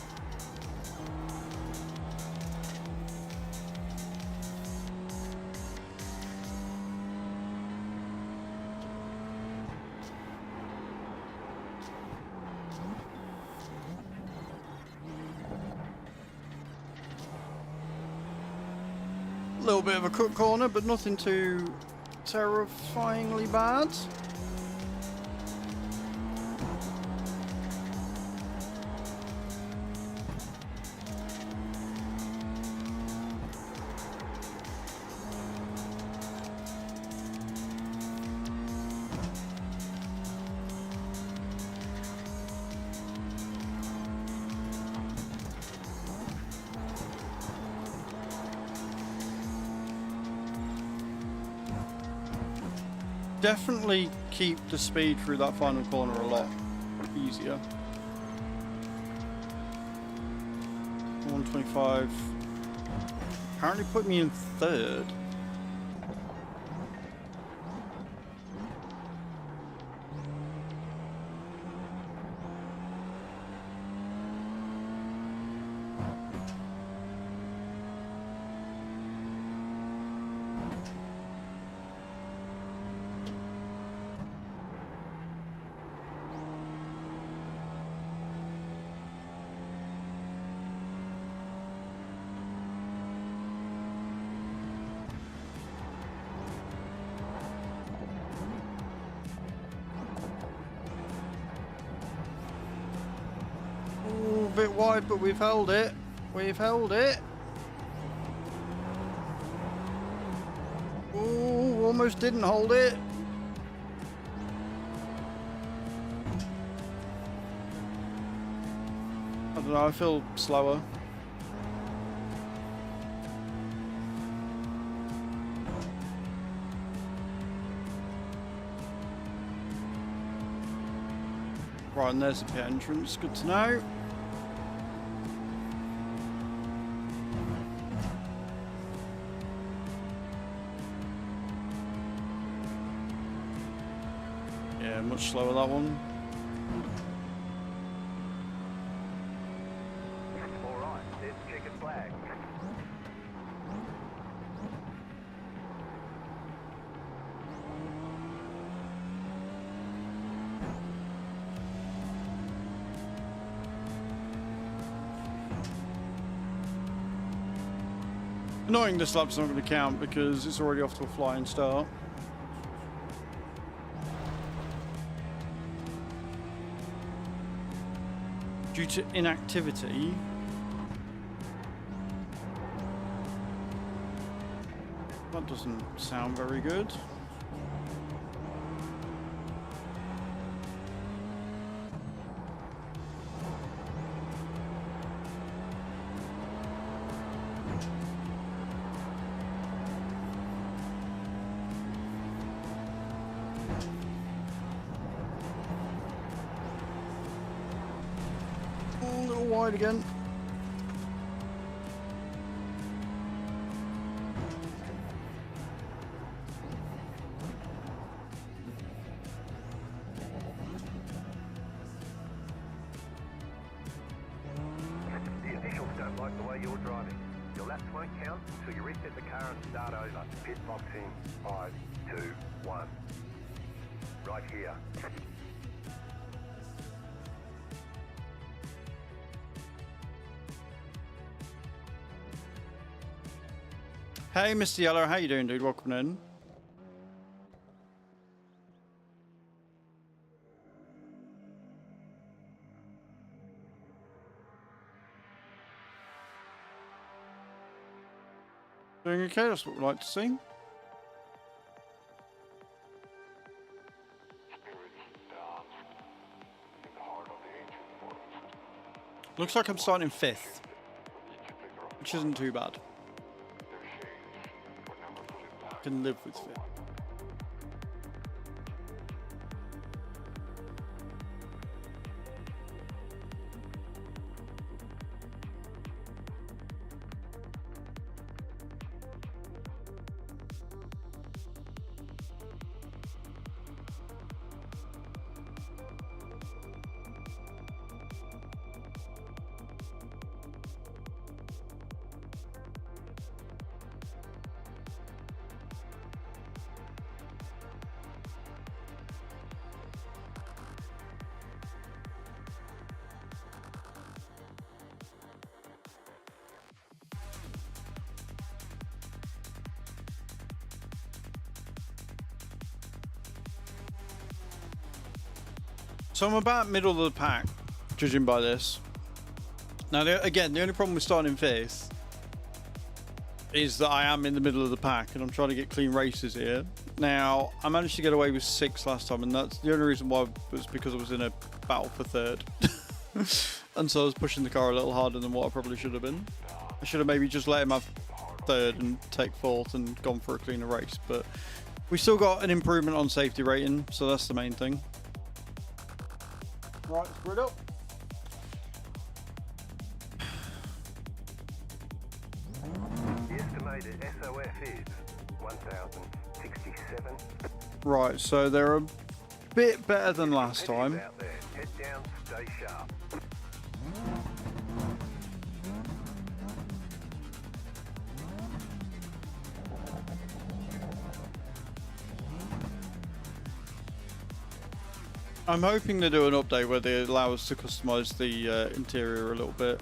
A little bit of a cook corner, but nothing too terrifyingly bad. Definitely keep the speed through that final corner a lot easier. 125. Apparently put me in third. A bit wide, but we've held it. We've held it. Ooh, almost didn't hold it. I don't know, I feel slower. Right, and there's the pit entrance. Good to know. Yeah, much slower that one. All right, there's the checkered flag. Annoying this lap's not going to count because it's already off to a flying start. Due to inactivity. That doesn't sound very good. a little wide again. The officials don't like the way you're driving. Your laps won't count until you reset the car and start over. Pit box in 5, 2, 1. Right here. Hey, Mr. Yeller, how you doing, dude? Welcome in. Doing okay, that's what we like to see. Looks like I'm starting in 5th, which isn't too bad. Can live with 5th. So I'm about middle of the pack, judging by this. Now, again, the only problem with starting 5th is that I am in the middle of the pack and I'm trying to get clean races here. Now, I managed to get away with 6th last time, and that's the only reason why was because I was in a battle for 3rd. And so I was pushing the car a little harder than what I probably should have been. I should have maybe just let him have 3rd and take 4th and gone for a cleaner race, but we still got an improvement on safety rating, so that's the main thing. Right, spread up. The estimated SOF is 1,067. Right, so they're a bit better than last time. Out there. Head down, stay sharp. I'm hoping to do an update where they allow us to customize the interior a little bit.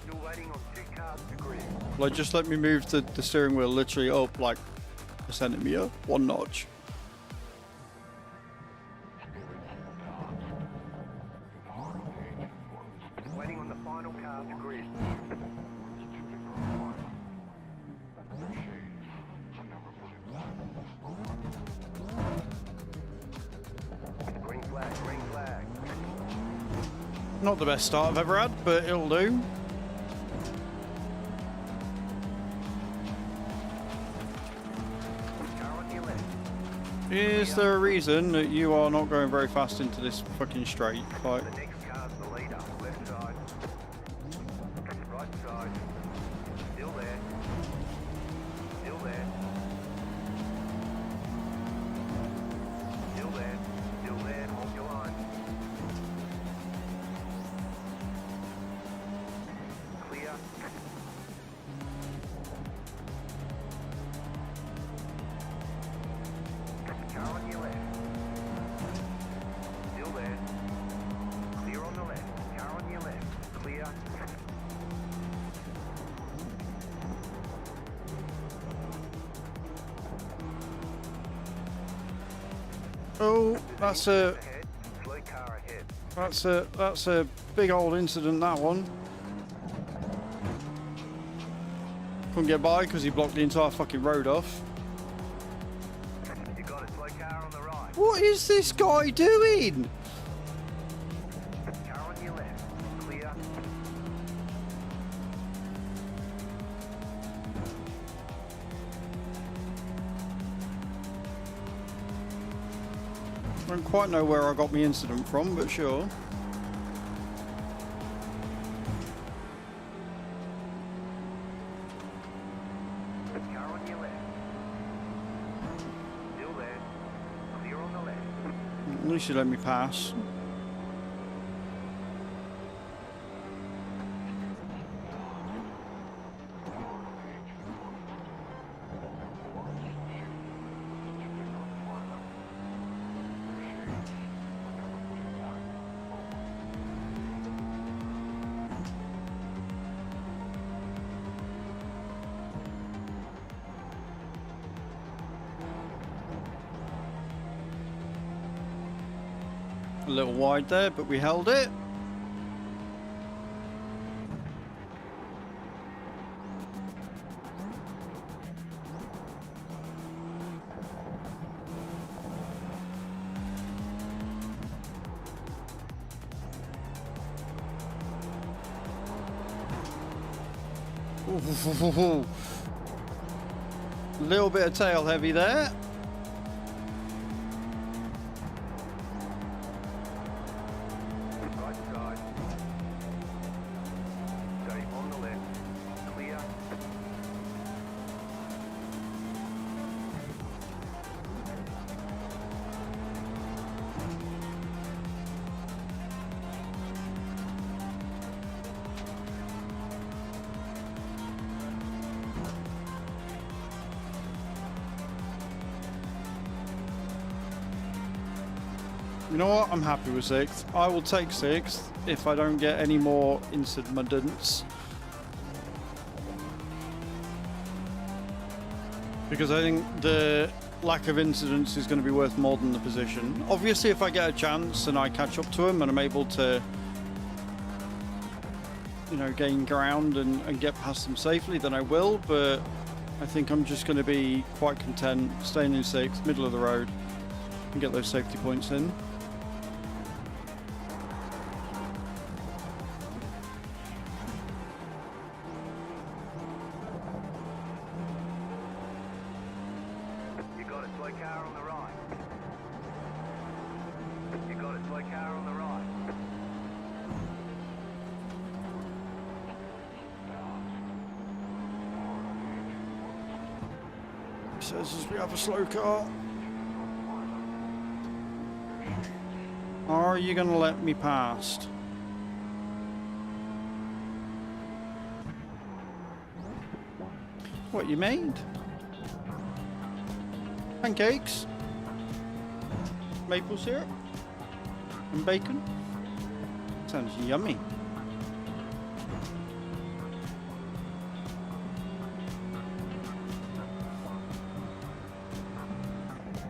Still waiting on 2 cars to grid. Like, just let me move the steering wheel literally up like a centimetre, 1 notch. Waiting on the final car to grid. Green flag, green flag. Not the best start I've ever had, but it'll do. Car on your left. Is there a reason that you are not going very fast into this fucking straight? Like, The next car's the leader. Left side. Right side. Still there. Still there. Still there. Still there. Hold your line. Clear. Car on your left. Still there. Clear on the left. Car on your left. Clear. oh, that's a Ahead. Slow car ahead. that's a big old incident, that one. Couldn't get by because he blocked the entire fucking road off. You got a slow car on the right. What is this guy doing? Car on your left. Clear. I don't quite know where I got my incident from, but sure. least you let me pass. A little wide there, but we held it. Ooh. Little bit of tail heavy there. Right side. Stay on the left. Clear. You know what? I'm happy with 6th. I will take 6th if I don't get any more incidents. Because I think the lack of incidents is going to be worth more than the position. Obviously, if I get a chance and I catch up to him and I'm able to, you know, gain ground and get past them safely, then I will. But I think I'm just going to be quite content staying in 6th, middle of the road, and get those safety points in. You got a slow car on the right. You got a slow car on the right. Says as we have a slow car. Are you going to let me past? What you made? Pancakes? Maple syrup? And bacon? Sounds yummy.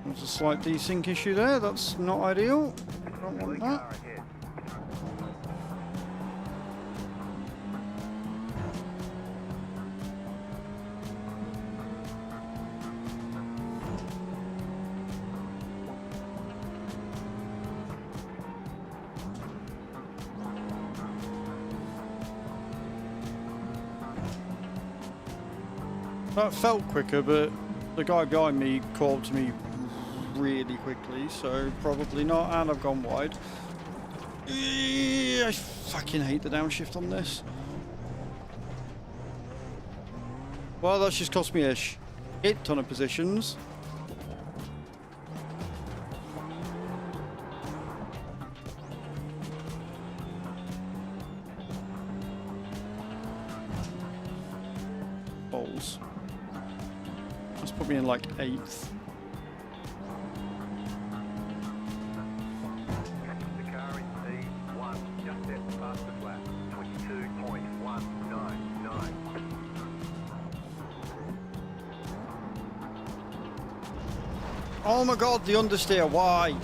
There's a slight desync issue there. That's not ideal. Don't Slow want car that. ahead. That felt quicker, but the guy behind me caught up to me really quickly, so probably not, and I've gone wide. I fucking hate the downshift on this. Well, that's just cost me a shit ton of positions. Balls. That's put me in like 8th. The car in P1, just set past the flat. 22.199. Oh my god, the understeer, why?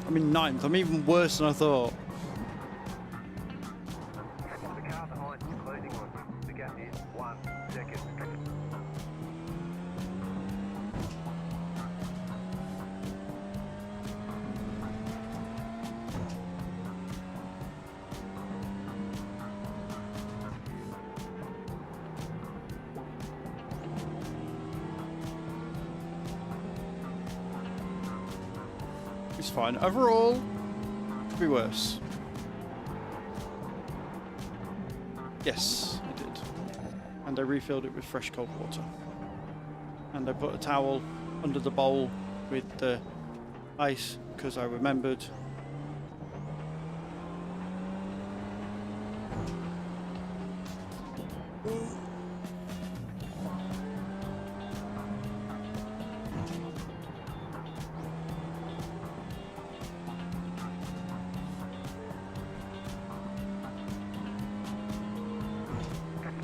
I'm in 9th, I'm even worse than I thought. The car behind is closing on you. The gap is 1 second. It's fine. Overall, could be worse. Yes, I did. And I refilled it with fresh cold water. And I put a towel under the bowl with the ice because I remembered.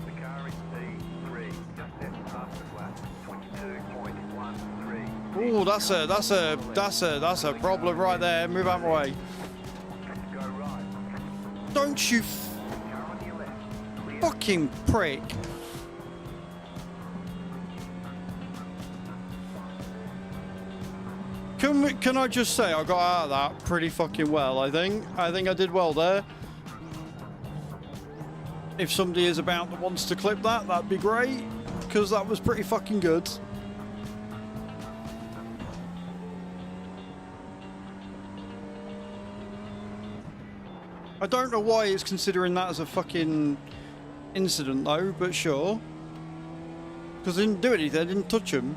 The car in P3, just left past the flat, 22.13. Oh, that's a problem right there. Move out of my way. Go right. Don't you Car on your left. Clear. fucking prick. Can I just say I got out of that pretty fucking well, I think. I did well there. If somebody is about that wants to clip that, that'd be great. Because that was pretty fucking good. I don't know why it's considering that as a fucking incident though, but sure. Because I didn't do anything, I didn't touch him.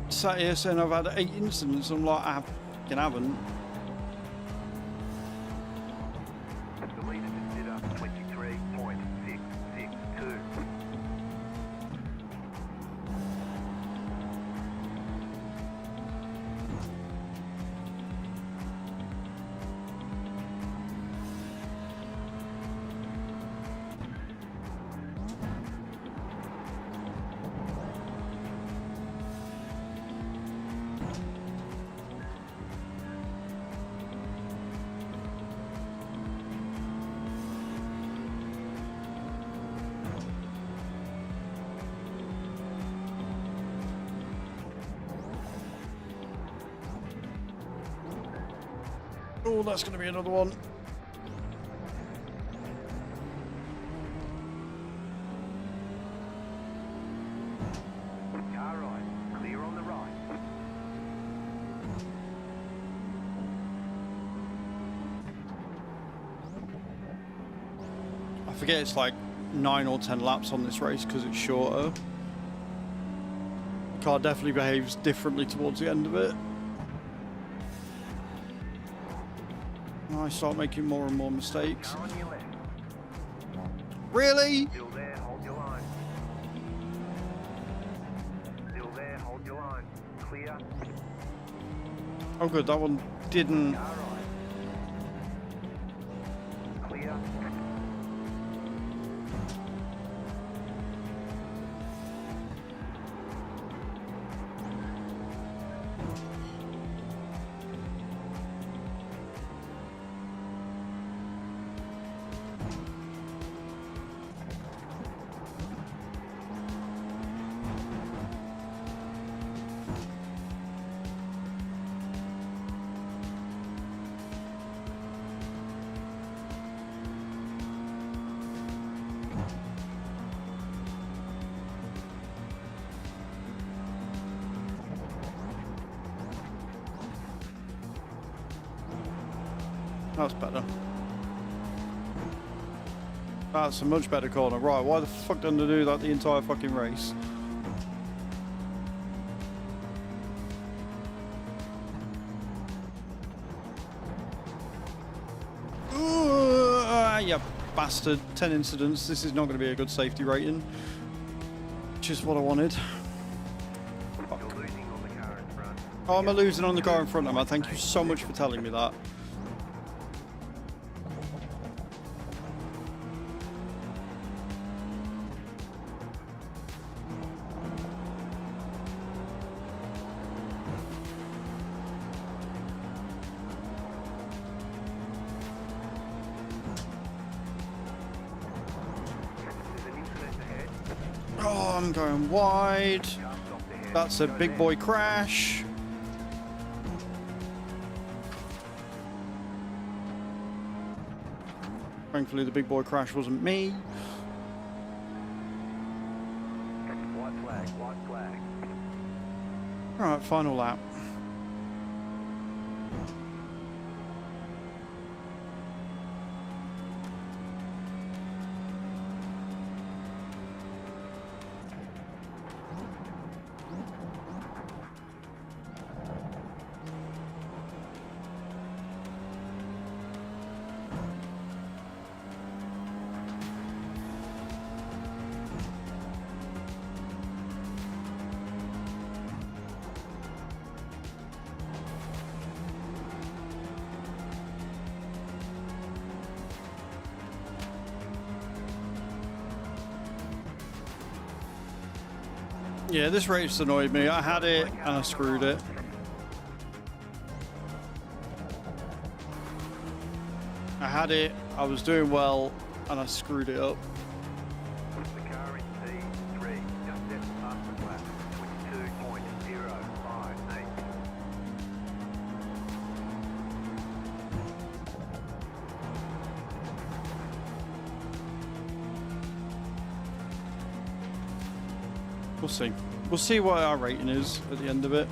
Sat here saying I've had 8 incidents, I'm like, I fucking haven't. The leader just did up 23.662. Oh, that's going to be another one. Car right. Clear on the right. I forget it's like 9 or 10 laps on this race because it's shorter. Car definitely behaves differently towards the end of it. I start making more and more mistakes. Car on your left. Really? Still there, hold your line. Still there, hold your line. Clear. Oh good, that one didn't. Car right. Clear. That's better. That's a much better corner. Right, why the fuck didn't I do that the entire fucking race? You bastard. 10 incidents. This is not going to be a good safety rating. Just what I wanted. You're losing on the car in front. Oh, am I losing on the car in front of me? Thank you so much for telling me that. There's an incident ahead. Oh, I'm going wide. Just off the head. That's a Go big there. boy crash. Thankfully, the big boy crash wasn't me. white flag. Alright, final lap. Yeah, this race annoyed me. I had it and I screwed it. I had it, I was doing well, and I screwed it up. The car in P3 just stepped past the flat. 22.058. We'll see. We'll see what our rating is at the end of it.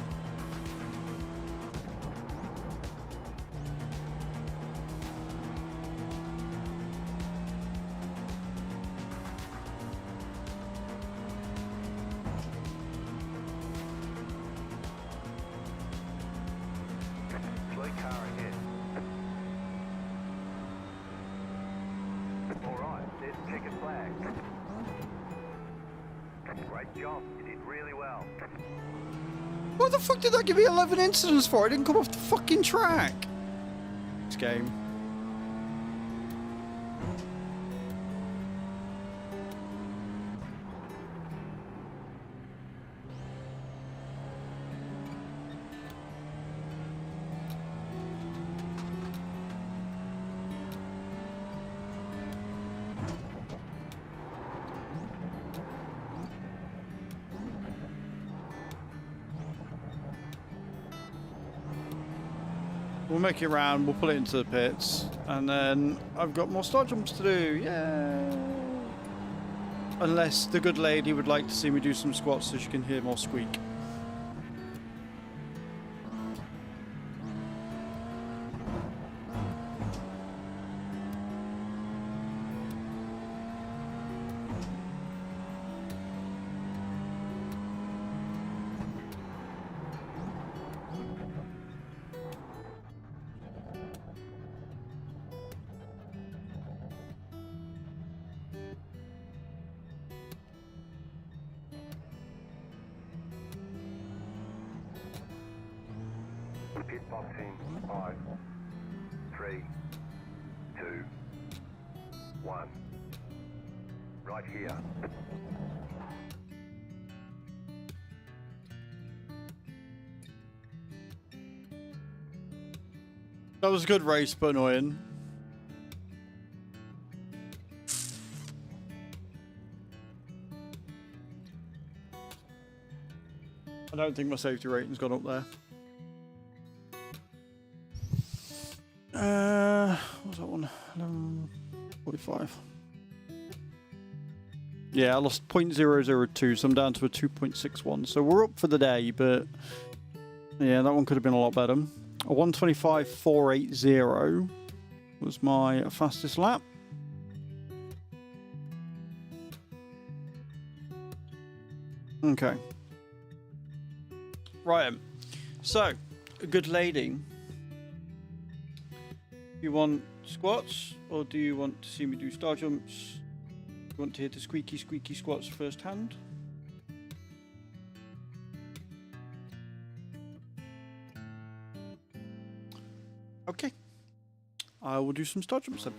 Slow car ahead. Alright, there's the checkered flag. Great job, you did really well. What the fuck did that give me 11 incidents for? I didn't come off the fucking track. This game. We'll make it round, we'll put it into the pits, and then I've got more star jumps to do. Yeah. Unless the good lady would like to see me do some squats so she can hear more squeak. Pit boxing. 5, 3, 2, 1. Right here. That was a good race, but annoying. I don't think my safety rating's gone up there. What was that one? 45. Yeah, I lost 0.002, so I'm down to a 2.61. So we're up for the day, but yeah, that one could have been a lot better. A 125.480 was my fastest lap. Okay. Right. So, a good lady. You want squats, or do you want to see me do star jumps? You want to hear the squeaky squeaky squats first hand? Okay. I will do some star jumps then.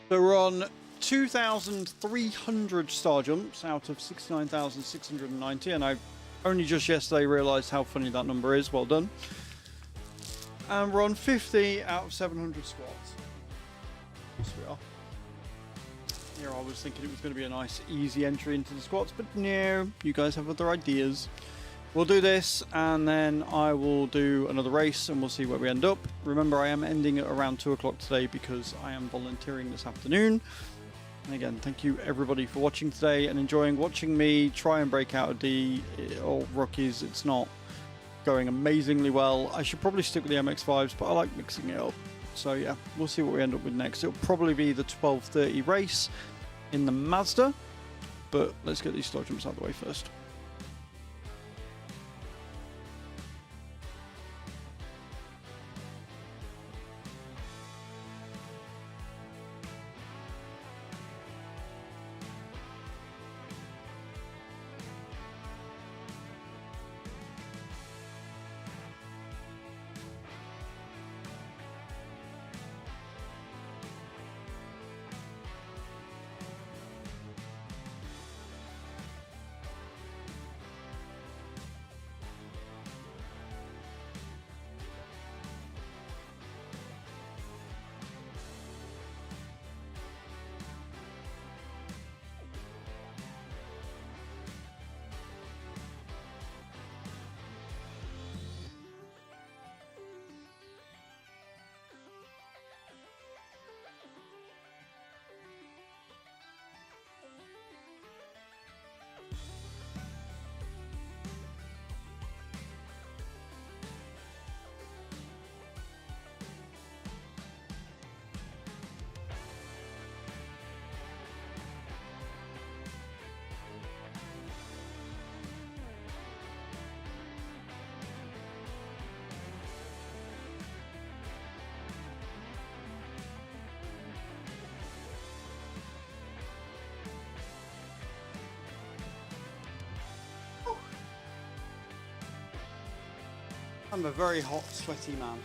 So we're on 2,300 star jumps out of 69,690, and I only just yesterday realised how funny that number is. Well done. And we're on 50 out of 700 squats. Yes, we are. Here I was thinking it was going to be a nice, easy entry into the squats, but no, you guys have other ideas. We'll do this, and then I will do another race, and we'll see where we end up. Remember, I am ending at around 2 o'clock today because I am volunteering this afternoon. And again, thank you everybody for watching today and enjoying watching me try and break out a D or rookies. It's not going amazingly well. I should probably stick with the MX-5s, but I like mixing it up. So yeah, we'll see what we end up with next. It'll probably be the 1230 race in the Mazda, but let's get these star jumps out of the way first. I'm a very hot, sweaty man.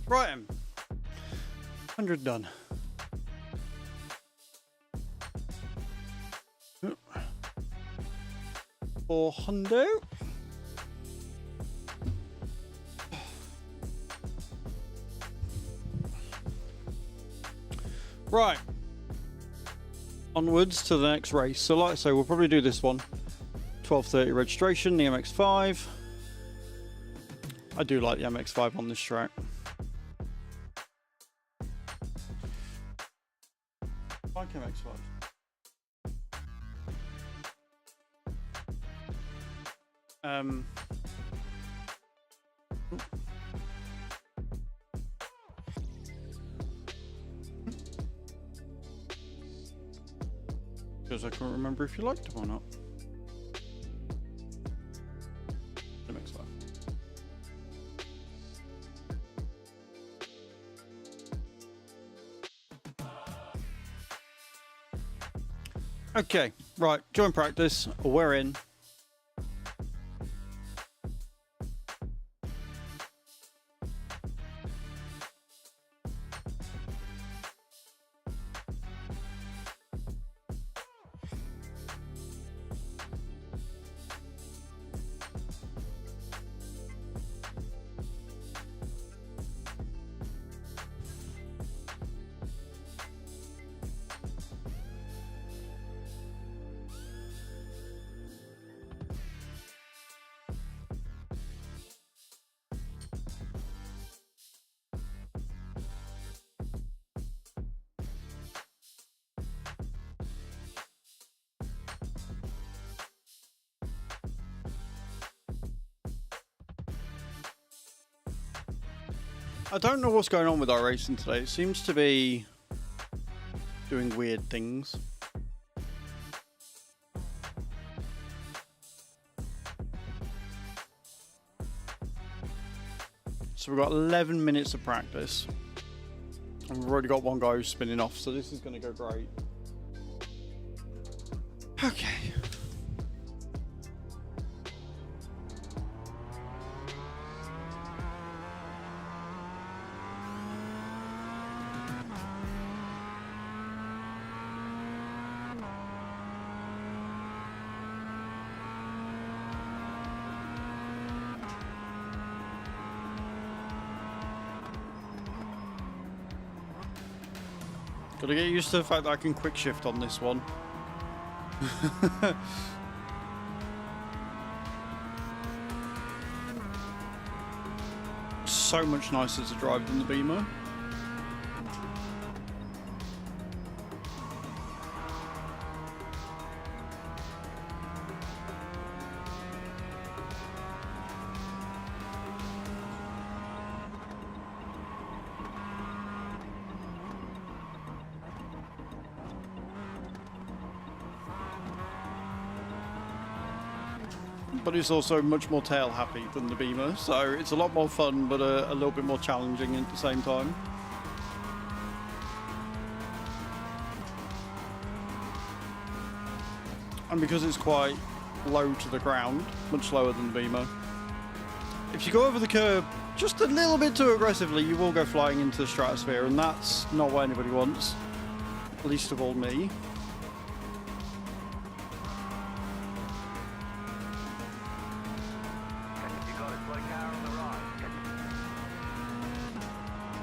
Right, 100 done. For hundo. Right. Onwards to the next race. So like I say, we'll probably do this one. 1230 registration, the MX-5. I do like the MX-5 on this track. I like MX-5. Because I can't remember if you liked him or not. MX-5. Okay, right, join practice. We're in. I don't know what's going on with iracing today. It seems to be doing weird things. So we've got 11 minutes of practice. And we've already got one guy who's spinning off, so this is going to go great. Okay. Gotta get used to the fact that I can quick shift on this one. So much nicer to drive than the Beamer. But it's also much more tail happy than the Beamer, so it's a lot more fun, but a little bit more challenging at the same time. And because it's quite low to the ground, much lower than the Beamer, if you go over the curb just a little bit too aggressively, you will go flying into the stratosphere, and that's not what anybody wants, least of all me.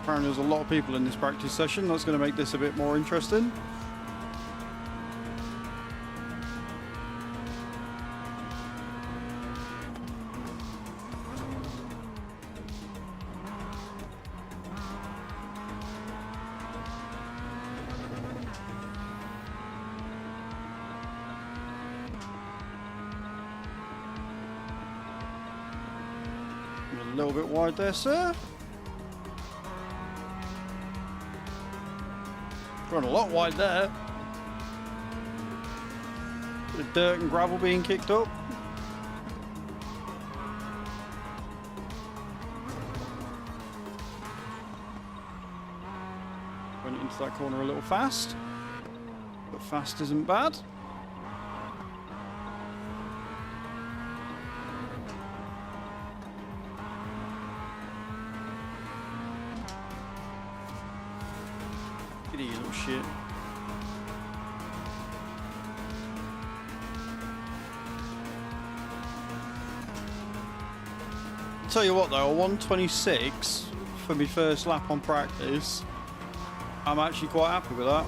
Apparently there's a lot of people in this practice session. That's going to make this a bit more interesting. A little bit wide there, sir. Run a lot wide there. Bit of dirt and gravel being kicked up. Went into that corner a little fast, but fast isn't bad. You little shit. Tell you what though, a 126 for my first lap on practice, I'm actually quite happy with that.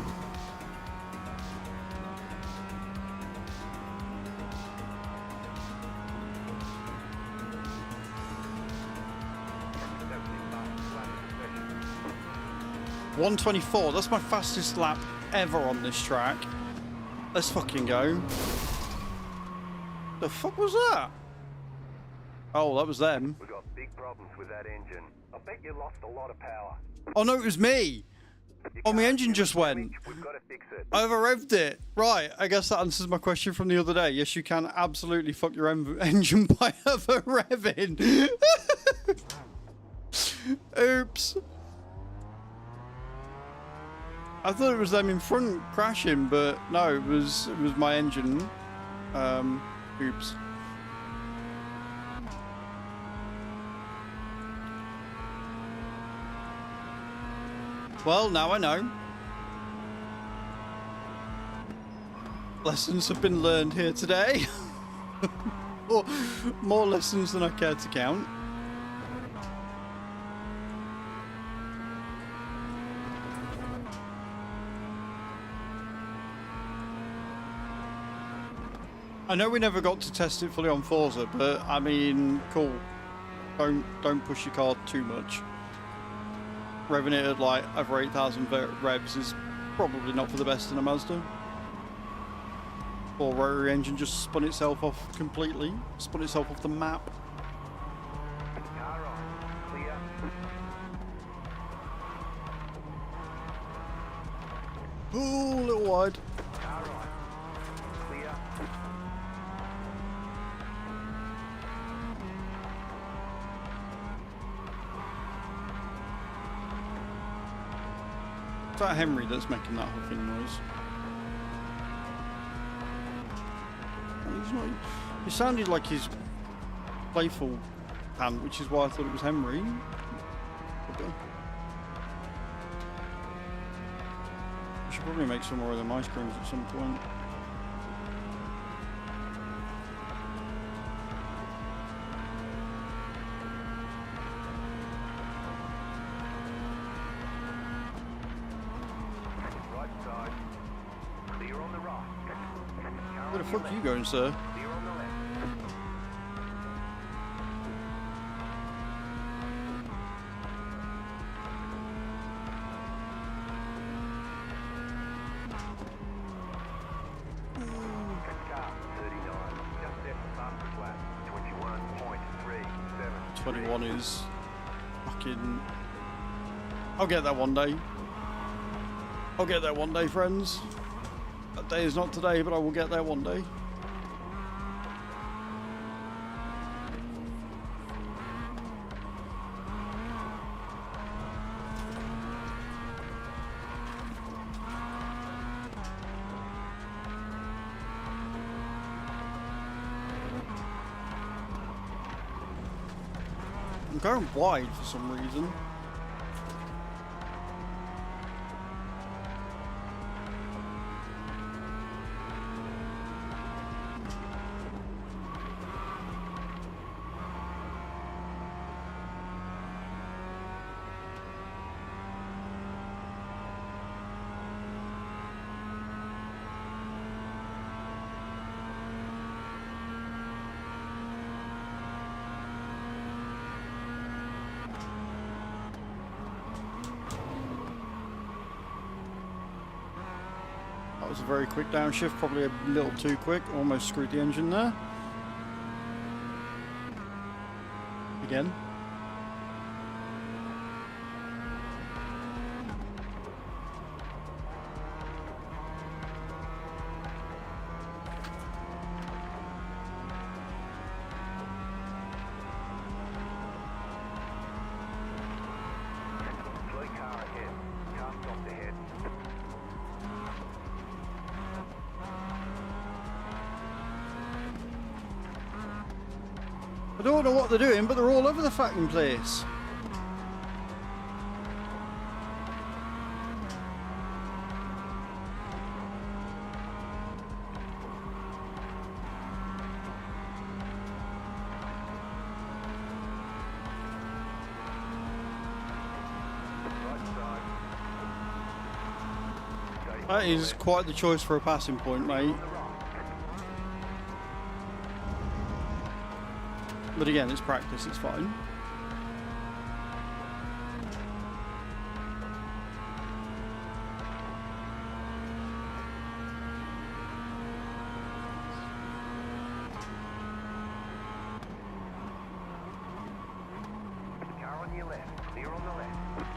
.124, that's my fastest lap ever on this track. Let's fucking go. The fuck was that? Oh, that was them. We've got big problems with that engine. I bet you lost a lot of power. Oh no, it was me. Oh, my engine just went. We've got to fix it. I over-revved it. Right, I guess that answers my question from the other day. Yes, you can absolutely fuck your engine by over-revving. Oops. I thought it was them in front crashing, but no, it was my engine. Oops. Well, now I know. Lessons have been learned here today. More lessons than I care to count. I know we never got to test it fully on Forza, but I mean, cool. Don't push your car too much. Revving it at like over 8,000 revs is probably not for the best in a Mazda. Or rotary engine just spun itself off completely, spun itself off the map. Car on. Clear. Oh, a little wide. Car right. Clear. Is that Henry that's making that huffing noise? Oh, he's not. He sounded like his playful hand, which is why I thought it was Henry. Okay. I should probably make some more of them ice creams at some point. Right side. Clear on the right. Car Where the on fuck your are you left. going, sir? Clear on the left. Car 39. Just left the fastest lap. 21.37. 21 is fucking. I'll get that one day. I'll get there one day, friends. That day is not today, but I will get there one day. I'm going wide for some reason. That was a very quick downshift, probably a little too quick, almost screwed the engine there. Again. Slow car ahead. Car stopped ahead. I don't know what they're doing, but they're all over the fucking place. Right side. Stay That is quite the choice for a passing point, mate. on the right. But again, it's practice, it's fine. Car on your left. Clear on the left.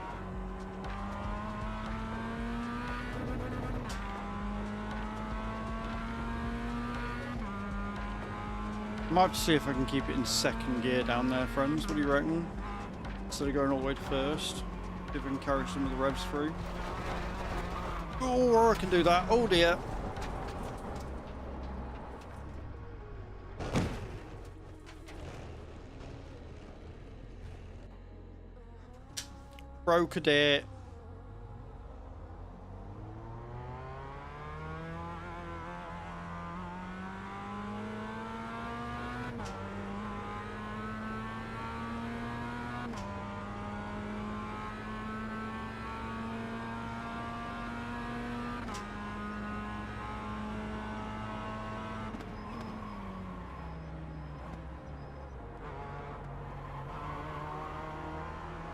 I might have to see if I can keep it in second gear down there, friends. What do you reckon? Instead of going all the way to first. See if I can carry some of the revs through. Oh, I can do that. Oh dear. Broke a day.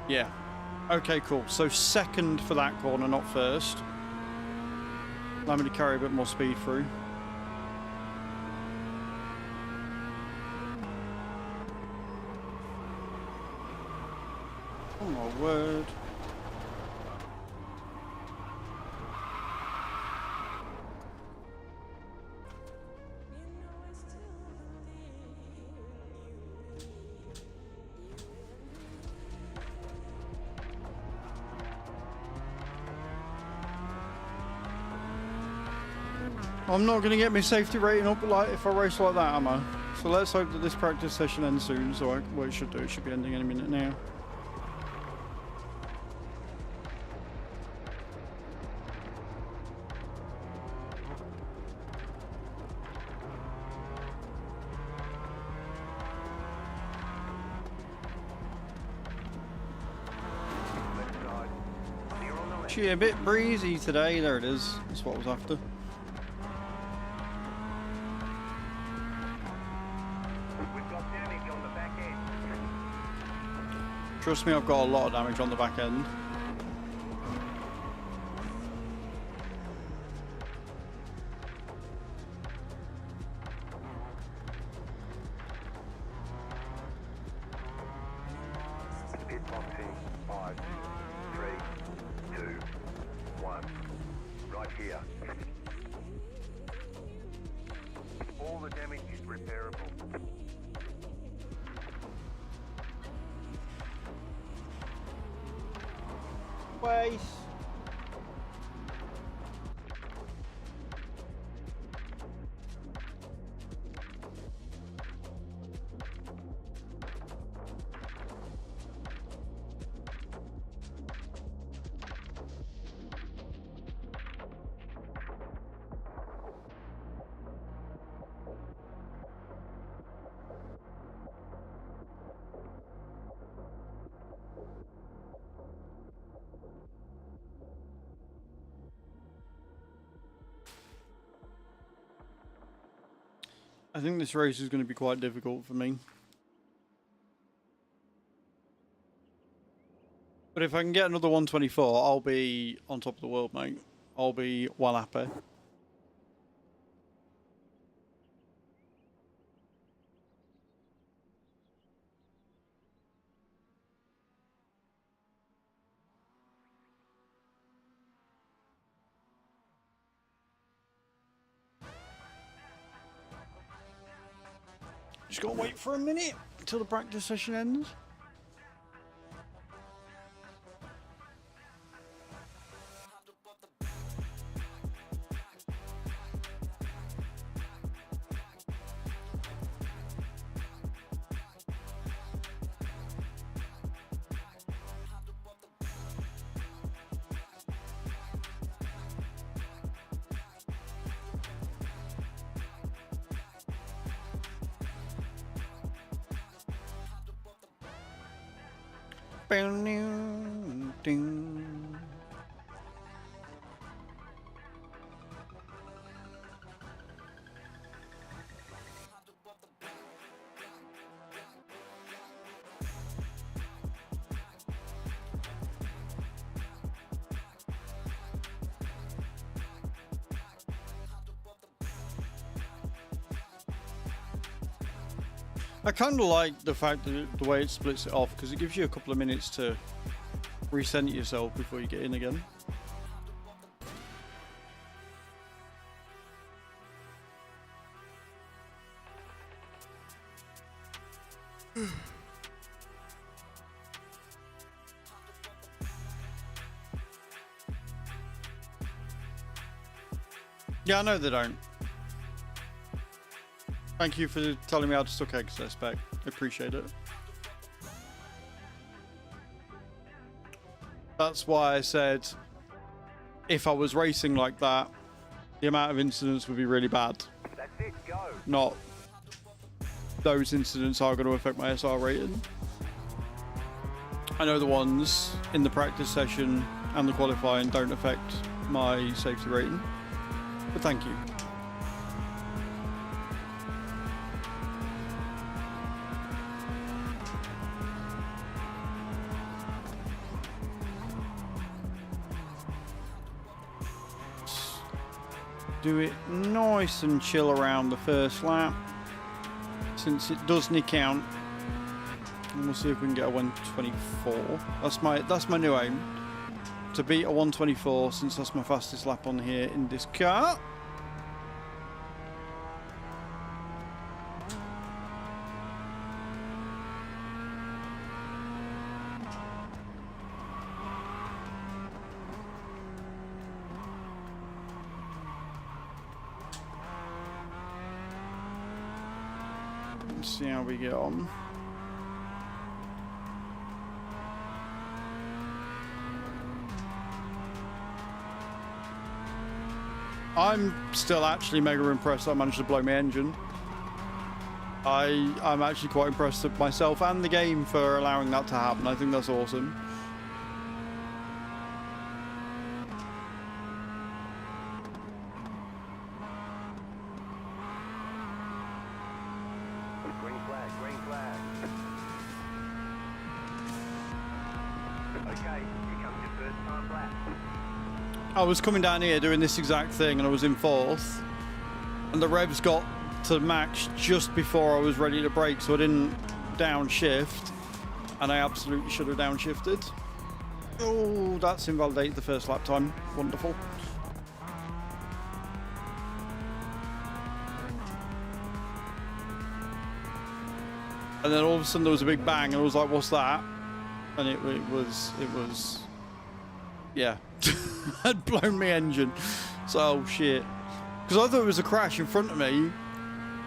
Yeah. Okay, cool. So second for that corner, not first. Allow me to carry a bit more speed through. Oh my word. I'm not going to get my safety rating up like if I race like that, am I? So let's hope that this practice session ends soon. So what it should do, it should be ending any minute now. Left side. Clear on the left. Gee, a bit breezy today. There it is. That's what I was after. We've got damage on the back end. Trust me, I've got a lot of damage on the back end. Pit boxing. 5, 3, 2, 1. Right here. All the damage is repairable. Wait. I think this race is going to be quite difficult for me. But if I can get another 124, I'll be on top of the world, mate. I'll be well happy. Just gotta wait for a minute until the practice session ends. Ding. I kind of like the fact that the way it splits it off, because it gives you a couple of minutes to recenter yourself before you get in again. Yeah, I know they don't. Thank you for telling me how to suck eggs, I spec. Appreciate it. That's why I said if I was racing like that, the amount of incidents would be really bad. That's it, go. Not those incidents are going to affect my SR rating. I know the ones in the practice session and the qualifying don't affect my safety rating, but thank you. Do it nice and chill around the first lap, since it doesn't count. And we'll see if we can get a 124. That's my new aim, to beat a 124, since that's my fastest lap on here in this car. Let's see how we get on. I'm still actually mega impressed I managed to blow my engine. I'm actually quite impressed with myself and the game for allowing that to happen. I think that's awesome. Green flag, green flag. Okay, here comes your first time lap. I was coming down here doing this exact thing and I was in fourth. And the revs got to max just before I was ready to brake, so I didn't downshift. And I absolutely should have downshifted. Oh, that's invalidated the first lap time. Wonderful. And then all of a sudden there was a big bang and I was like, what's that? And it was, yeah. I'd blown my engine. So, shit. Because I thought it was a crash in front of me.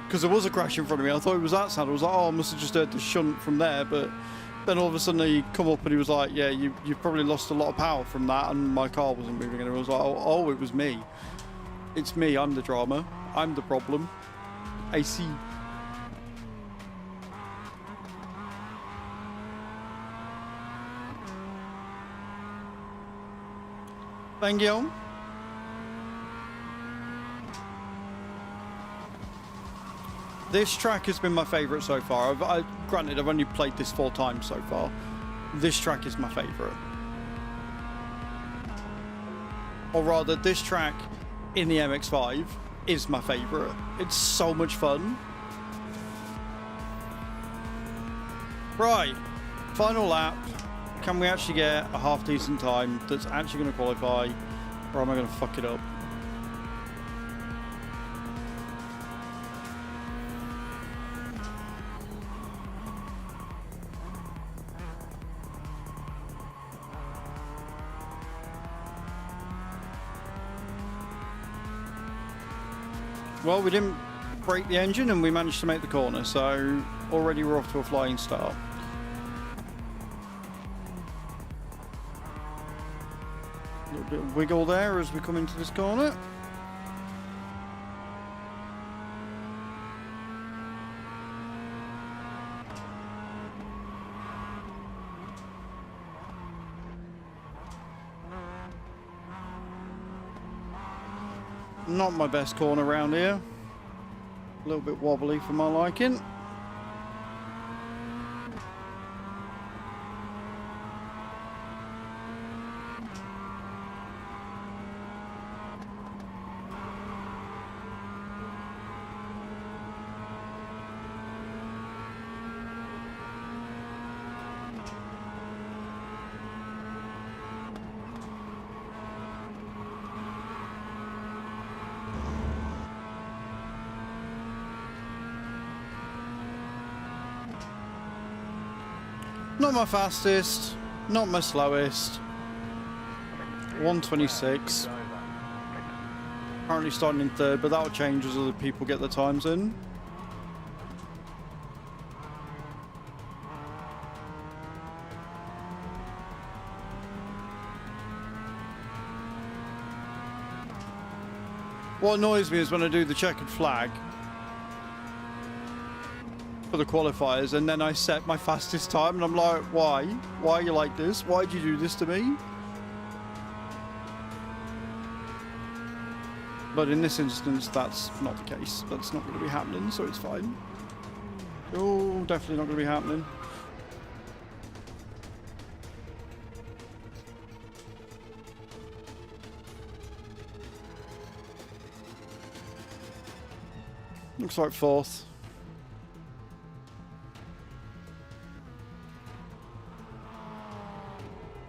Because there was a crash in front of me. I thought it was that sound. I was like, oh, I must have just heard the shunt from there. But then all of a sudden he come up and he was like, yeah, you've probably lost a lot of power from that. And my car wasn't moving. And I was like, oh, it was me. It's me. I'm the drama. I'm the problem. I see. Thank you. This track has been my favourite so far. Granted, I've only played this 4 times so far. This track is my favourite. Or rather, this track in the MX-5 is my favourite. It's so much fun. Right, final lap. Can we actually get a half decent time that's actually going to qualify, or am I going to fuck it up? Well, we didn't break the engine and we managed to make the corner, so already we're off to a flying start. A little bit of wiggle there as we come into this corner. Not my best corner around here. A little bit wobbly for my liking. Not my fastest, not my slowest. 126. Currently starting in third, but that'll change as other people get their times in. What annoys me is when I do the checkered flag for the qualifiers and then I set my fastest time and I'm like, why? Why are you like this? Why'd you do this to me? But in this instance, that's not the case. That's not going to be happening, so it's fine. Oh, definitely not going to be happening. Looks like fourth.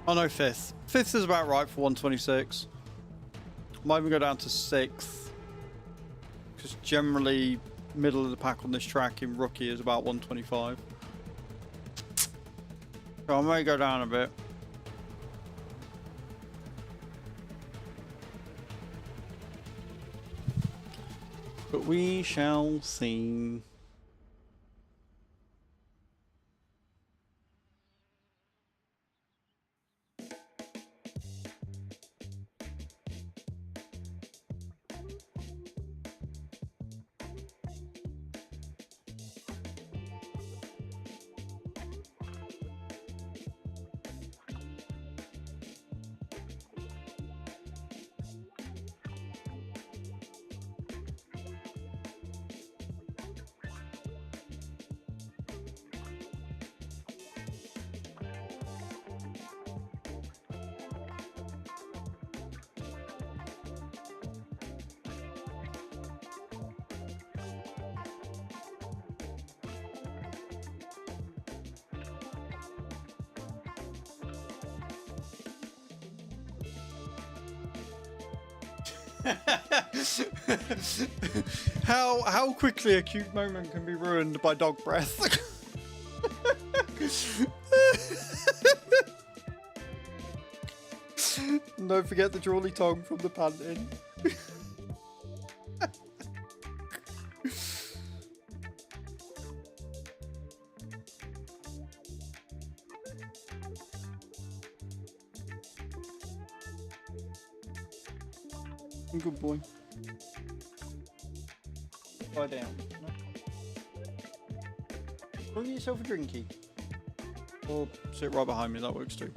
Oh no, fifth. Fifth is about right for 126. Might even go down to sixth. Because generally, middle of the pack on this track in rookie is about 125. So I may go down a bit. But we shall see. How quickly a cute moment can be ruined by dog breath. And don't forget the drawly tongue from the panting. Good boy. Lie down. Go get yourself a drinky. Or sit right behind me, that works too.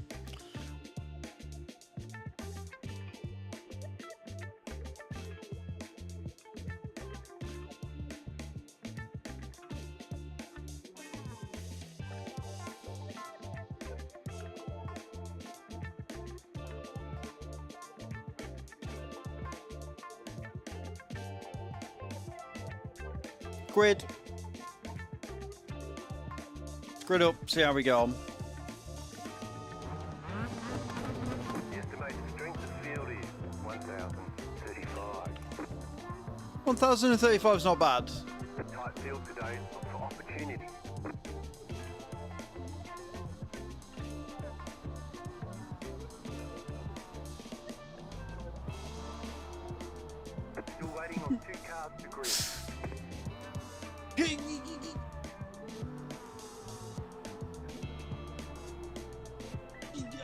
Grid. Grid up, see how we go on. The estimated strength of field is 1,035. 1035 is not bad. The tight field today look for opportunity. Still waiting on 2 cars to grid.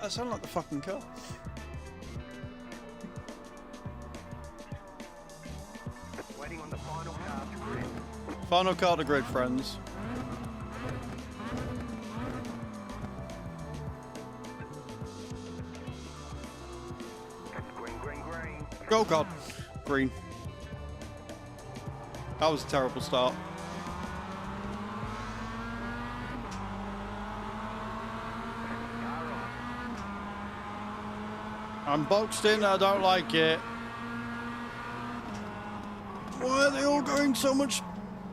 I sound like the fucking car. Waiting on the final car to grid. Final car to grid, friends. Green, green, green. Oh god. Green. That was a terrible start. I'm boxed in, I don't like it. Why are they all going so much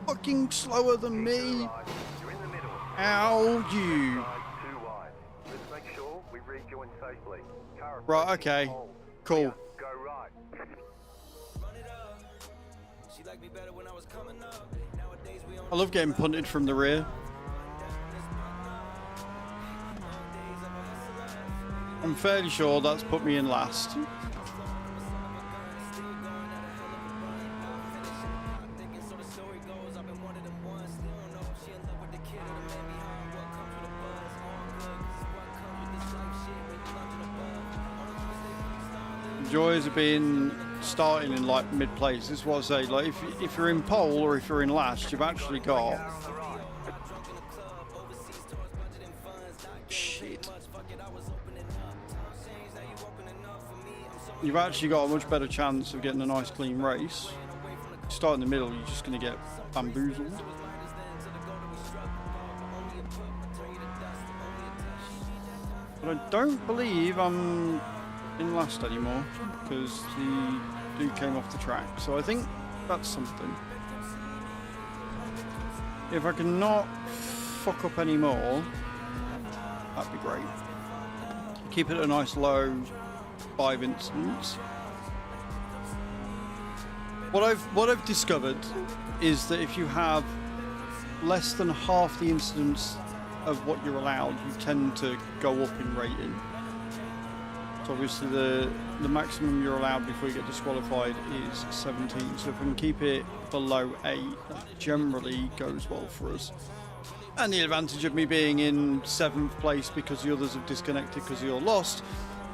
fucking slower than me? You're in the middle. Ow, you. Side too wide. Let's make sure we rejoin safely. Car Right, approaching okay. hold. Cool. Clear. Go right. I love getting punted from the rear. I'm fairly sure that's put me in last. Joys have been starting in like mid-place. This is what I say. Like if you're in pole or if you're in last, you've actually got shit. You've actually got a much better chance of getting a nice clean race. You start in the middle, you're just going to get bamboozled. But I don't believe I'm in last anymore because the dude came off the track. So I think that's something. If I can not fuck up anymore, that'd be great. Keep it at a nice low 5 incidents. What I've discovered is that if you have less than half the incidents of what you're allowed, you tend to go up in rating. So obviously the maximum you're allowed before you get disqualified is 17. So if we can keep it below 8, that generally goes well for us. And the advantage of me being in 7th place because the others have disconnected because you're lost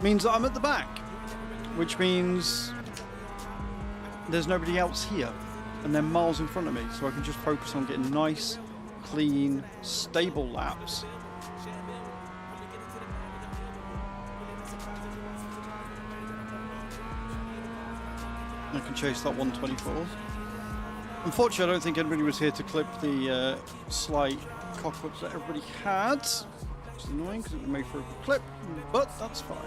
means that I'm at the back, which means there's nobody else here and they're miles in front of me, so I can just focus on getting nice, clean, stable laps. I can chase that 124. Unfortunately, I don't think anybody was here to clip the slight cock-ups that everybody had, which is annoying because it would make for a good clip, but that's fine.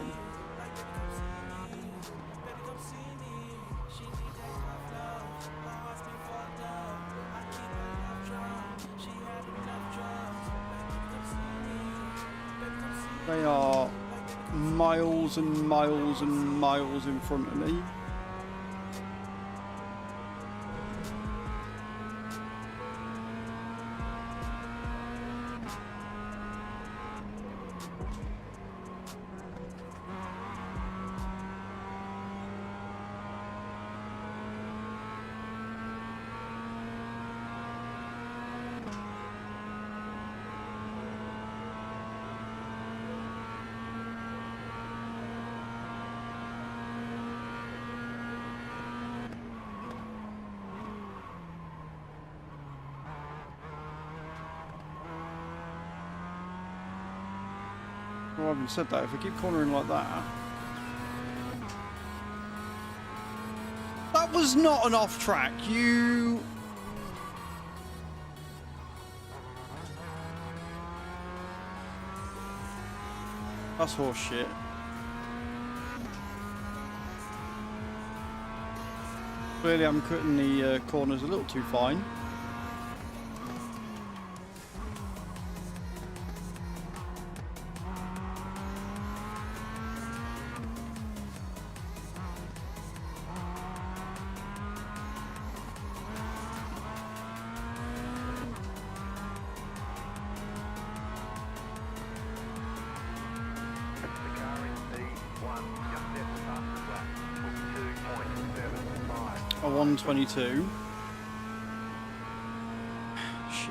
They are miles and miles and miles in front of me. Well, I haven't said that. If I keep cornering like that... That was not an off track. You... That's horse shit. Clearly I'm cutting the corners a little too fine. The car in P1 just left the start of the track. 22.75. A 122. Shit.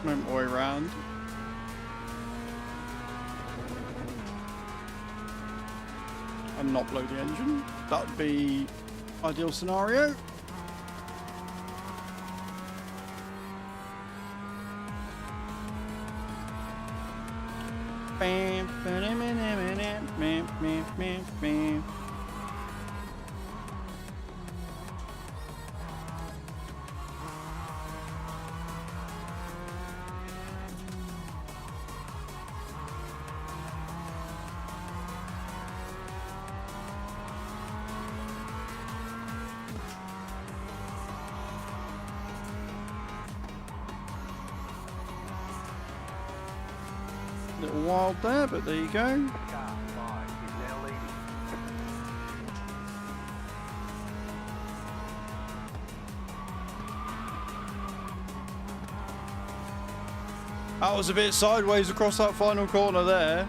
Make my way around. And not blow the engine. That would be ideal scenario. Bam, ba-da-ma-da-ma-da, bam, bam, bam, bam. Little wild there, but there you go. Car 5 is now leading. That was a bit sideways across that final corner there.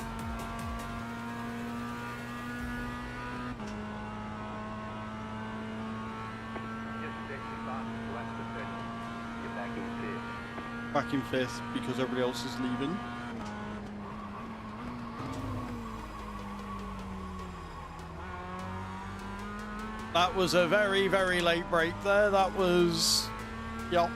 Just a second fast, lap to second. You're back in fifth. Back in fifth because everybody else is leaving. That was a very, very late break there. That was... Yup.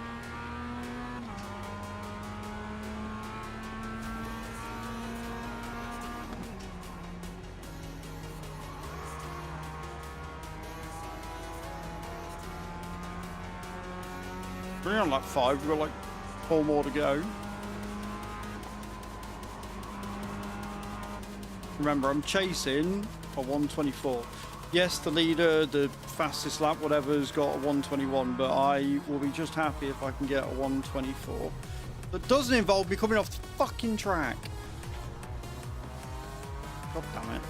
We're on lap 5. We've got like 4 more to go. Remember, I'm chasing a 124. Yes, the leader, the fastest lap, whatever's got a 121, but I will be just happy if I can get a 124. That doesn't involve me coming off the fucking track. God damn it.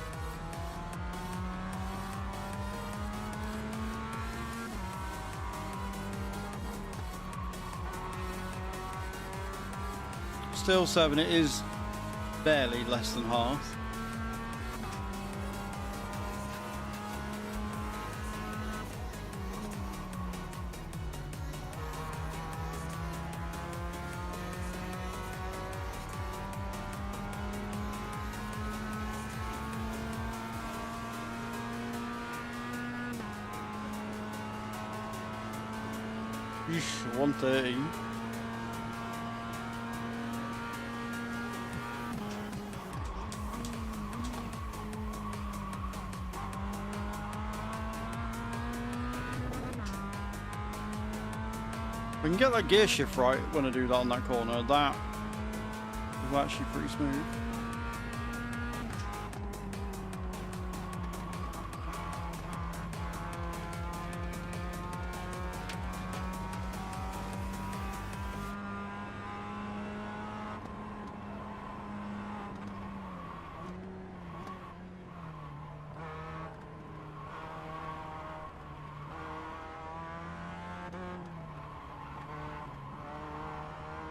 Still 7, it is barely less than half. Eesh, 130. If I can get that gear shift right when I do that on that corner, that is actually pretty smooth.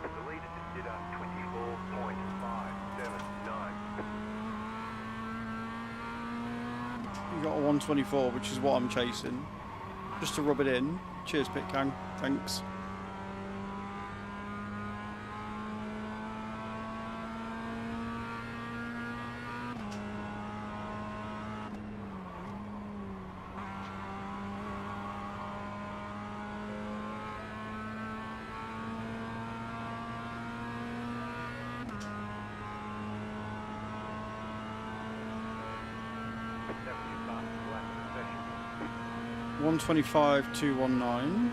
The leader just did a 24.7. a 124, which is what I'm chasing. Just to rub it in. Cheers, Pitgang. Thanks. Seventy fastest lap of the session. 125.219.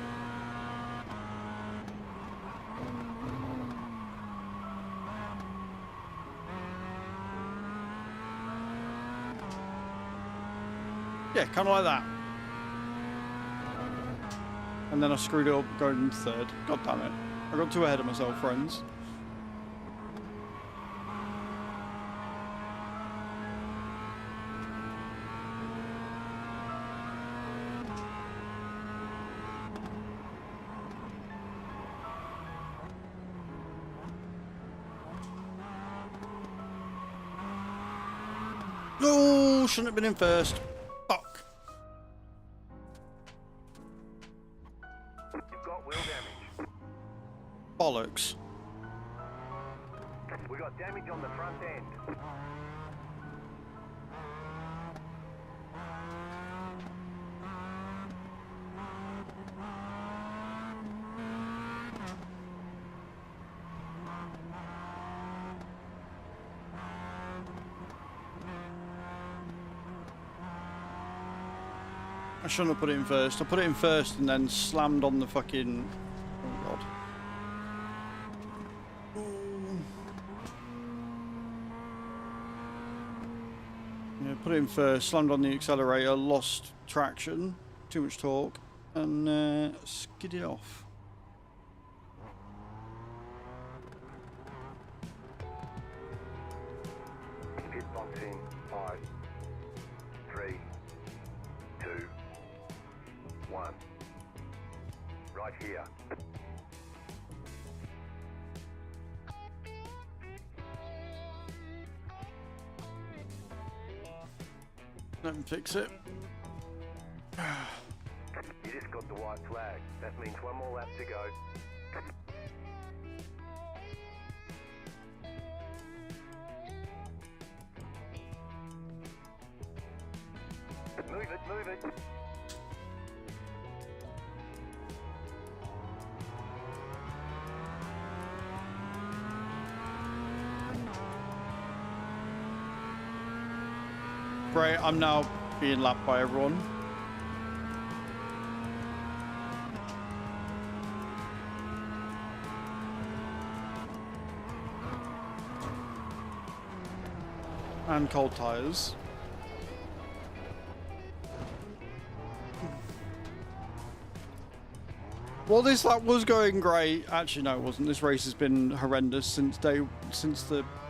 Yeah, kind of like that. And then I screwed it up going into third. God damn it. I got too ahead of myself, friends. Oh, shouldn't have been in first. Fuck. You've got wheel damage. Bollocks. We got damage on the front end. I shouldn't have put it in first. I put it in first and then slammed on the fucking... Oh, God. Yeah, put it in first, slammed on the accelerator, lost traction, too much torque, and skidded off. Pit box in 5, 3, 2, 1. Right here. Let me fix it. You just got the white flag. That means one more lap to go. Move it, move it. Great, I'm now being lapped by everyone. And cold tires. Well, this lap was going great. Actually, no, it wasn't. This race has been horrendous since the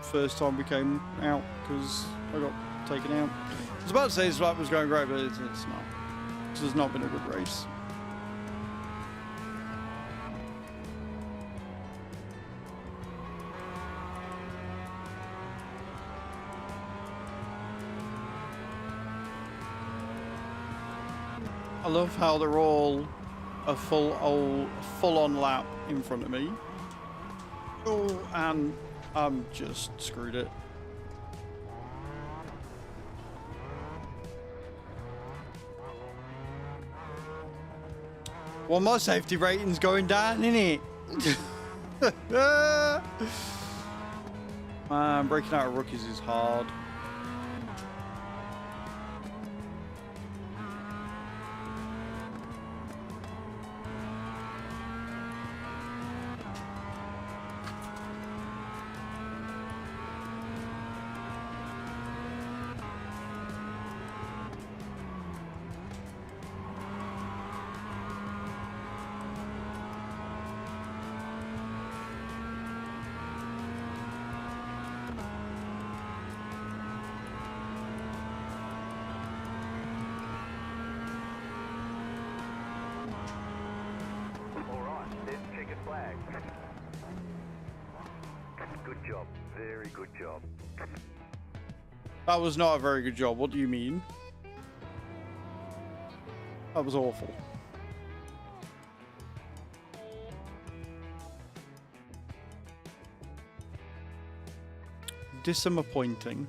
first time we came out because I got taken out. I was about to say this lap was going great, but it's not. This has not been a good race. I love how they're all a full-on lap in front of me. Oh, and I'm just screwed it. Well, my safety rating's going down, innit? Man, breaking out of rookies is hard. flag. Good job. Very good job. That was not a very good job. What do you mean? That was awful. Disappointing.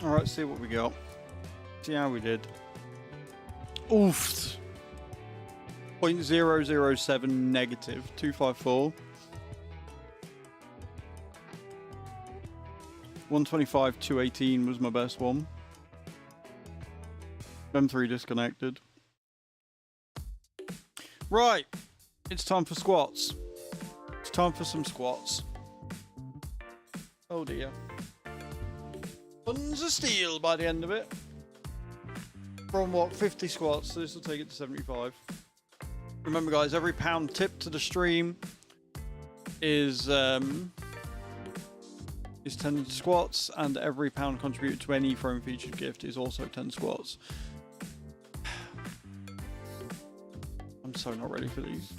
Alright, see what we got. See how we did. Oof. 0.007 negative. 254. 125, 218 was my best one. M3 disconnected. Right. It's time for squats. It's time for some squats. Oh dear. Tons of steel by the end of it. From what, 50 squats, so this will take it to 75. Remember guys, every pound tip to the stream is 10 squats, and every pound contributed to any Throne featured gift is also 10 squats. I'm so not ready for these.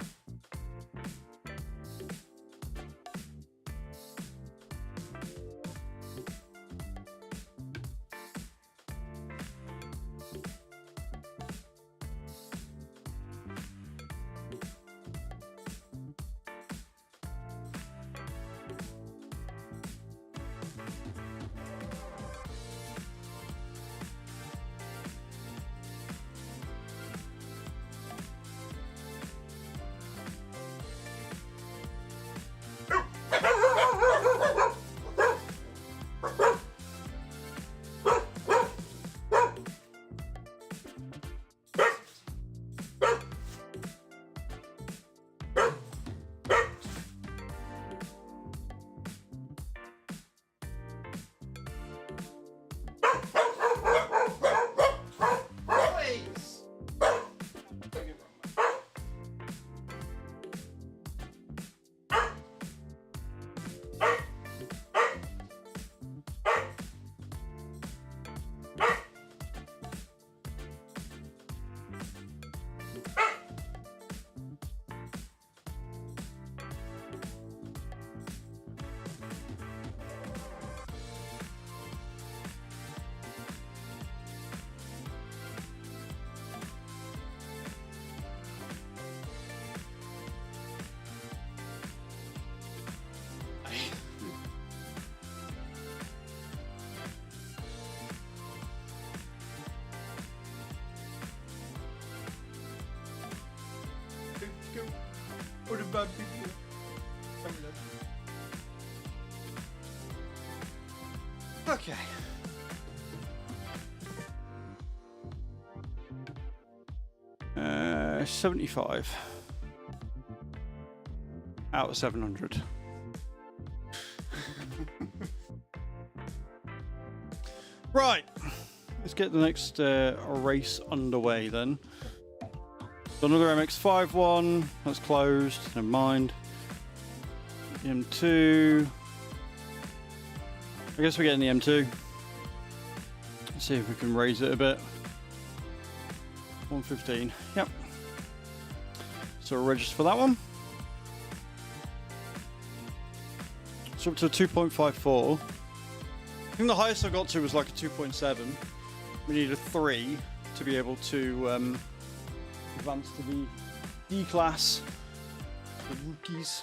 What about people? Okay. Uh, 75 out of 700. Right, let's get the next race underway then. So another MX-5 one, that's closed, never mind. M2. I guess we're getting the M2. Let's see if we can raise it a bit. 115, yep. So we'll register for that one. So up to a 2.54. I think the highest I got to was like a 2.7. We need a 3 to be able to advance to the D class, the rookies.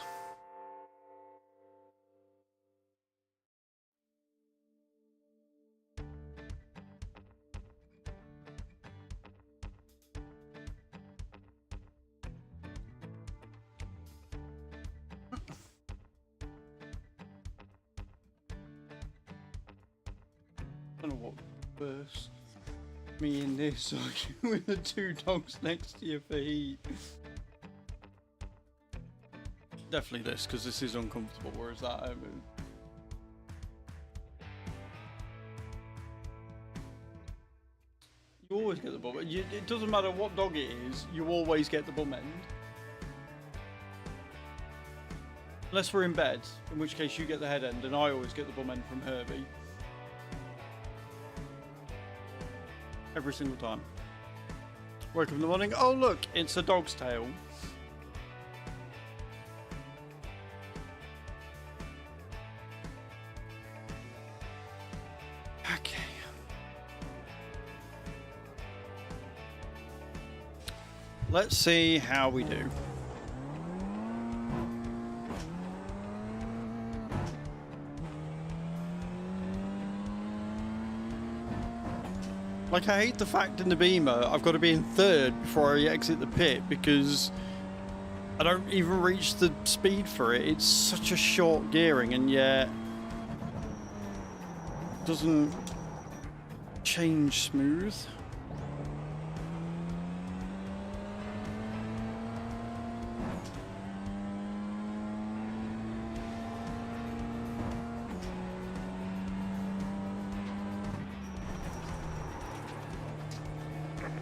I don't know what verse me in this with the two dogs next to you for heat. Definitely this, because this is uncomfortable, whereas that you always get the bum end. It doesn't matter what dog it is, you always get the bum end. Unless we're in bed, in which case you get the head end and I always get the bum end from Herbie. Every single time. Wake up in the morning, oh look, it's a dog's tail. Let's see how we do. Like, I hate the fact in the Beamer I've got to be in third before I exit the pit because I don't even reach the speed for it. It's such a short gearing, and yet doesn't change smooth.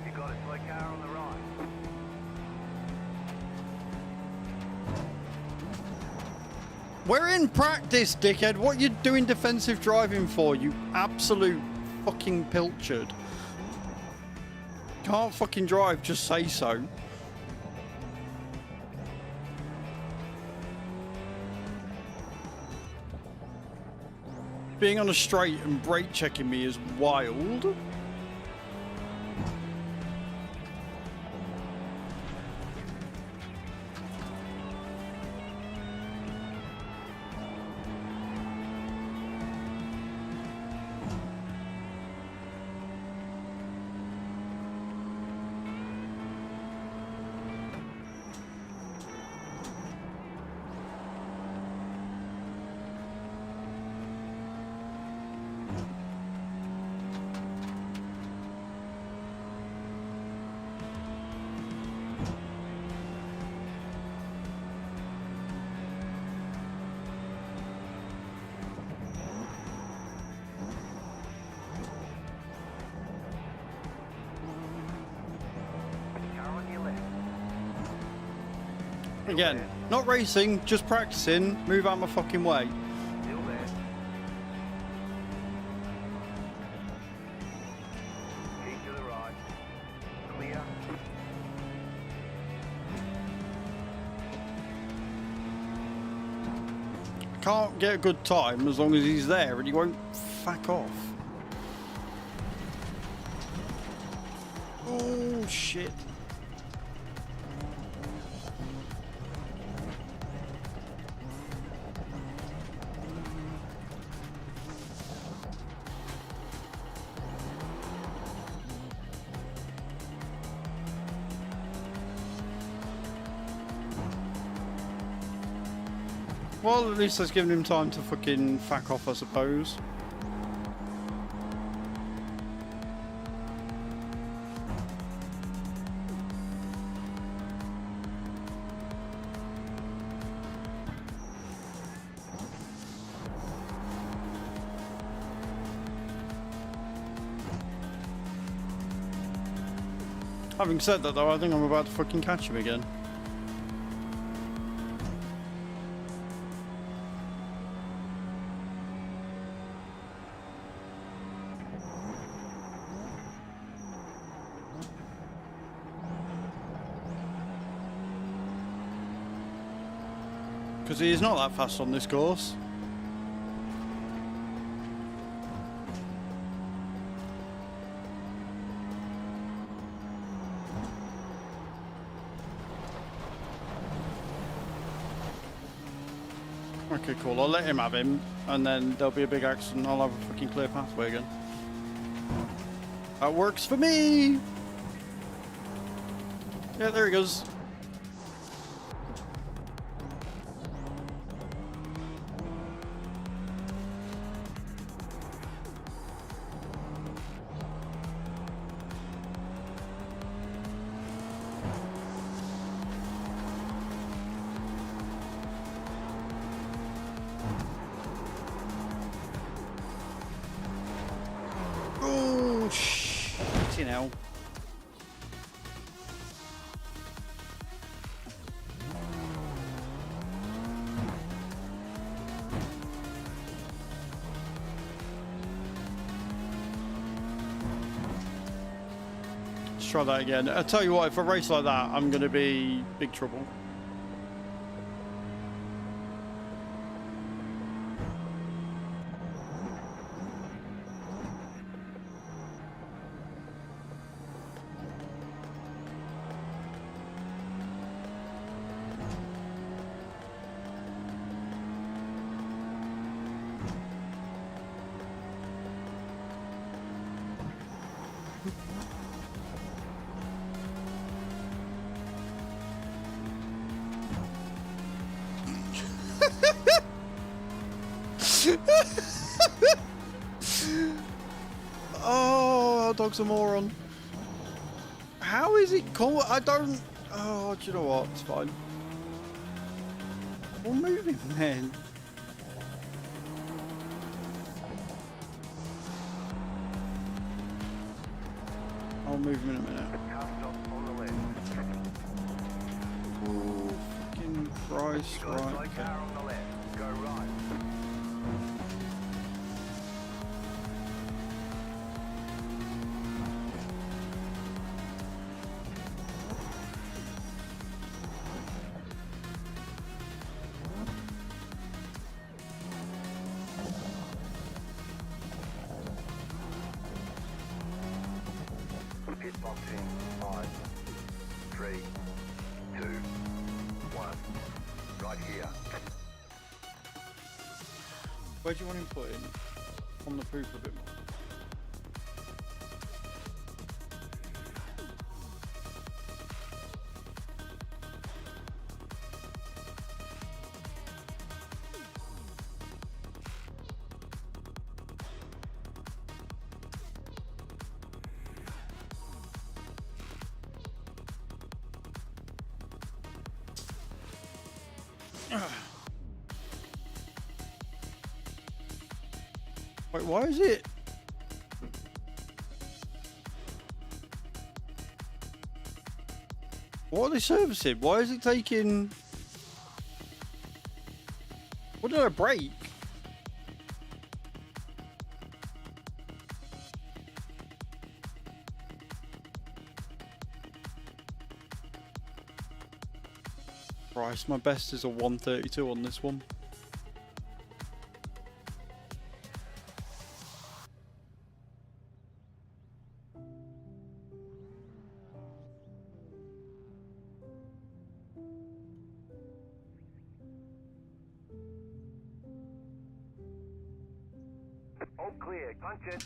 You got it, slow car on the right. We're in practice, dickhead. What you doing defensive driving for, you absolute fucking pilchard? Can't fucking drive, just say so. Being on a straight and brake checking me is wild. Car on your left. Again, not racing, just practicing. Move out my fucking way. Still there. Keep to the right. Clear. Can't get a good time as long as he's there and he won't fuck off. Oh shit. Well, at least that's given him time to fucking fuck off, I suppose. Having said that though, I think I'm about to fucking catch him again. Because he's not that fast on this course. Okay, cool. I'll let him have him, and then there'll be a big accident. I'll have a fucking clear pathway again. That works for me! Yeah, there he goes. Oh, shit, you know. Let's try that again. I'll tell you what, if I race like that, I'm going to be big trouble. Oh, dog's a moron. How is it called? I don't. Oh, do you know what? It's fine. We're moving then. I'll move him in a minute. Car stop on the left. Oh, fucking Christ, Got a slow right. car on the left. Go right. Pit box in 5, 3, 2, 1. Right here. Where do you want him put in? On the poop a bit more. Wait, why is it? What are they servicing? Why is it taking... What did I break? Christ, my best is a 132 on this one. All clear. Punch it.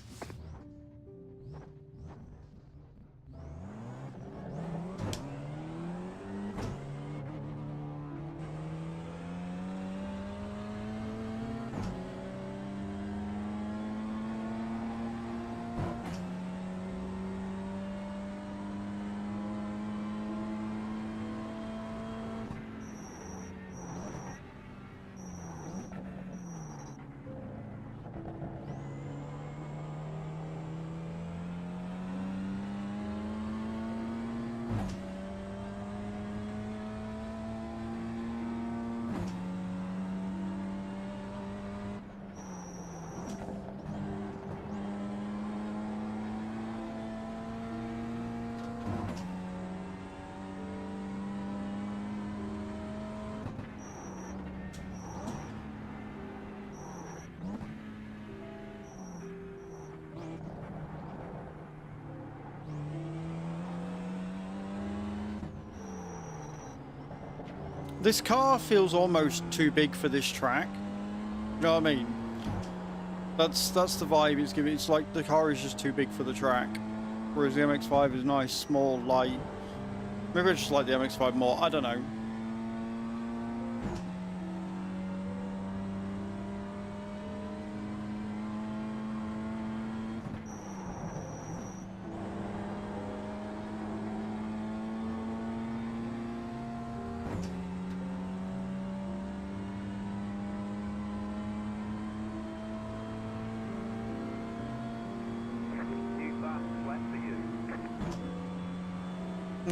This car feels almost too big for this track. You know what I mean? That's the vibe it's giving. It's like the car is just too big for the track. Whereas the MX-5 is nice, small, light. Maybe I just like the MX-5 more. I don't know. New fast flat for you.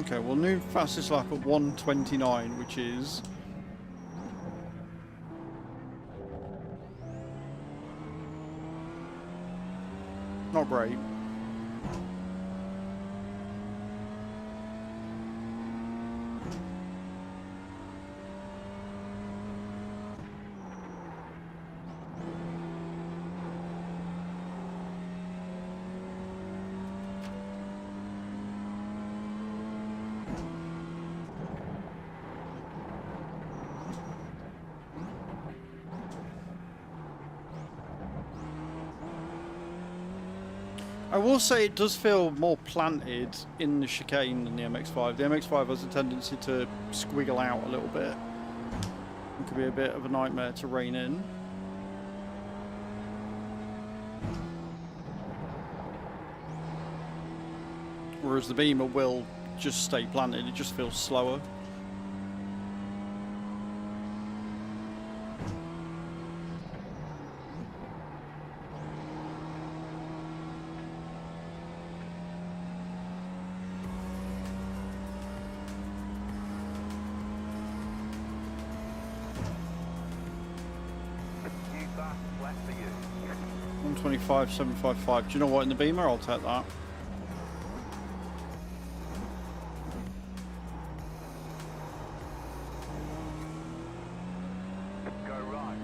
Okay, well, new fastest lap at 1:29, which is... not great. I will say it does feel more planted in the chicane than the MX-5. The MX-5 has a tendency to squiggle out a little bit. It could be a bit of a nightmare to rein in. Whereas the Beamer will just stay planted, it just feels slower. New fast flat for you. 125.755. Do you know what? In the Beamer, I'll take that. Go right.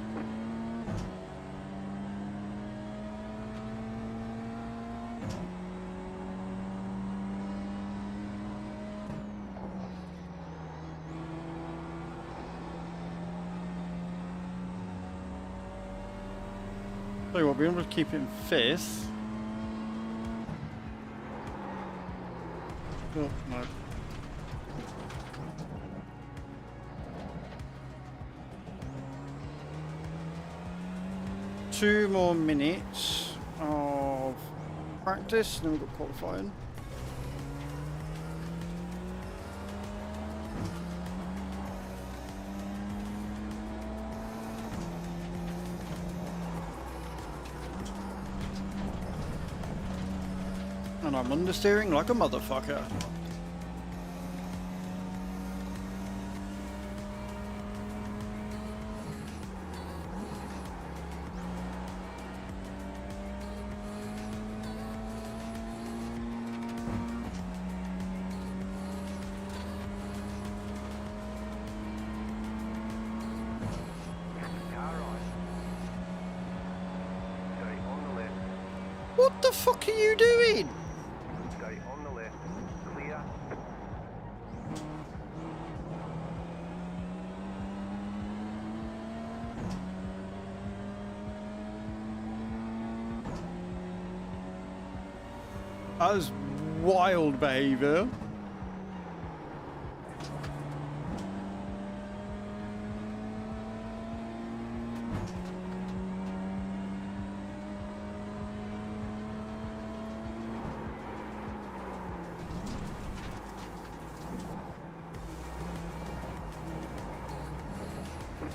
Tell you what, we're able to keep it in fifth. Oh, no. Two more minutes of practice, and then we've got qualifying. And I'm understeering like a motherfucker. Car right. Stay on the left. What the fuck are you doing? Stay on the left. Clear. That was wild behaviour.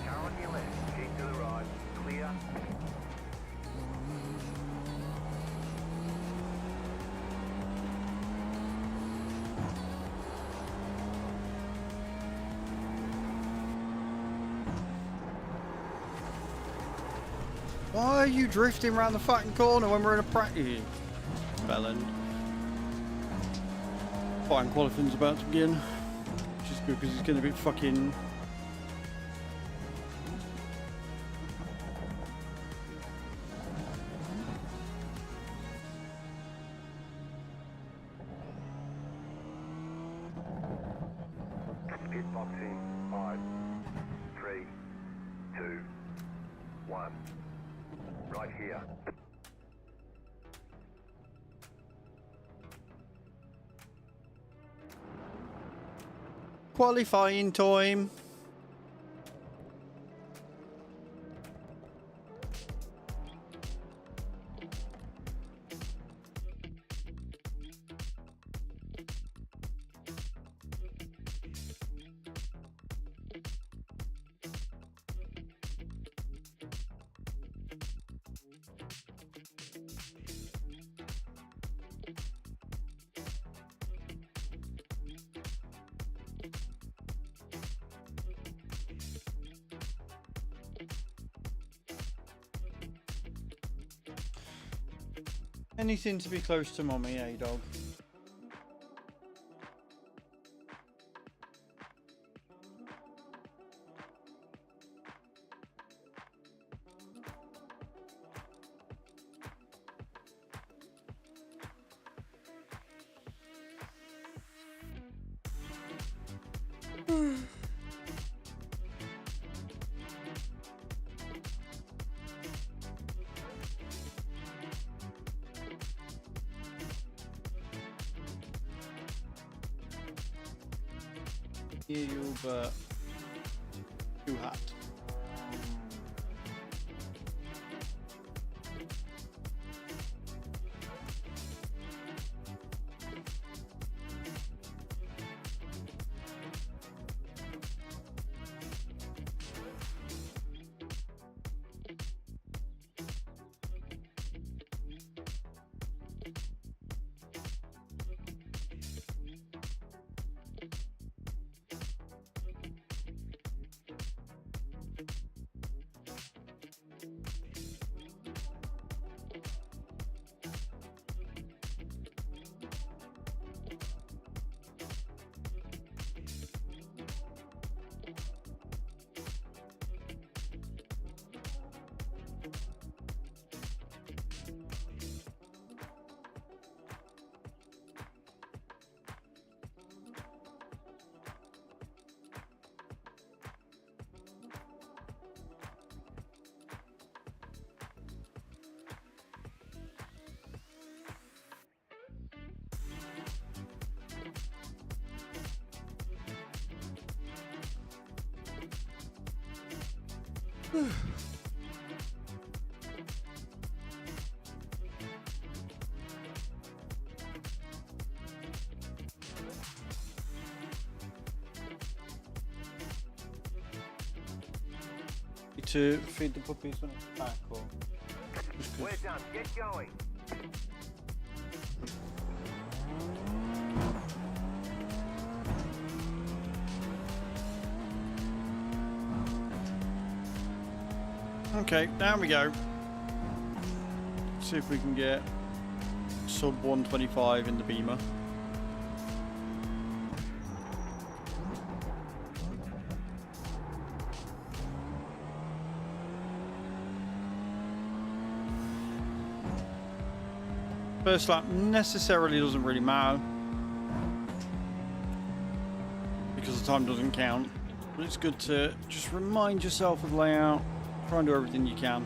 Car on your left. Keep to the right. Clear. Why are you drifting around the fucking corner when we're in a practice? Bellend. Fine, qualifying's about to begin. Which is good because it's going to be fucking... Pit box in 5, 3, 2, 1. Right here. Qualifying time. Anything to be close to mommy, eh, dog? You, but too hot. To feed the puppies when it's back, or just 'cause- We're done. Get going. Okay, down we go. See if we can get sub 125 in the Beamer. First lap necessarily doesn't really matter because the time doesn't count, but it's good to just remind yourself of the layout, try and do everything you can.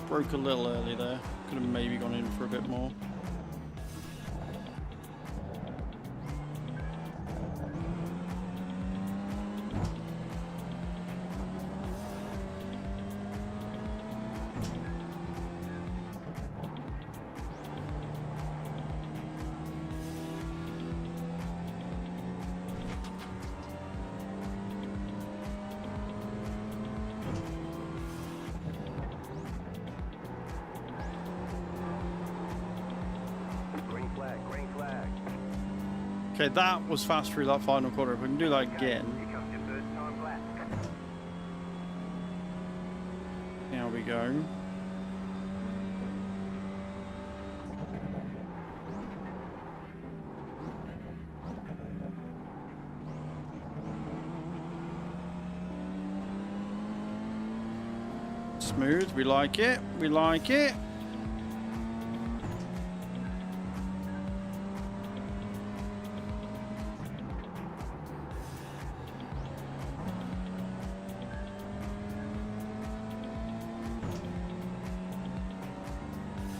Broke a little early there, could have maybe gone in for a bit more. Green flag, green flag. Okay, that was fast through that final corner. If we can do that again. Here comes your third time lap. There we go. Smooth, we like it, we like it.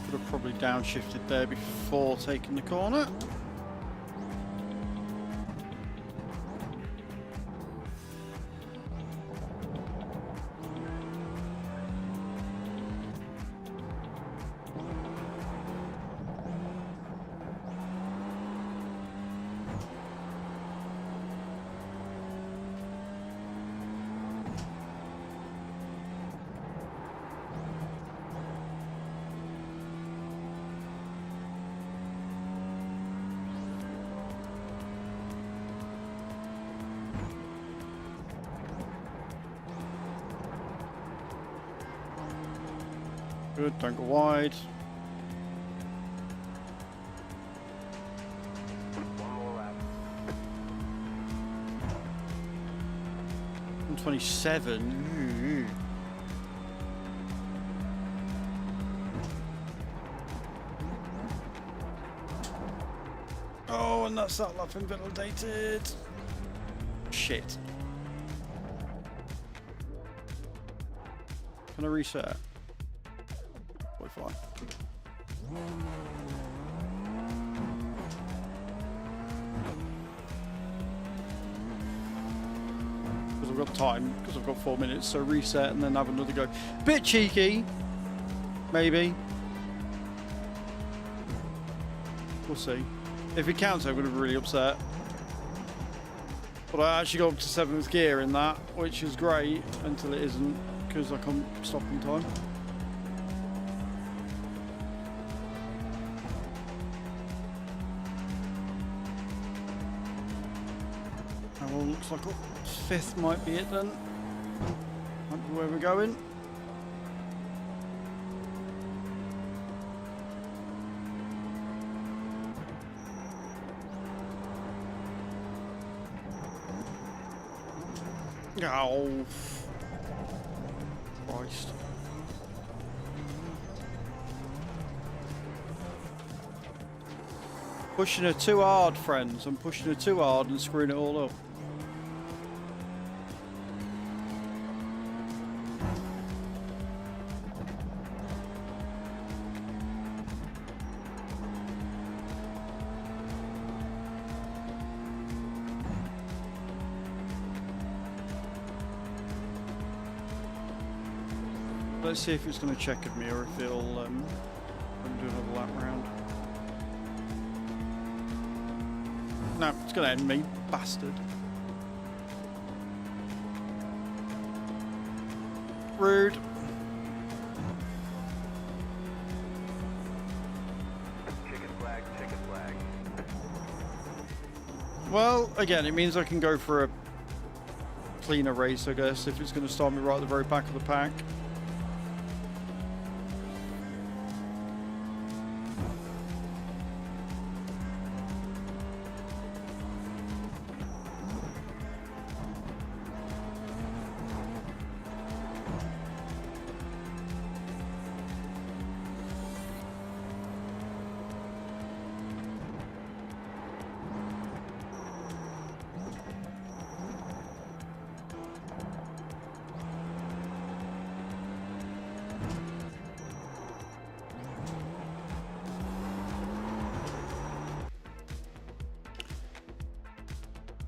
Could have probably downshifted there before taking the corner. Good, don't go wide. One more lap. 127. Oh, and that's that lap invalidated. Shit. Can I reset? Fine. Because I've got time, because I've got 4 minutes, so reset and then have another go. Bit cheeky, maybe. We'll see. If it counts, I'm going to be really upset. But I actually got up to 7th gear in that, which is great until it isn't, because I can't stop in time. Well, looks like 5th might be it then. Might be where we're going. Oh, Christ. Pushing her too hard, friends. I'm pushing her too hard and screwing it all up. Let's see if it's going to checkered me or if it'll do another lap round. No, it's going to end me, bastard. Rude. Chicken flag, chicken flag. Well, again, it means I can go for a cleaner race, I guess, if it's going to start me right at the very back of the pack.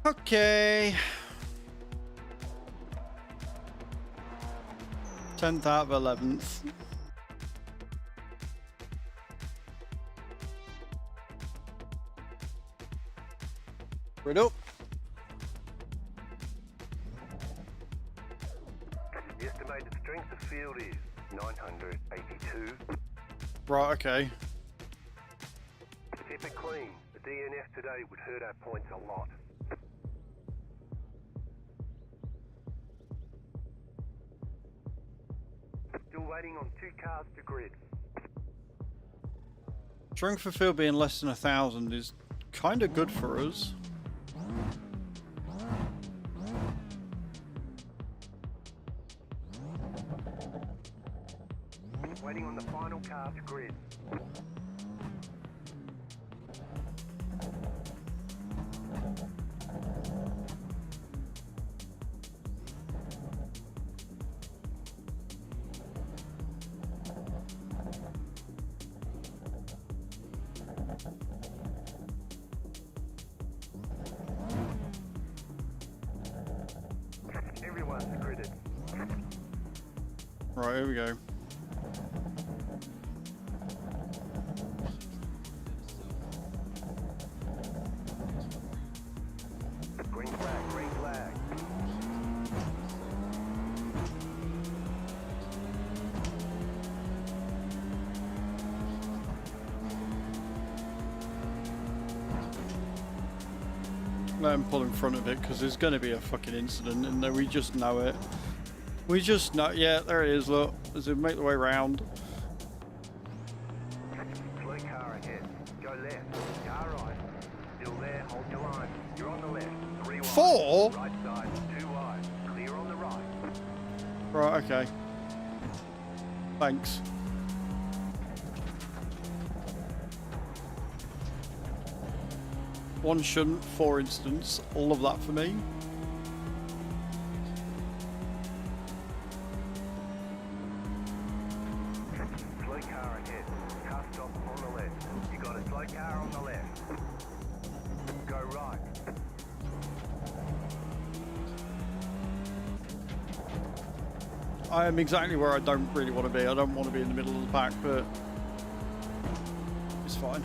Okay. 10th out of 11th. Right up. The estimated strength of field is 982. Right, okay. Keep it clean. The DNF today would hurt our points a lot. Still waiting on 2 cars to grid. Strength for field being less than 1,000 is kind of good for us. Waiting on the final car to grid. Everyone's gridded. Right, here we go. Green flag, green flag. Let him pull in front of it because there's going to be a fucking incident and we just know it. We just know. Yeah, there it is. Look, as we make the way round. Slow car ahead. Go left. Car right. Still there. Hold your line. You're on the left. 3 wide. 4? Right side. 2 wide. Clear on the right. Right, okay. Thanks. One shouldn't, for instance. All of that for me. Slow car ahead. Car stop on the left. You got a slow car on the left. Go right. I am exactly where I don't really want to be. I don't want to be in the middle of the pack, but it's fine.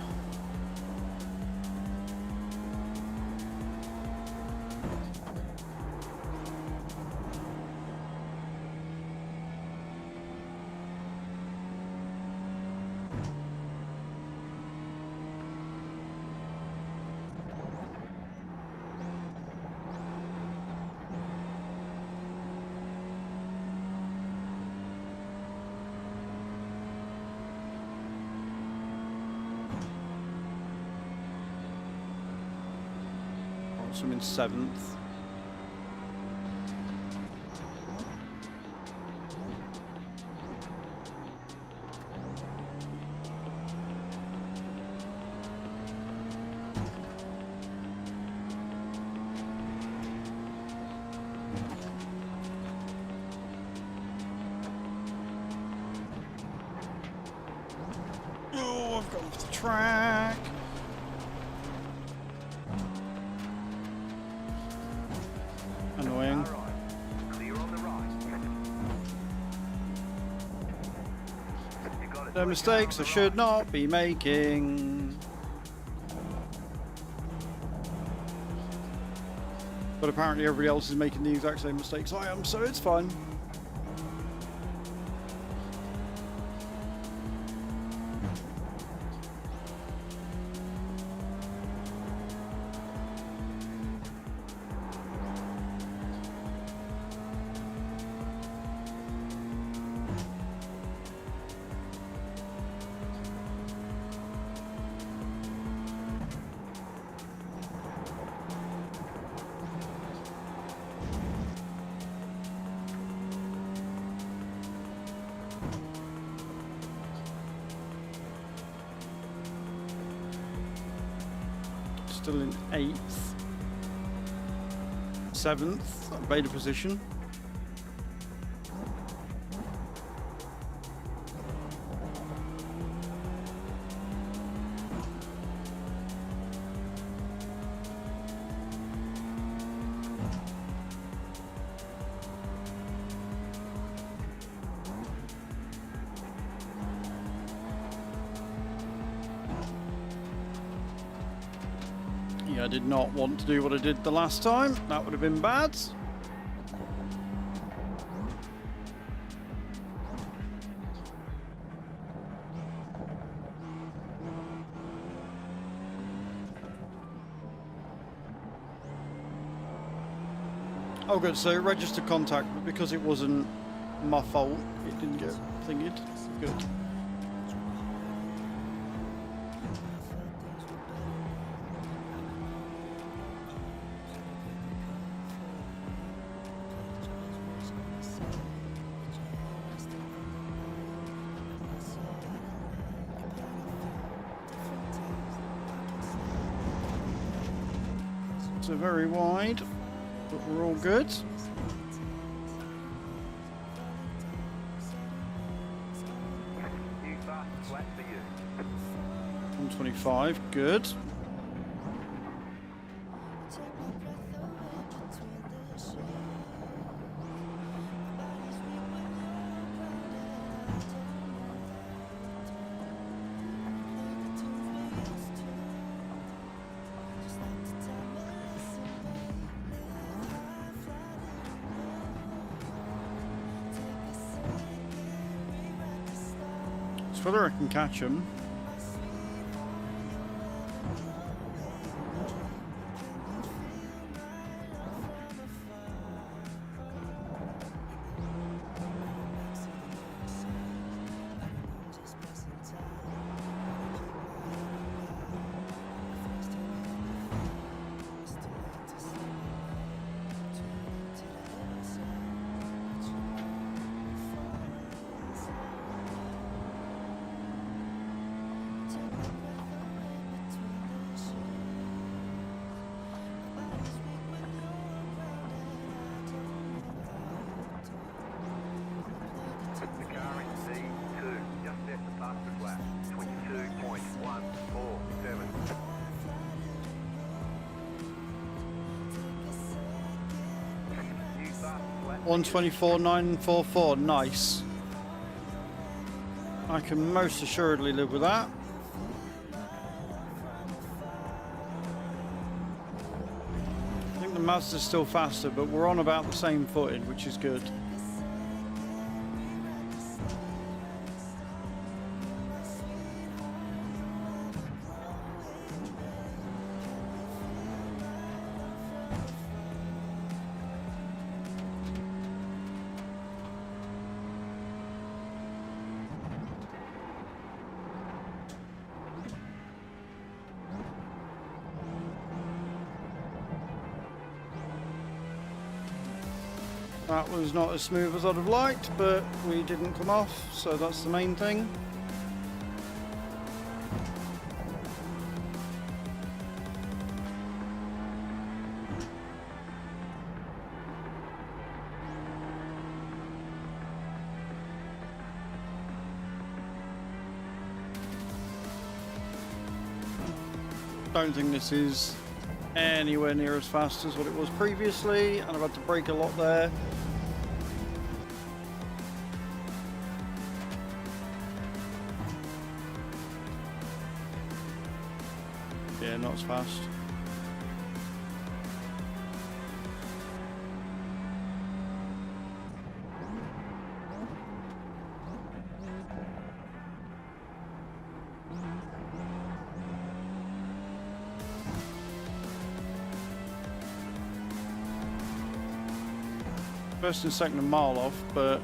So I'm in 7th. Oh, I've gone off the track. Annoying. Car right. Clear on the right. The mistakes I should not be making. But apparently everybody else is making the exact same mistakes I am, so it's fine. Still in 8th. 7th, beta position. Yeah, I did not want to do what I did the last time. That would have been bad. Oh good, so it registered contact, but because it wasn't my fault, it didn't get thingied. Good. So very wide, but we're all good. New fast flat for you. 125, good. It's whether I can catch him. The car in C2, just left the fastest lap. 22.147. New fastest lap. 124.944, nice. I can most assuredly live with that. I think the Mazda's still faster, but we're on about the same footing, which is good. That was not as smooth as I'd have liked, but we didn't come off, so that's the main thing. Don't think this is anywhere near as fast as what it was previously, and I've had to brake a lot there. Yeah, not as fast. First and second a mile off, but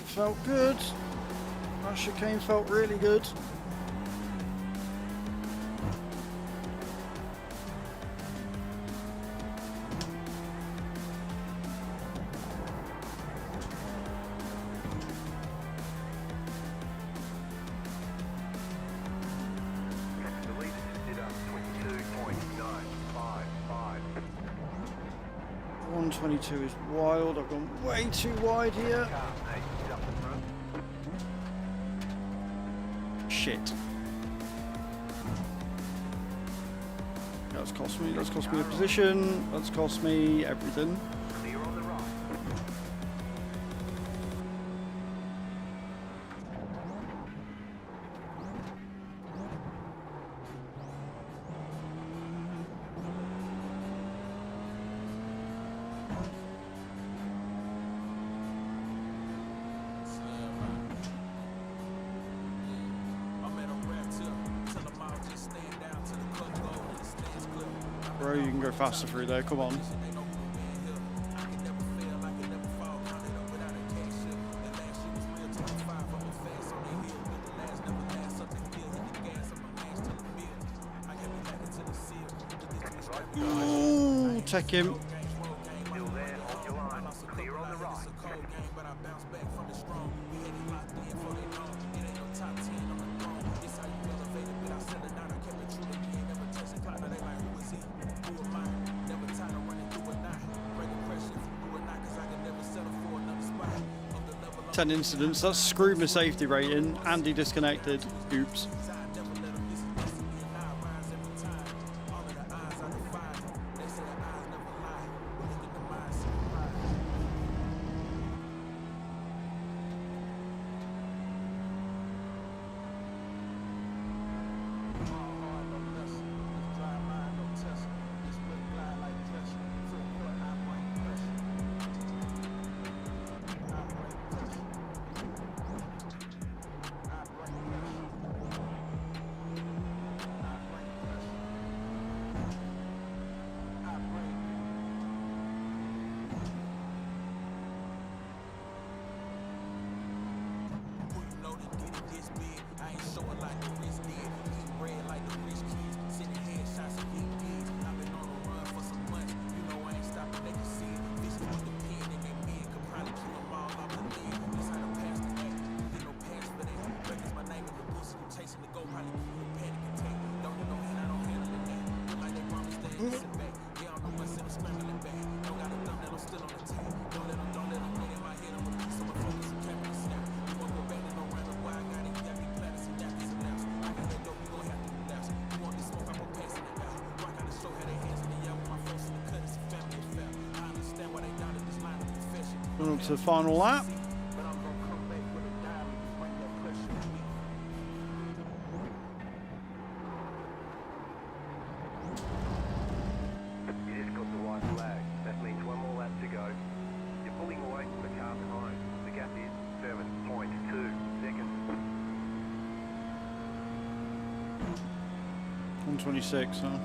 felt good. That chicane felt really good. The leader stood up 22.955. 122 is wild. I've gone way too wide here. Car 8 is up the front. Shit. That's cost me. That's cost me a position. That's cost me everything. Clear on the right. Bro, you can go faster through there. Come on. Ooh, take him. Still there, hold your line. Clear on the right. Ten incidents. That's screwed my safety rating. Andy disconnected. Oops. Going up to the final lap. You just got the white flag. That means one more lap to go. You're pulling away from the car behind. The gap is 7.2 seconds. 126, huh?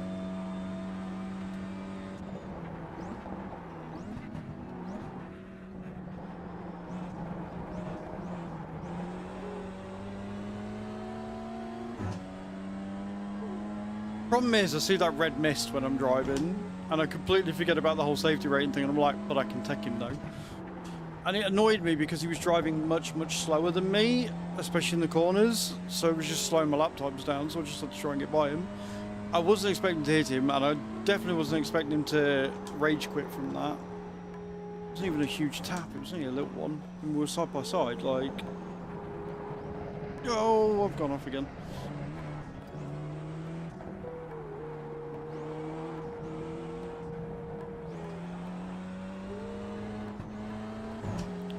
Problem is, I see that red mist when I'm driving, and I completely forget about the whole safety rating thing, and I'm like, but I can take him though. And it annoyed me because he was driving much, much slower than me, especially in the corners, so it was just slowing my lap times down, so I just had to try and get by him. I wasn't expecting to hit him, and I definitely wasn't expecting him to rage quit from that. wasn't even a huge tap, it was only a little one. And we were side by side, like... Oh, I've gone off again.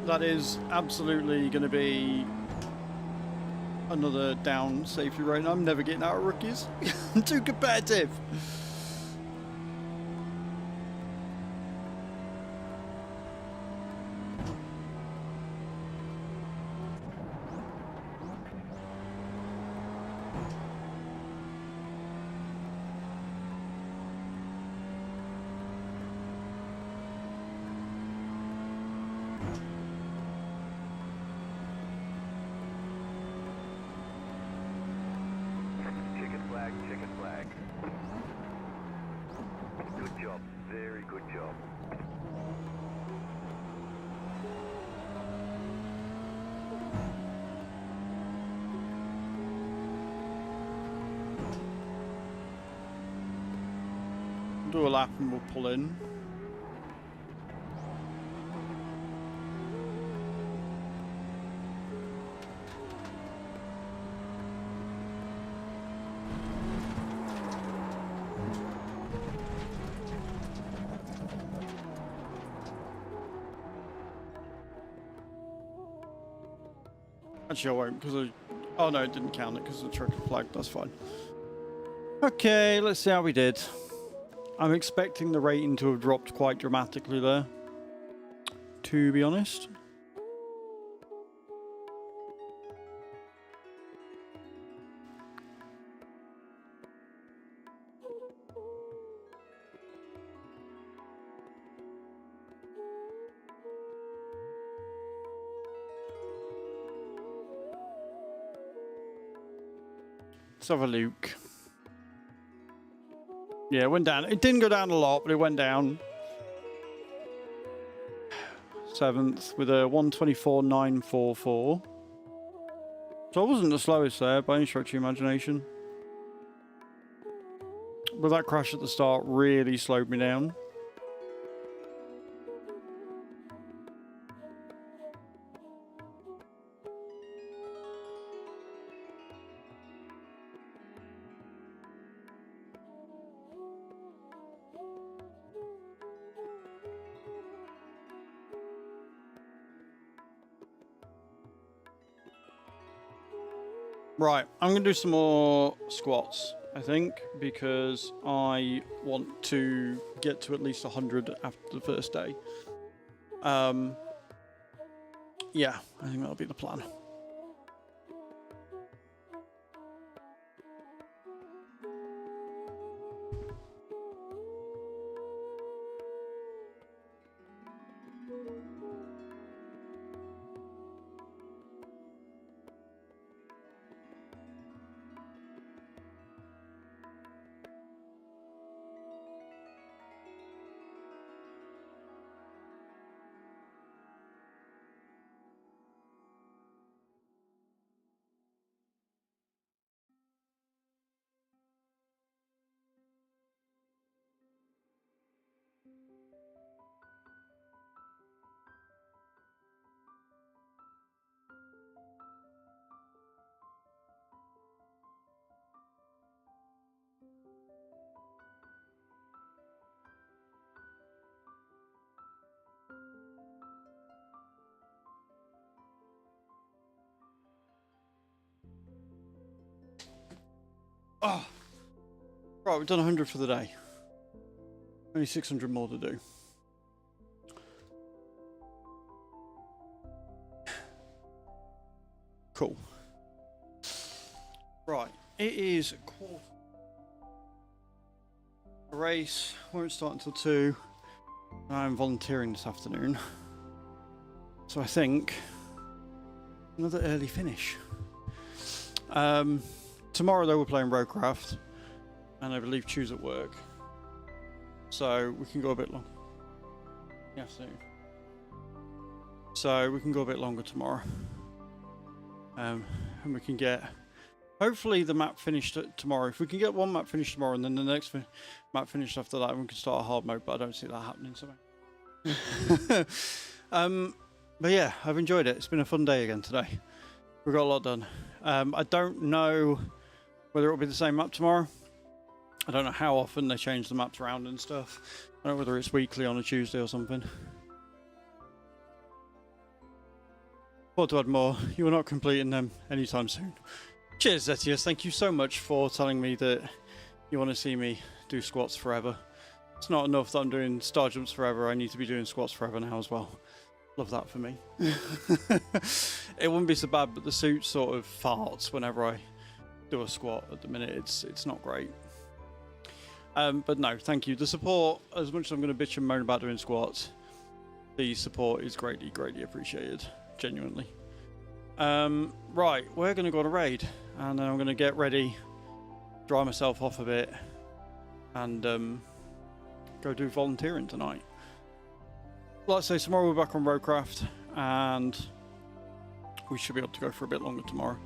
That is absolutely going to be another down safety rate. I'm never getting out of rookies. I'm too competitive. Chicken flag. Good job, very good job. Do a lap and we'll pull in. Actually, I won't because I... Oh no, it didn't count it because of the checkered flag. That's fine. Okay, let's see how we did. I'm expecting the rating to have dropped quite dramatically there, to be honest. Let's have a look. Yeah, it went down. It didn't go down a lot, but it went down. 7th with a 124.944. So I wasn't the slowest there by any stretch of the imagination. But that crash at the start really slowed me down. Right, I'm going to do some more squats, I think, because I want to get to at least 100 after the first day. Yeah, I think that'll be the plan. Oh, right, we've done 100 for the day. Only 600 more to do. Cool. Right, it is quarter. The race won't start until 2. I'm volunteering this afternoon. So I think another early finish. Tomorrow though we're playing Roadcraft, and I believe Choose at work, so we can go a bit long. Yeah, so we can go a bit longer tomorrow, and we can get hopefully the map finished tomorrow. If we can get one map finished tomorrow, and then the next map finished after that, we can start a hard mode. But I don't see that happening. So But yeah, I've enjoyed it. It's been a fun day again today. We got a lot done. I don't know whether it'll be the same map tomorrow. I don't know how often they change the maps around and stuff. I don't know whether it's weekly on a Tuesday or something. Thought to add more. You are not completing them anytime soon. Cheers, Zetius. Thank you so much for telling me that you want to see me do squats forever. It's not enough that I'm doing star jumps forever. I need to be doing squats forever now as well. Love that for me. It wouldn't be so bad, but the suit sort of farts whenever I do a squat at the minute. It's not great. But no, thank you. The support, as much as I'm going to bitch and moan about doing squats, the support is greatly, greatly appreciated. Genuinely. Right, we're going to go on a raid, and then I'm going to get ready, dry myself off a bit, and go do volunteering tonight. Like I say, tomorrow we're back on Roadcraft, and we should be able to go for a bit longer tomorrow.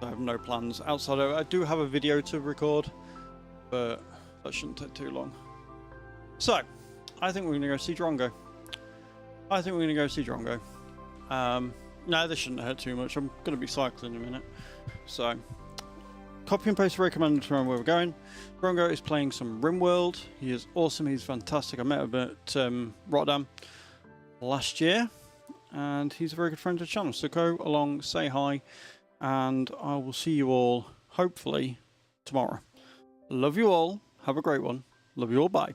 I have no plans outside of it. I do have a video to record, but that shouldn't take too long. So, I think we're going to go see Drongo. No, this shouldn't hurt too much. I'm going to be cycling in a minute. So, copy and paste recommended to remember where we're going. Drongo is playing some RimWorld. He is awesome. He's fantastic. I met him at Rotterdam last year, and he's a very good friend of the channel. So go along, say hi, and I will see you all hopefully tomorrow. Love you all. Have a great one. Love you all. Bye.